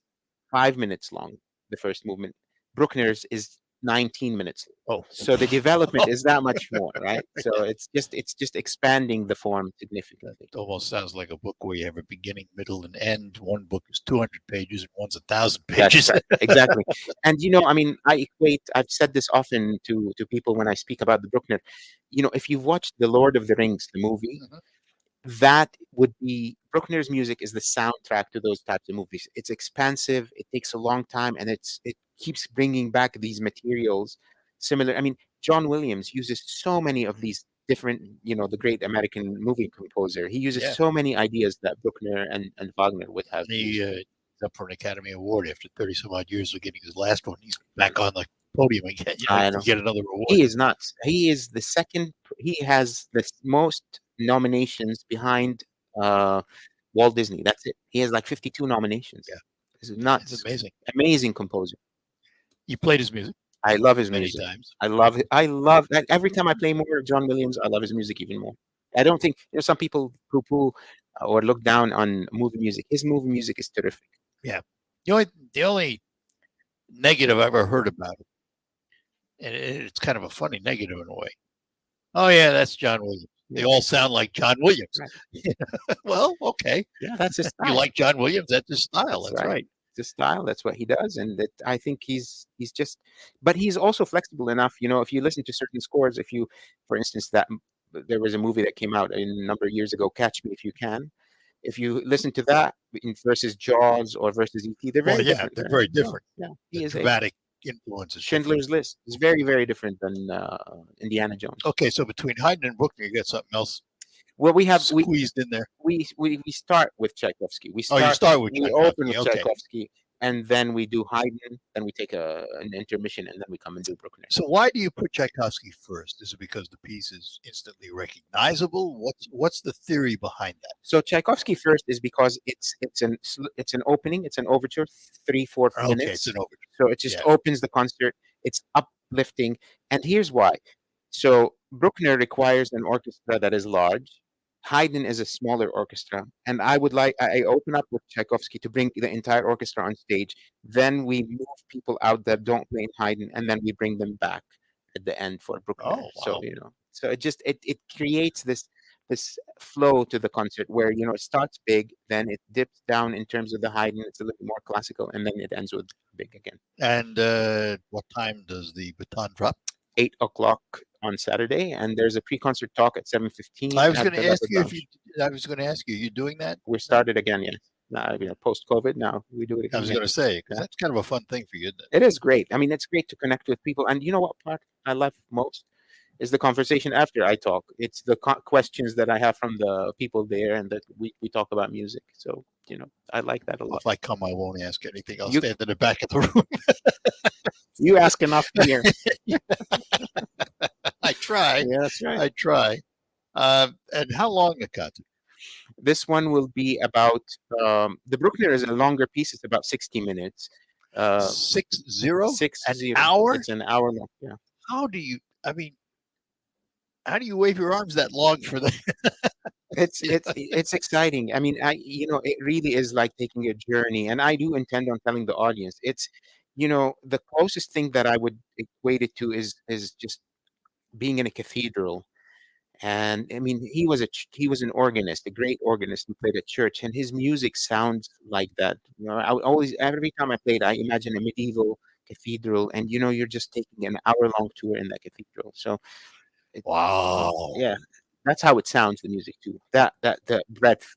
5 minutes long, the first movement, Bruckner's is 19 minutes. Oh, so the development is that much more, right? So it's just expanding the form significantly. It almost sounds like a book where you have a beginning, middle, and end. One book is 200 pages and one's 1,000 pages. That's right. Exactly. And I've said this often to people when I speak about the Bruckner. If you've watched The Lord of the Rings, the movie, that would be Bruckner's music is the soundtrack to those types of movies. It's expansive. It takes a long time, and it keeps bringing back these materials. Similar. John Williams uses so many of these different. The great American movie composer. He uses so many ideas that Bruckner and Wagner would have. He's up for an Academy Award after 30 some odd years of getting his last one. He's back on the podium again. I know. Get another award. He is nuts. He is the second. He has the most nominations behind Walt Disney. That's it. He has like 52 nominations. Yeah, this is nuts. It's amazing. Amazing composer. You played his music. I love his many music. times. I love it. I love that. Every time I play more of John Williams, I love his music even more. I don't think some people poo-poo or look down on movie music. His movie music is terrific. Yeah. The only negative I ever heard about it, and it's kind of a funny negative in a way. Oh yeah, that's John Williams. They all sound like John Williams. Right. Well, okay. Yeah, that's his style. You like John Williams? That's his style. That's right. The style. That's what he does, and I think he's just. But he's also flexible enough. If you listen to certain scores, for instance, that there was a movie that came out a number of years ago, Catch Me If You Can. If you listen to that versus Jaws or versus E.T., they're very different. They're very different. Yeah, he is dramatic influences. Schindler's List is very, very different than Indiana Jones. Okay, so between Haydn and Bruckner, you got something else. Well, we have squeezed in there. We start with Tchaikovsky. We Oh, you start with we Tchaikovsky, open with okay. Tchaikovsky, and then we do Haydn. Then we take an intermission, and then we come and do Bruckner. So why do you put Tchaikovsky first? Is it because the piece is instantly recognizable? What's the theory behind that? So Tchaikovsky first is because it's an opening. It's an overture, 3-4 Okay, minutes. it's an overture. So it just Yeah. opens the concert. It's uplifting, and here's why. So Bruckner requires an orchestra that is large. Haydn is a smaller orchestra, and I open up with Tchaikovsky to bring the entire orchestra on stage. Then we move people out that don't play in Haydn, and then we bring them back at the end for Bruckner. Oh, So wow. so it creates this flow to the concert where it starts big, then it dips down in terms of the Haydn. It's a little more classical, and then it ends with big again. And what time does the baton drop? 8 o'clock on Saturday, and there's a pre-concert talk at 7:15. I was going to ask you you doing that? We started again, yes. Now, post-COVID, now we do it again. I was going to say, because that's kind of a fun thing for you, isn't it? It is great. I mean, it's great to connect with people. And you know what part I love most is the conversation after I talk. It's the questions that I have from the people there, and that we talk about music. So, I like that a lot. If I come, I won't ask anything. I'll You- stand in the back of the room. You ask enough here. I try. Yeah, that's right. I try. And how long a concert? This one will be about, the Bruckner is a longer piece. It's about 60 minutes. 60? 60. An hour? It's an hour long, yeah. How do you wave your arms that long for that? It's exciting. I mean, it really is like taking a journey, and I do intend on telling the audience. It's, the closest thing that I would equate it to is just being in a cathedral. And I mean, he was an organist, a great organist who played at church, and his music sounds like that. Every time I played, I imagine a medieval cathedral, and you're just taking an hour-long tour in that cathedral. So, wow, yeah, that's how it sounds. The music too. That the breadth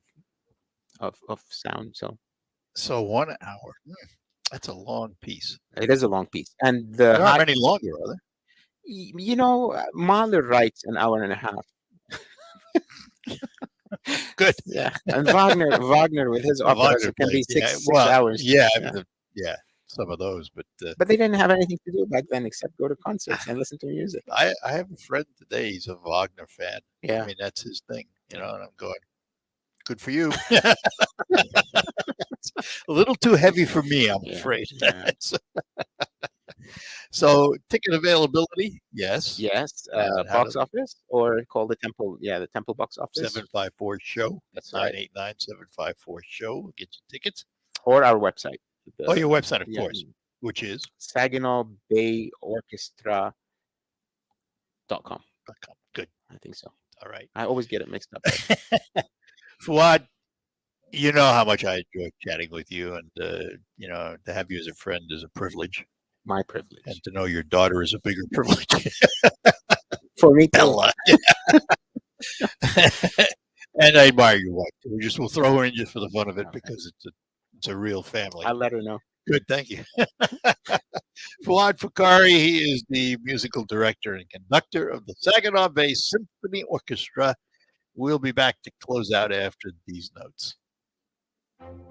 of sound. So 1 hour. That's a long piece. It is a long piece, and There aren't many longer, are there? Mahler writes an hour and a half. Good. Yeah, and Wagner with his operas can be six hours. Yeah, Yeah. yeah, some of those, but But they didn't have anything to do back then except go to concerts and listen to music. I have a friend today. He's a Wagner fan. Yeah. I mean, that's his thing, and I'm going, good for you. A little too heavy for me, I'm afraid. So, ticket availability, yes. Yes, And how box to- office, or call the Temple. Yeah, the Temple box office. 754 show. That's right. 989-754 show. Get your tickets. Or our website. Oh, your website, of yeah. course, which is Saginaw Bay Orchestra.com. Good. I think so. All right. I always get it mixed up. Fuad, you know how much I enjoy chatting with you, and to have you as a friend is a privilege. My privilege. And to know your daughter is a bigger privilege. For me, too. Bella. And I admire your wife. We'll throw her in just for the fun of it because it's a real family. I'll let her know. Good, thank you. Fuad Fakari, he is the musical director and conductor of the Saginaw Bay Symphony Orchestra. We'll be back to close out after these notes.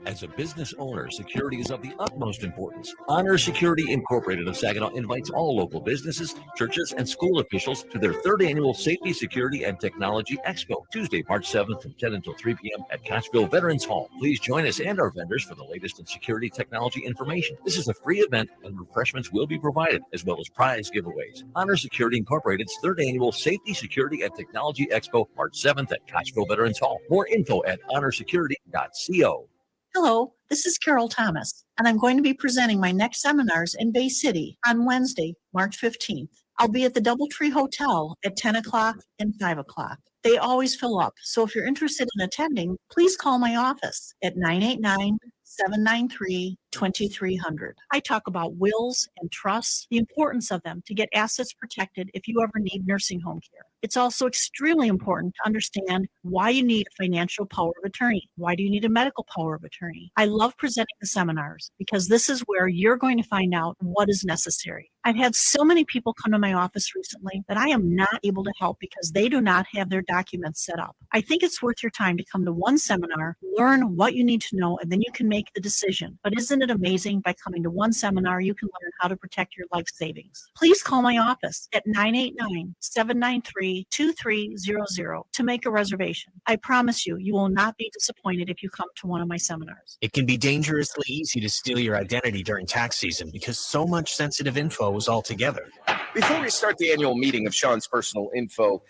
As a business owner, security is of the utmost importance. Honor Security Incorporated of Saginaw invites all local businesses, churches, and school officials to their third annual Safety, Security, and Technology Expo, Tuesday, March 7th from 10 until 3 p.m. at Catchville Veterans Hall. Please join us and our vendors for the latest in security technology information. This is a free event, and refreshments will be provided, as well as prize giveaways. Honor Security Incorporated's third annual Safety, Security, and Technology Expo, March 7th at Catchville Veterans Hall. More info at honorsecurity.co. Hello, this is Carol Thomas, and I'm going to be presenting my next seminars in Bay City on Wednesday, March 15th. I'll be at the Doubletree Hotel at 10 o'clock and 5 o'clock. They always fill up, so if you're interested in attending, please call my office at 989-793-2733. 2300. I talk about wills and trusts, the importance of them to get assets protected if you ever need nursing home care. It's also extremely important to understand why you need a financial power of attorney. Why do you need a medical power of attorney? I love presenting the seminars because this is where you're going to find out what is necessary. I've had so many people come to my office recently that I am not able to help because they do not have their documents set up. I think it's worth your time to come to one seminar, learn what you need to know, and then you can make the decision. But isn't it amazing? By coming to one seminar, you can learn how to protect your life savings. Please call my office at 989-793-2300 to make a reservation. I promise you, you will not be disappointed if you come to one of my seminars. It can be dangerously easy to steal your identity during tax season because so much sensitive info is all together. Before we start the annual meeting of Sean's Personal Info,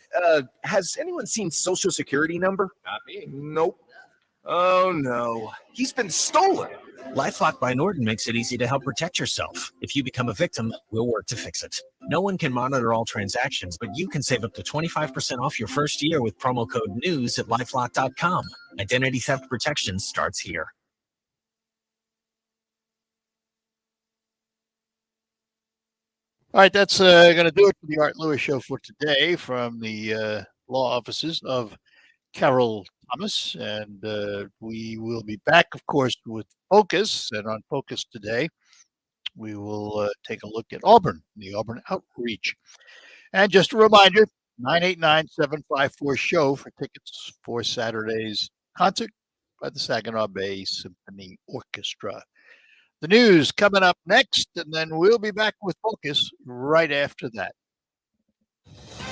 has anyone seen Social Security number? Not me. Nope. Oh no, he's been stolen. LifeLock by Norton makes it easy to help protect yourself. If you become a victim, we'll work to fix it. No one can monitor all transactions, but you can save up to 25% off your first year with promo code NEWS at LifeLock.com. Identity theft protection starts here. All right, that's going to do it for the Art Lewis Show for today from the law offices of Carol Thomas. And we will be back, of course, with Focus. And on Focus today, we will take a look at Auburn, the Auburn Outreach. And just a reminder, 989-754-SHOW for tickets for Saturday's concert by the Saginaw Bay Symphony Orchestra. The news coming up next, and then we'll be back with Focus right after that.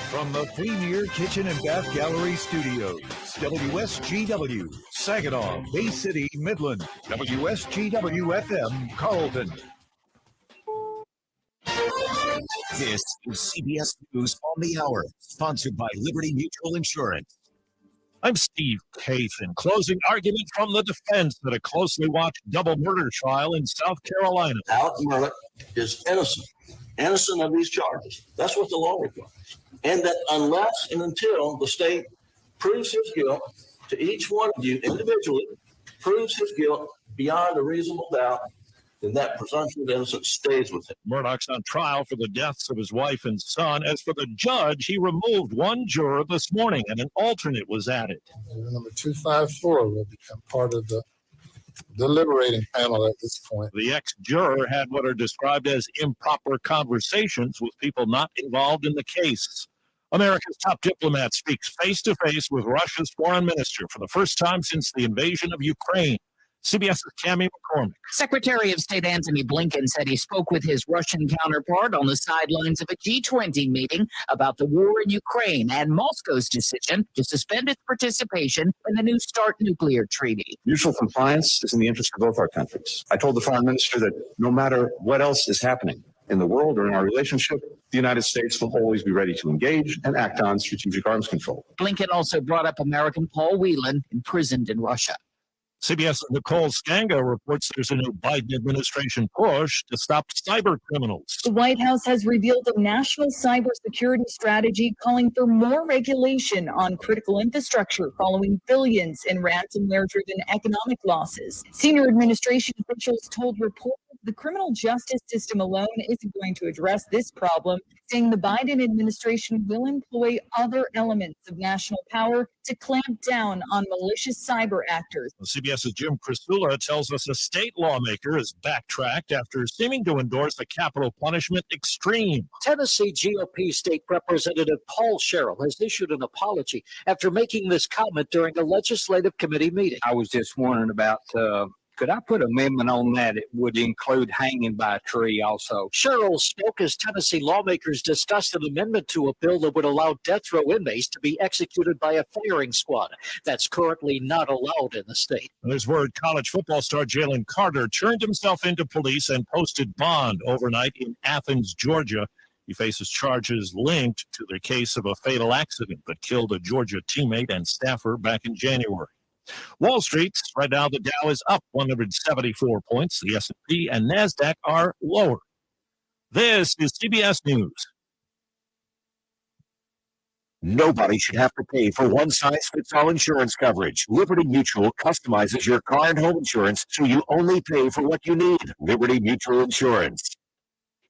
From the Premier Kitchen and Bath Gallery Studios, WSGW, Saginaw, Bay City, Midland, WSGW-FM, Carlton. This is CBS News on the Hour, sponsored by Liberty Mutual Insurance. I'm Steve Kaif, in closing argument from the defense that a closely watched double murder trial in South Carolina. Alec Murdoch is innocent of these charges. That's what the law requires. And that unless and until the state proves his guilt to each one of you individually, proves his guilt beyond a reasonable doubt, then that presumption of innocence stays with him. Murdoch's on trial for the deaths of his wife and son. As for the judge, he removed one juror this morning and an alternate was added. Number 254 will become part of the deliberating panel at this point. The ex-juror had what are described as improper conversations with people not involved in the case. America's top diplomat speaks face-to-face with Russia's foreign minister for the first time since the invasion of Ukraine. CBS's Tammy McCormick. Secretary of State Antony Blinken said he spoke with his Russian counterpart on the sidelines of a G20 meeting about the war in Ukraine and Moscow's decision to suspend its participation in the New START nuclear treaty. Mutual compliance is in the interest of both our countries. I told the foreign minister that no matter what else is happening in the world or in our relationship, the United States will always be ready to engage and act on strategic arms control. Blinken also brought up American Paul Whelan, imprisoned in Russia. CBS's Nicole Skanga reports there's a new Biden administration push to stop cyber criminals. The White House has revealed a national cybersecurity strategy calling for more regulation on critical infrastructure following billions in ransomware-driven economic losses. Senior administration officials told reporters the criminal justice system alone isn't going to address this problem, saying the Biden administration will employ other elements of national power to clamp down on malicious cyber actors. CBS's Jim Krasula tells us a state lawmaker has backtracked after seeming to endorse the capital punishment extreme. Tennessee GOP State Representative Paul Sherrill has issued an apology after making this comment during a legislative committee meeting. I was just wondering about could I put an amendment on that? It would include hanging by a tree also. Sherrill spoke as Tennessee lawmakers discussed an amendment to a bill that would allow death row inmates to be executed by a firing squad. That's currently not allowed in the state. There's word college football star Jalen Carter turned himself into police and posted bond overnight in Athens, Georgia. He faces charges linked to the case of a fatal accident that killed a Georgia teammate and staffer back in January. Wall Street, right now the Dow is up 174 points. The S&P and NASDAQ are lower. This is CBS News. Nobody should have to pay for one-size-fits-all insurance coverage. Liberty Mutual customizes your car and home insurance so you only pay for what you need. Liberty Mutual Insurance.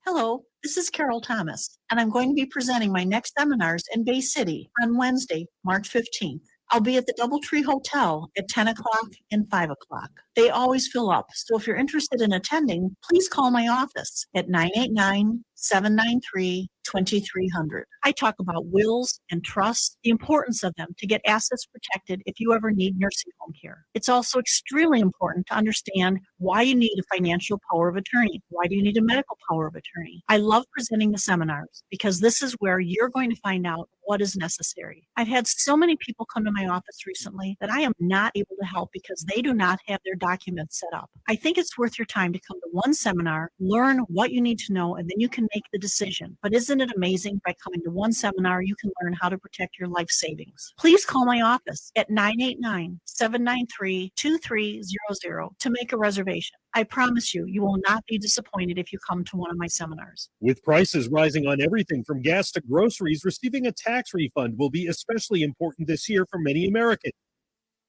Hello, this is Carol Thomas, and I'm going to be presenting my next seminars in Bay City on Wednesday, March 15th. I'll be at the DoubleTree Hotel at 10 o'clock and 5 o'clock. They always fill up, so if you're interested in attending, please call my office at 989-793-2300. I talk about wills and trusts, the importance of them to get assets protected if you ever need nursing home care. It's also extremely important to understand why you need a financial power of attorney. Why do you need a medical power of attorney? I love presenting the seminars because this is where you're going to find out what is necessary. I've had so many people come to my office recently that I am not able to help because they do not have their documents set up. I think it's worth your time to come to one seminar, learn what you need to know, and then you can make the decision. But isn't it amazing by coming to one seminar, you can learn how to protect your life savings? Please call my office at 989-793-2300 to make a reservation. I promise you, you will not be disappointed if you come to one of my seminars. With prices rising on everything from gas to groceries, receiving a tax refund will be especially important this year for many Americans.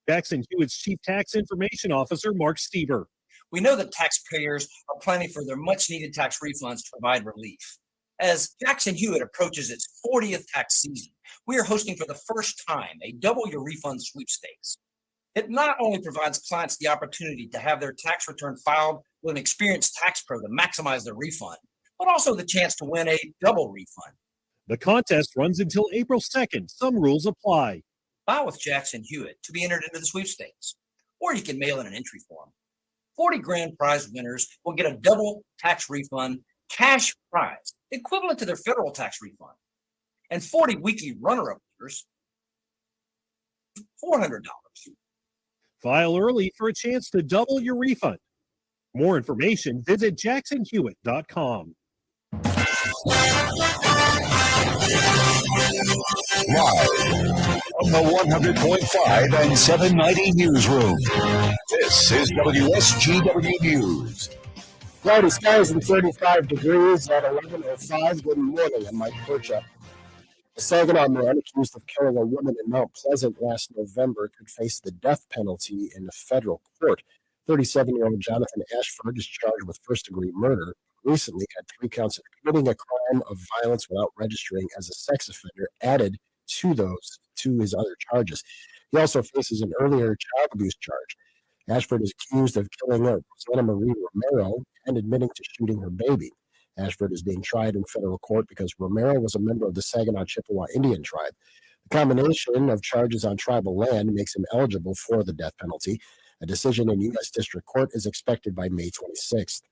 Jackson Hewitt's Chief Tax Information Officer, Mark Stever. We know that taxpayers are planning for their much-needed tax refunds to provide relief. As Jackson Hewitt approaches its 40th tax season, we are hosting for the first time a Double Your Refund sweepstakes. It not only provides clients the opportunity to have their tax return filed with an experienced tax pro to maximize their refund, but also the chance to win a double refund. The contest runs until April 2nd. Some rules apply. File with Jackson Hewitt to be entered into the sweepstakes, or you can mail in an entry form. 40 grand prize winners will get a double tax refund cash prize equivalent to their federal tax refund, and 40 weekly runner-up winners $400. File early for a chance to double your refund. For more information, visit jacksonhewitt.com. Live from the 100.5 and 790 newsroom. This is WSGW News. Cloudy skies and 35 degrees at 11:05. Good morning. I'm Mike Burchuk. A Saginaw man accused of killing a woman in Mount Pleasant last November could face the death penalty in a federal court. 37-year-old Jonathan Ashford is charged with first-degree murder. Recently had 3 counts of committing a crime of violence without registering as a sex offender added to his other charges. He also faces an earlier child abuse charge. Ashford is accused of killing Rosanna Marie Romero and admitting to shooting her baby. Ashford is being tried in federal court because Romero was a member of the Saginaw Chippewa Indian tribe. The combination of charges on tribal land makes him eligible for the death penalty. A decision in U.S. District Court is expected by May 26th.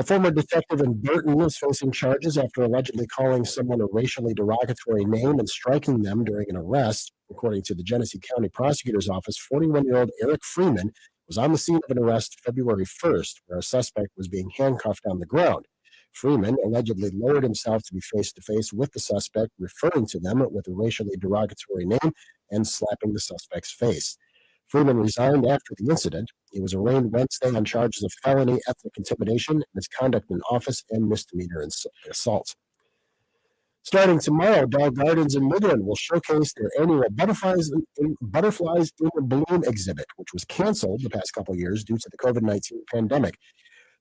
A former detective in Burton is facing charges after allegedly calling someone a racially derogatory name and striking them during an arrest. According to the Genesee County Prosecutor's Office, 41-year-old Eric Freeman was on the scene of an arrest February 1st, where a suspect was being handcuffed on the ground. Freeman allegedly lowered himself to be face-to-face with the suspect, referring to them with a racially derogatory name and slapping the suspect's face. Freeman resigned after the incident. He was arraigned Wednesday on charges of felony ethnic intimidation, misconduct in office, and misdemeanor assault. Starting tomorrow, Dow Gardens in Midland will showcase their annual Butterflies in a Bloom exhibit, which was canceled the past couple of years due to the COVID-19 pandemic.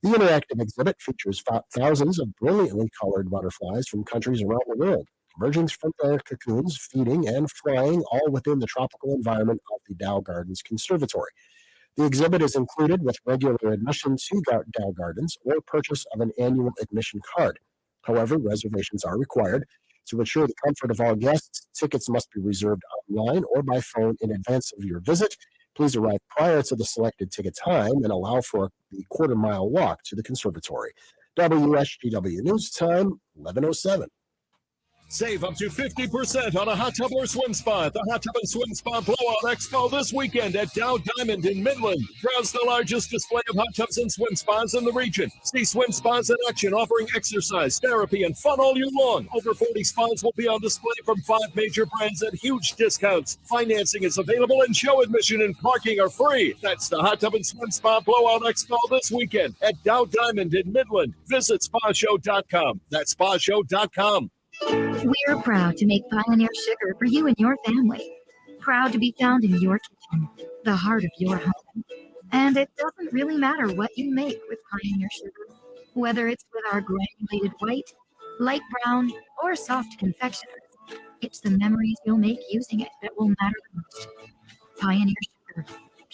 The interactive exhibit features thousands of brilliantly colored butterflies from countries around the world, emerging from their cocoons, feeding, and flying, all within the tropical environment of the Dow Gardens Conservatory. The exhibit is included with regular admission to Dow Gardens or purchase of an annual admission card. However, reservations are required. To ensure the comfort of all guests, tickets must be reserved online or by phone in advance of your visit. Please arrive prior to the selected ticket time and allow for the quarter-mile walk to the conservatory. WSGW News Time, 11:07. Save up to 50% on a hot tub or swim spa at the Hot Tub and Swim Spa Blowout Expo this weekend at Dow Diamond in Midland. Browse the largest display of hot tubs and swim spas in the region. See swim spas in action offering exercise, therapy, and fun all year long. Over 40 spas will be on display from 5 major brands at huge discounts. Financing is available and show admission and parking are free. That's the Hot Tub and Swim Spa Blowout Expo this weekend at Dow Diamond in Midland. Visit spashow.com. That's spashow.com. We're proud to make Pioneer Sugar for you and your family. Proud to be found in your kitchen, the heart of your home. And it doesn't really matter what you make with Pioneer Sugar, whether it's with our granulated white, light brown, or soft confectioners. It's the memories you'll make using it that will matter the most. Pioneer Sugar,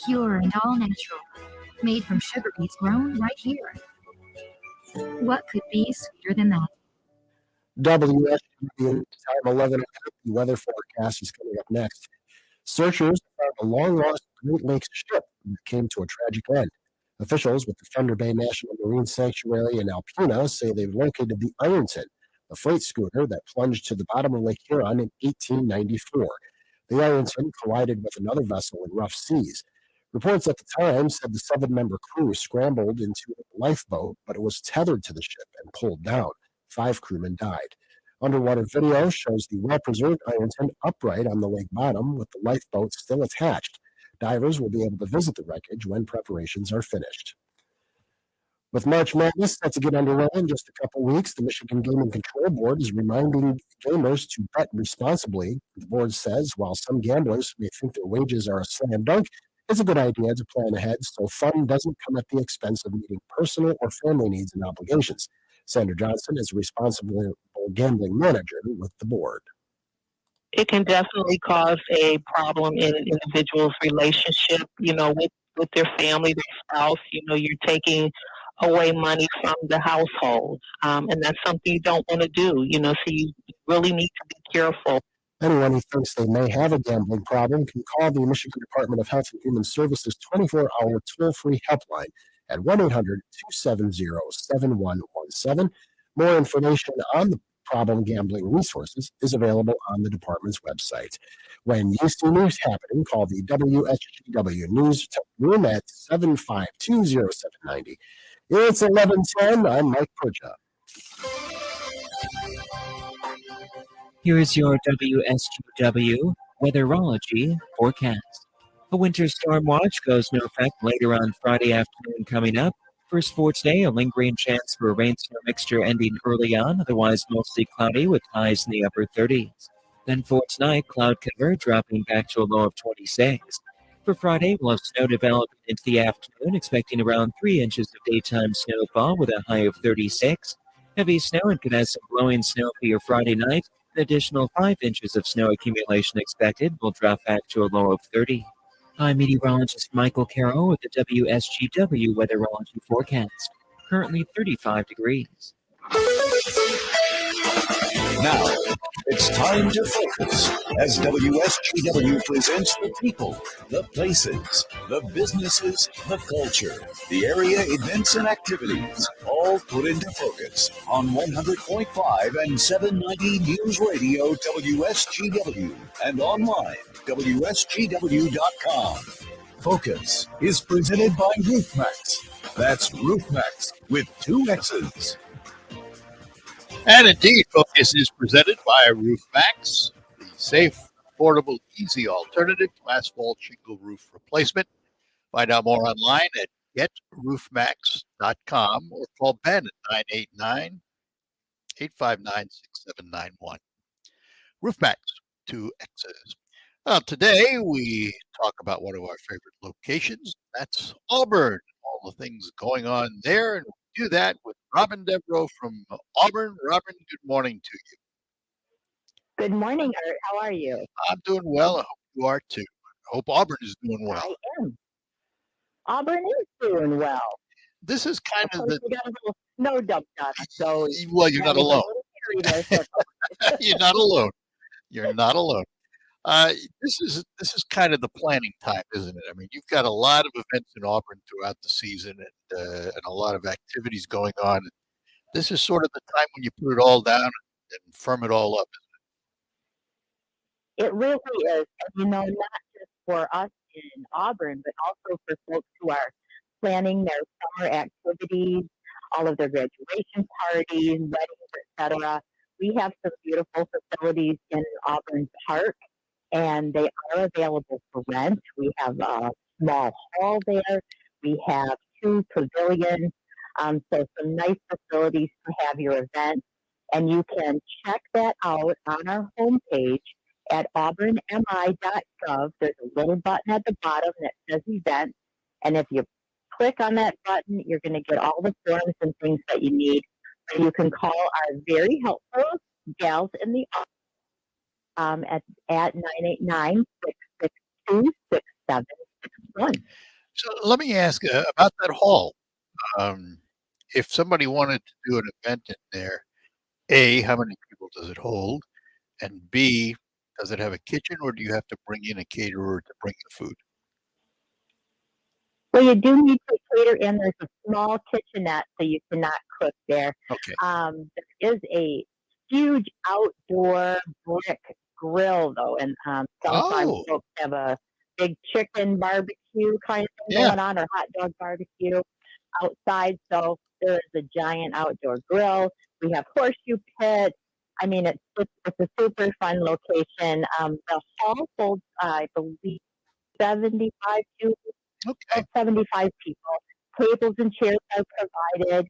pure and all natural, made from sugar beets grown right here. What could be sweeter than that? WSGW time 11 o'clock. The weather forecast is coming up next. Searchers found a long-lost Great Lakes ship that came to a tragic end. Officials with the Thunder Bay National Marine Sanctuary in Alpena say they've located the Ironton, a freight schooner that plunged to the bottom of Lake Huron in 1894. The Ironton collided with another vessel in rough seas. Reports at the time said the 7-member crew scrambled into a lifeboat, but it was tethered to the ship and pulled down. 5 crewmen died. Underwater video shows the well-preserved Ironton upright on the lake bottom with the lifeboat still attached. Divers will be able to visit the wreckage when preparations are finished. With March Madness set to get underway in just a couple weeks, the Michigan Gaming Control Board is reminding gamers to bet responsibly. The board says while some gamblers may think their wages are a slam dunk, it's a good idea to plan ahead so fun doesn't come at the expense of meeting personal or family needs and obligations. Sandra Johnson is a responsible gambling manager with the board. It can definitely cause a problem in an individual's relationship, with their family, their spouse. You're taking away money from the household, and that's something you don't want to do, so you really need to be careful. Anyone who thinks they may have a gambling problem can call the Michigan Department of Health and Human Services 24-hour toll-free helpline at 1-800-270-7117. More information on the problem gambling resources is available on the department's website. When you see news happening, call the WSGW News Room at 752-0790. It's 11:10. I'm Mike Purja. Here is your WSGW weatherology forecast. A winter storm watch goes into effect later on Friday afternoon coming up. First for today, a lingering chance for a rain-snow mixture ending early on, otherwise mostly cloudy with highs in the upper 30s. Then for tonight, cloud cover dropping back to a low of 26. For Friday, we'll have snow developing into the afternoon, expecting around 3 inches of daytime snowfall with a high of 36. Heavy snow and could have some blowing snow for your Friday night. An additional 5 inches of snow accumulation expected will drop back to a low of 30. I'm meteorologist Michael Carroll with the WSGW weatherology forecast. Currently 35 degrees. Now, it's time to focus as WSGW presents the people, the places, the businesses, the culture, the area events and activities, all put into focus on 100.5 and 790 News Radio WSGW and online WSGW.com. Focus is presented by RoofMax. That's RoofMax with 2 X's. And indeed, Focus is presented by RoofMax, the safe, affordable, easy alternative to asphalt shingle roof replacement. Find out more online at getroofmax.com or call Ben at 989-859-6791. RoofMax, 2 X's. Today, we talk about one of our favorite locations. That's Auburn, all the things going on there. And we do that with Robin Devereaux from Auburn. Robin, good morning to you. Good morning, Art. How are you? I'm doing well. I hope you are too. I hope Auburn is doing well. I am. Auburn is doing well. This is kind of the... We got a little snow dumped on us, so... Well, you're not alone. There, You're not alone. You're not alone. This is kind of the planning time, isn't it? I mean, you've got a lot of events in Auburn throughout the season and a lot of activities going on. This is sort of the time when you put it all down and firm it all up, isn't it really is. And, not just for us in Auburn, but also for folks who are planning their summer activities, all of their graduation parties, weddings, etc. We have some beautiful facilities in Auburn Park, and they are available for rent. We have a small hall there. We have 2 pavilions, so some nice facilities to have your event. And you can check that out on our homepage at auburnmi.gov. There's a little button at the bottom that says events. And if you click on that button, you're going to get all the forms and things that you need. And you can call our very helpful gals in the office at 989-662-6761. So let me ask about that hall. If somebody wanted to do an event in there, A, how many people does it hold? And B, does it have a kitchen, or do you have to bring in a caterer to bring the food? Well, you do need to cater, and there's a small kitchenette, so you cannot cook there. Okay. There is a huge outdoor brick grill, though, and sometimes folks have a big chicken barbecue kind of thing going on, or hot dog barbecue outside. So there is a giant outdoor grill. We have horseshoe pits. I mean, it's a super fun location. The hall holds, I believe, 75 people. Tables and chairs are provided.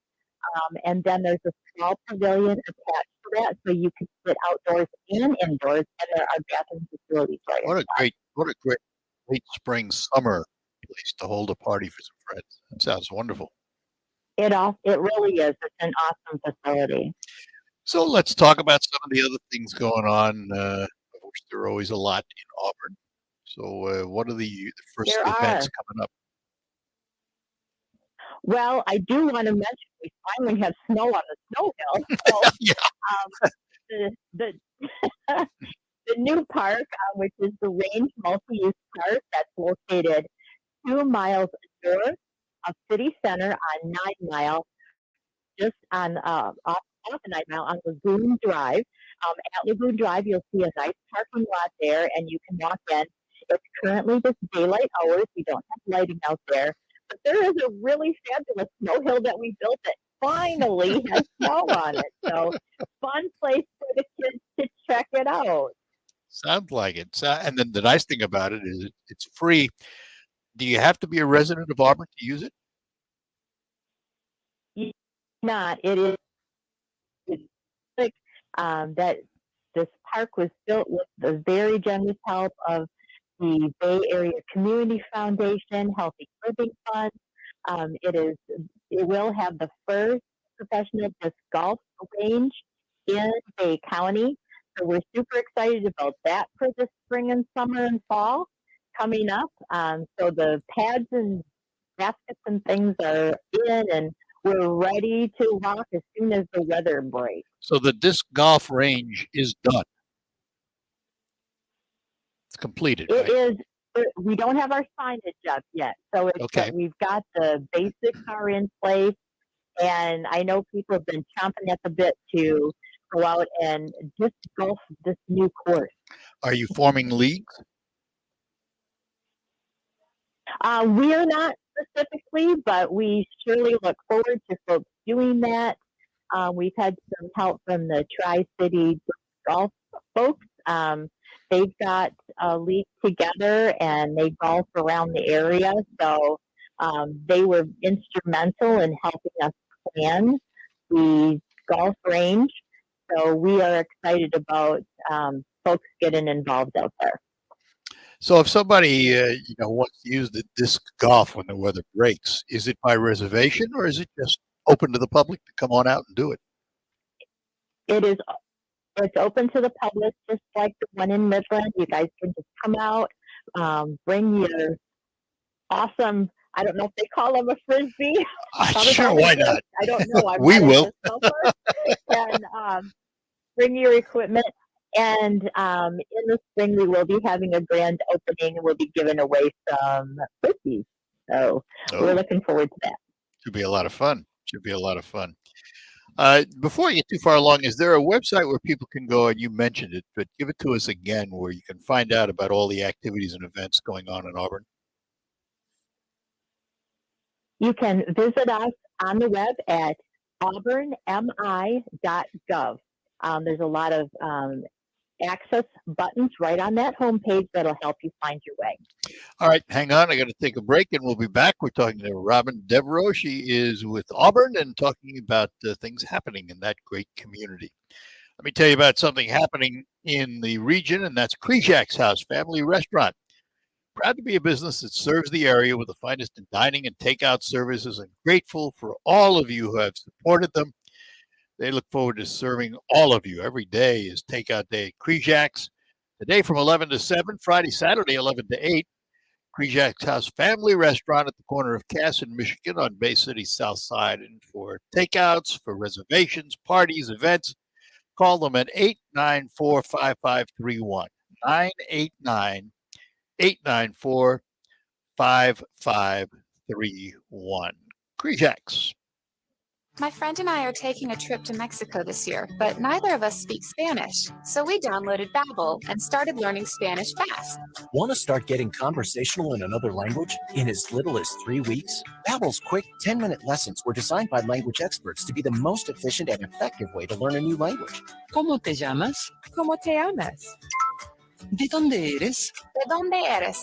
And then there's a small pavilion attached to that, so you can sit outdoors and indoors, and there are bathroom facilities right inside. What a great late spring summer place to hold a party for some friends. That sounds wonderful. It really is. It's an awesome facility. So let's talk about some of the other things going on, of which there are always a lot in Auburn. So what are the first events coming up? Well, I do want to mention we finally have snow on the snow hill. So, the new park, which is the Range Multi-Use Park, that's located 2 miles north of City Center on 9 Mile, just on off the 9 Mile on Lagoon Drive. At Lagoon Drive, you'll see a nice parking lot there, and you can walk in. It's currently just daylight hours. We don't have lighting out there. But there is a really fabulous snow hill that we built that finally has snow on it. So, fun place for the kids to check it out. Sounds like it. And then the nice thing about it is it's free. Do you have to be a resident of Auburn to use it? Not. It is. It's like that. This park was built with the very generous help of the Bay Area Community Foundation, Healthy Living Fund. It will have the first professional disc golf range in Bay County. So we're super excited about that for the spring and summer and fall coming up. So the pads and baskets and things are in, and we're ready to rock as soon as the weather breaks. So the disc golf range is done. It's completed. It is. We don't have our signage up yet, so we've got the basics are in place, and I know people have been chomping at the bit to go out and disc golf this new course. Are you forming leagues? We are not specifically, but we surely look forward to folks doing that. We've had some help from the Tri-City Golf folks. They've got a league together and they golf around the area. So they were instrumental in helping us plan the golf range. So we are excited about folks getting involved out there. So if somebody wants to use the disc golf when the weather breaks, is it by reservation or is it just open to the public to come on out and do it? It is. It's open to the public, just like the one in Midland. You guys can just come out, bring your awesome, I don't know if they call them a Frisbee. Sure, why not? I don't know. We will. And bring your equipment. And in the spring, we will be having a grand opening and we'll be giving away some cookies. So we're looking forward to that. Should be a lot of fun. Before I get too far along, is there a website where people can go, and you mentioned it, but give it to us again, where you can find out about all the activities and events going on in Auburn? You can visit us on the web at auburnmi.gov. There's a lot of access buttons right on that homepage that'll help you find your way. All right, hang on. I got to take a break and we'll be back. We're talking to Robin Devereaux. She is with Auburn and talking about things happening in that great community. Let me tell you about something happening in the region, and that's Krizak's House Family Restaurant. Proud to be a business that serves the area with the finest in dining and takeout services, and grateful for all of you who have supported them. They look forward to serving all of you. Every day is takeout day at Krizak's. Today from 11 to 7, Friday, Saturday, 11 to 8. Krizak's House Family Restaurant at the corner of Cass and Michigan on Bay City South Side. And for takeouts, for reservations, parties, events, call them at 894-5531. 989-894-5531. Krizak's. My friend and I are taking a trip to Mexico this year, but neither of us speak Spanish. So we downloaded Babbel and started learning Spanish fast. Want to start getting conversational in another language in as little as 3 weeks? Babbel's quick 10-minute lessons were designed by language experts to be the most efficient and effective way to learn a new language. ¿Cómo te llamas? ¿Cómo te llamas? ¿De dónde eres? ¿De dónde eres?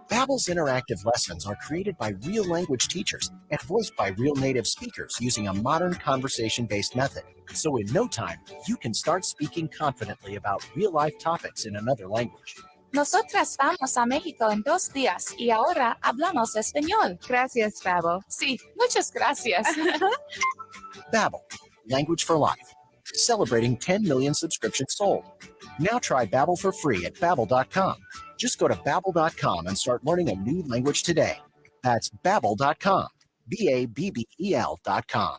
Babbel's interactive lessons are created by real language teachers and voiced by real native speakers using a modern conversation-based method. So in no time, you can start speaking confidently about real-life topics in another language. Nosotras vamos a México en 2 días y ahora hablamos español. Gracias, Babbel. Sí, muchas gracias. Babbel, language for life. Celebrating 10 million subscriptions sold. Now try Babbel for free at Babbel.com. Just go to Babbel.com and start learning a new language today. That's Babbel.com. Babbel.com.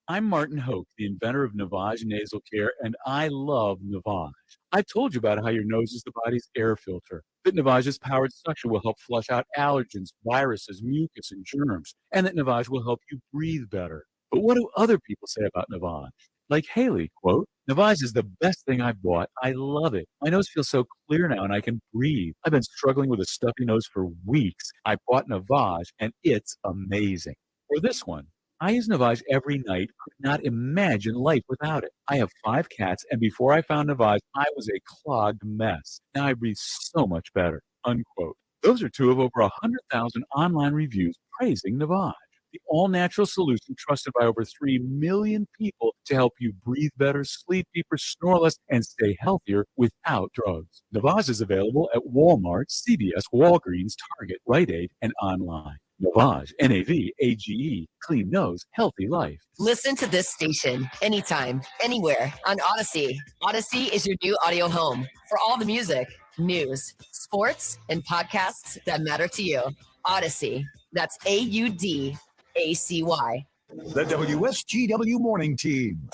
I'm Martin Hoke, the inventor of Navage Nasal Care, and I love Navage. I've told you about how your nose is the body's air filter, that Navage's powered suction will help flush out allergens, viruses, mucus, and germs, and that Navage will help you breathe better. But what do other people say about Navage? Like Haley, quote, Navage is the best thing I've bought. I love it. My nose feels so clear now and I can breathe. I've been struggling with a stuffy nose for weeks. I bought Navage and it's amazing. Or this one. I use Navage every night. Could not imagine life without it. I have 5 cats, and before I found Navage, I was a clogged mess. Now I breathe so much better, unquote. Those are 2 of over 100,000 online reviews praising Navage, the all-natural solution trusted by over 3 million people to help you breathe better, sleep deeper, snore less, and stay healthier without drugs. Navage is available at Walmart, CVS, Walgreens, Target, Rite Aid, and online. Navage, N-A-V-A-G-E, clean nose, healthy life. Listen to this station anytime, anywhere on Odyssey. Odyssey is your new audio home for all the music, news, sports, and podcasts that matter to you. Odyssey. That's AUDACY. The WSGW Morning Team.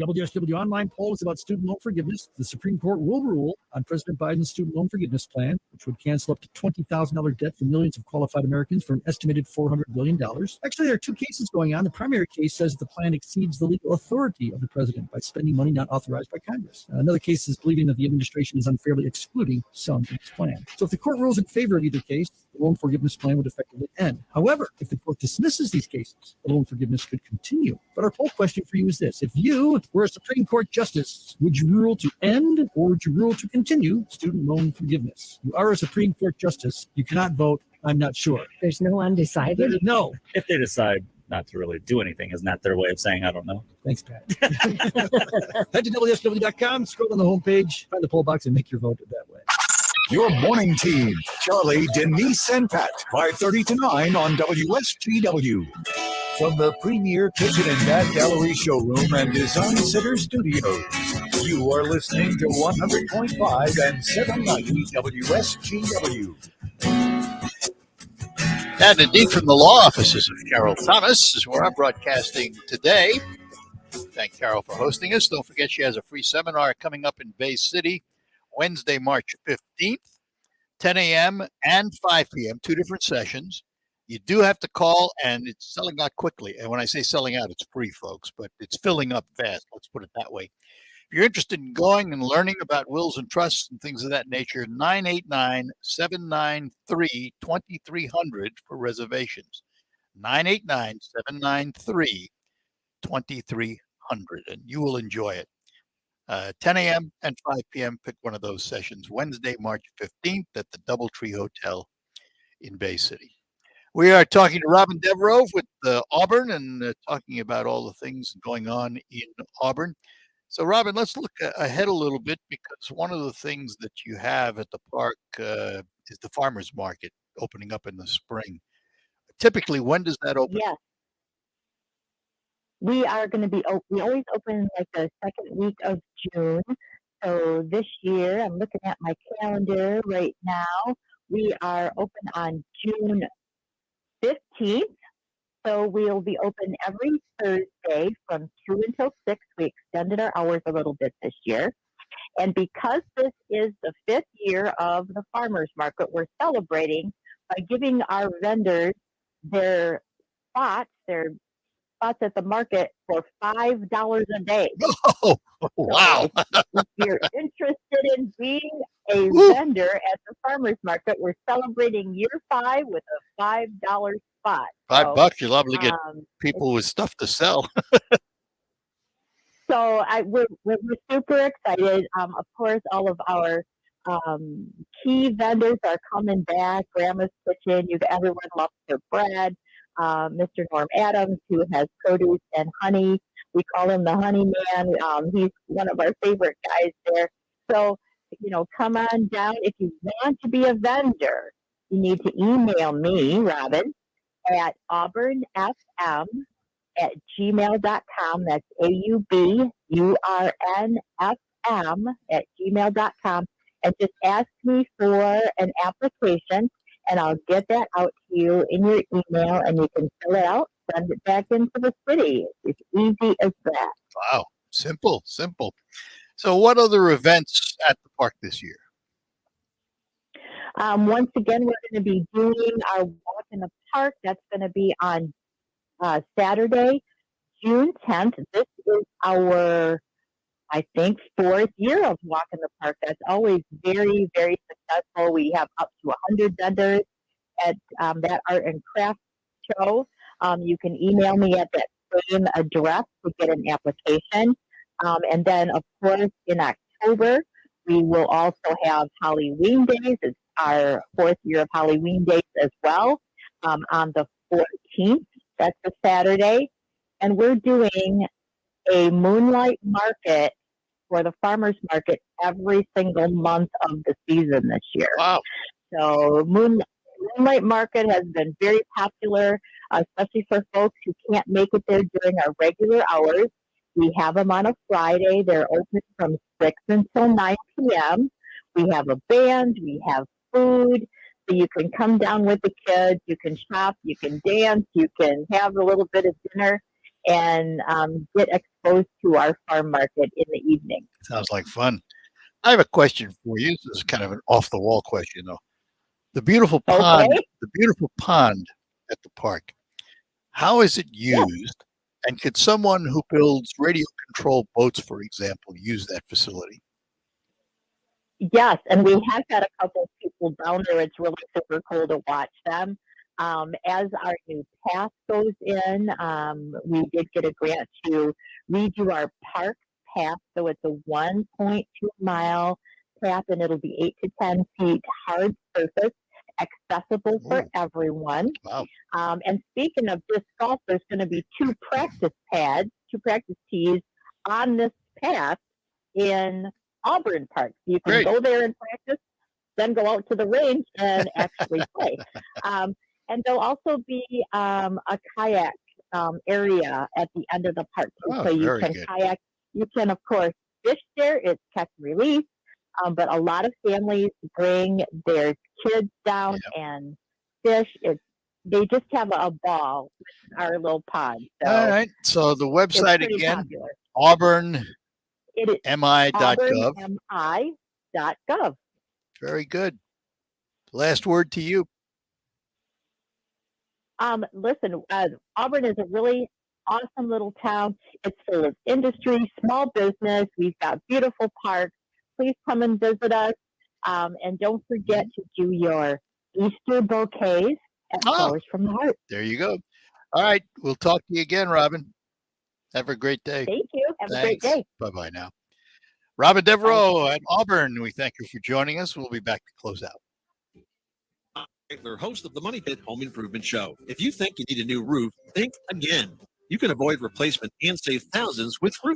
WSW online poll is about student loan forgiveness. The Supreme Court will rule on President Biden's student loan forgiveness plan, which would cancel up to $20,000 debt for millions of qualified Americans for an estimated $400 billion. Actually, there are 2 cases going on. The primary case says the plan exceeds the legal authority of the president by spending money not authorized by Congress. Another case is believing that the administration is unfairly excluding some in its plan. So if the court rules in favor of either case, the loan forgiveness plan would effectively end. However, if the court dismisses these cases, the loan forgiveness could continue. But our poll question for you is this. If you were a Supreme Court justice, would you rule to end or would you rule to continue student loan forgiveness? You are a Supreme Court justice. You cannot vote, I'm not sure. There's no undecided? No. If they decide not to really do anything, isn't that their way of saying, I don't know? Thanks, Pat. Head to WSW.com, scroll down the homepage, find the poll box, and make your vote that way. Your morning team, Charlie, Denise, and Pat, 5:30 to 9 on WSGW. From the premier kitchen and bath gallery showroom and design center studios, you are listening to 100.5 and 790 WSGW. And indeed, from the law offices of Carol Thomas is where I'm broadcasting today. Thank Carol for hosting us. Don't forget she has a free seminar coming up in Bay City, Wednesday, March 15th, 10 a.m. and 5 p.m., 2 different sessions. You do have to call, and it's selling out quickly. And when I say selling out, it's free, folks, but it's filling up fast. Let's put it that way. If you're interested in going and learning about wills and trusts and things of that nature, 989-793-2300 for reservations. 989-793-2300, and you will enjoy it. 10 a.m. and 5 p.m. Pick one of those sessions. Wednesday, March 15th at the DoubleTree Hotel in Bay City. We are talking to Robin Devereaux with Auburn and talking about all the things going on in Auburn. So, Robin, let's look ahead a little bit, because one of the things that you have at the park is the farmers market opening up in the spring. Typically, when does that open? Yes. We are going to be open. We always open like the second week of June. So this year, I'm looking at my calendar right now. We are open on June 15th. So we'll be open every Thursday from 2 until 6. We extended our hours a little bit this year. And because this is the 5th year of the farmers market, we're celebrating by giving our vendors their spots at the market for $5 a day. Oh, wow. So if you're interested in being a vendor at the farmers market, we're celebrating year 5 with a $5 spot. $5, you're liable to get people with stuff to sell. So we're super excited. Of course, all of our key vendors are coming back. Grandma's Kitchen, everyone loves their bread. Mr. Norm Adams, who has produce and honey. We call him the honey man. He's one of our favorite guys there. So, come on down. If you want to be a vendor, you need to email me, Robin, at auburnfm@gmail.com. That's AUBURNFM@gmail.com. And just ask me for an application, and I'll get that out to you in your email, and you can fill it out, send it back into the city. It's easy as that. Wow. Simple. So what other events at the park this year? Once again, we're going to be doing our walk in the park. That's going to be on Saturday, June 10th. This is our, I think, 4th year of Walk in the Park. That's always very, very successful. We have up to 100 vendors at that art and craft show. You can email me at that same address to get an application. And then, of course, in October, we will also have Halloween Days. It's our 4th year of Halloween Days as well, on the 14th. That's a Saturday. And we're doing a moonlight market for the farmers market every single month of the season this year. Wow. So moonlight market has been very popular, especially for folks who can't make it there during our regular hours. We have them on a Friday. They're open from 6 until 9 p.m. We have a band. We have food. So you can come down with the kids. You can shop. You can dance. You can have a little bit of dinner and get exposed to our farm market in the evening. Sounds like fun. I have a question for you. This is kind of an off-the-wall question, though. The beautiful pond, at the park, how is it used? And could someone who builds radio-controlled boats, for example, use that facility? Yes, and we have had a couple of people down there. It's really super cool to watch them. As our new path goes in, we did get a grant to redo our park path. So it's a 1.2 mile path, and it'll be 8 to 10 feet hard surface, accessible for everyone. Wow. And speaking of disc golf, there's going to be 2 practice tees on this path in Auburn Park. You can go there and practice, then go out to the range and actually play. And there'll also be a kayak area at the end of the park. So you can kayak. You can, of course, fish there. It's catch and release. But a lot of families bring their kids down and fish. They just have a ball with our little pond. So all right. So the website again, popular. auburnmi.gov. auburnmi.gov. Very good. Last word to you. Listen, Auburn is a really awesome little town. It's full of industry, small business. We've got beautiful parks. Please come and visit us. And don't forget to do your Easter bouquets at Flowers from the Heart. There you go. All right. We'll talk to you again, Robin. Have a great day. Thank you. Have a great day. Bye-bye now. Robin Devereaux at Auburn, we thank you for joining us. We'll be back to close out. Regular host of the Money Pit Home Improvement Show. If you think you need a new roof, think again. You can avoid replacement and save thousands with roof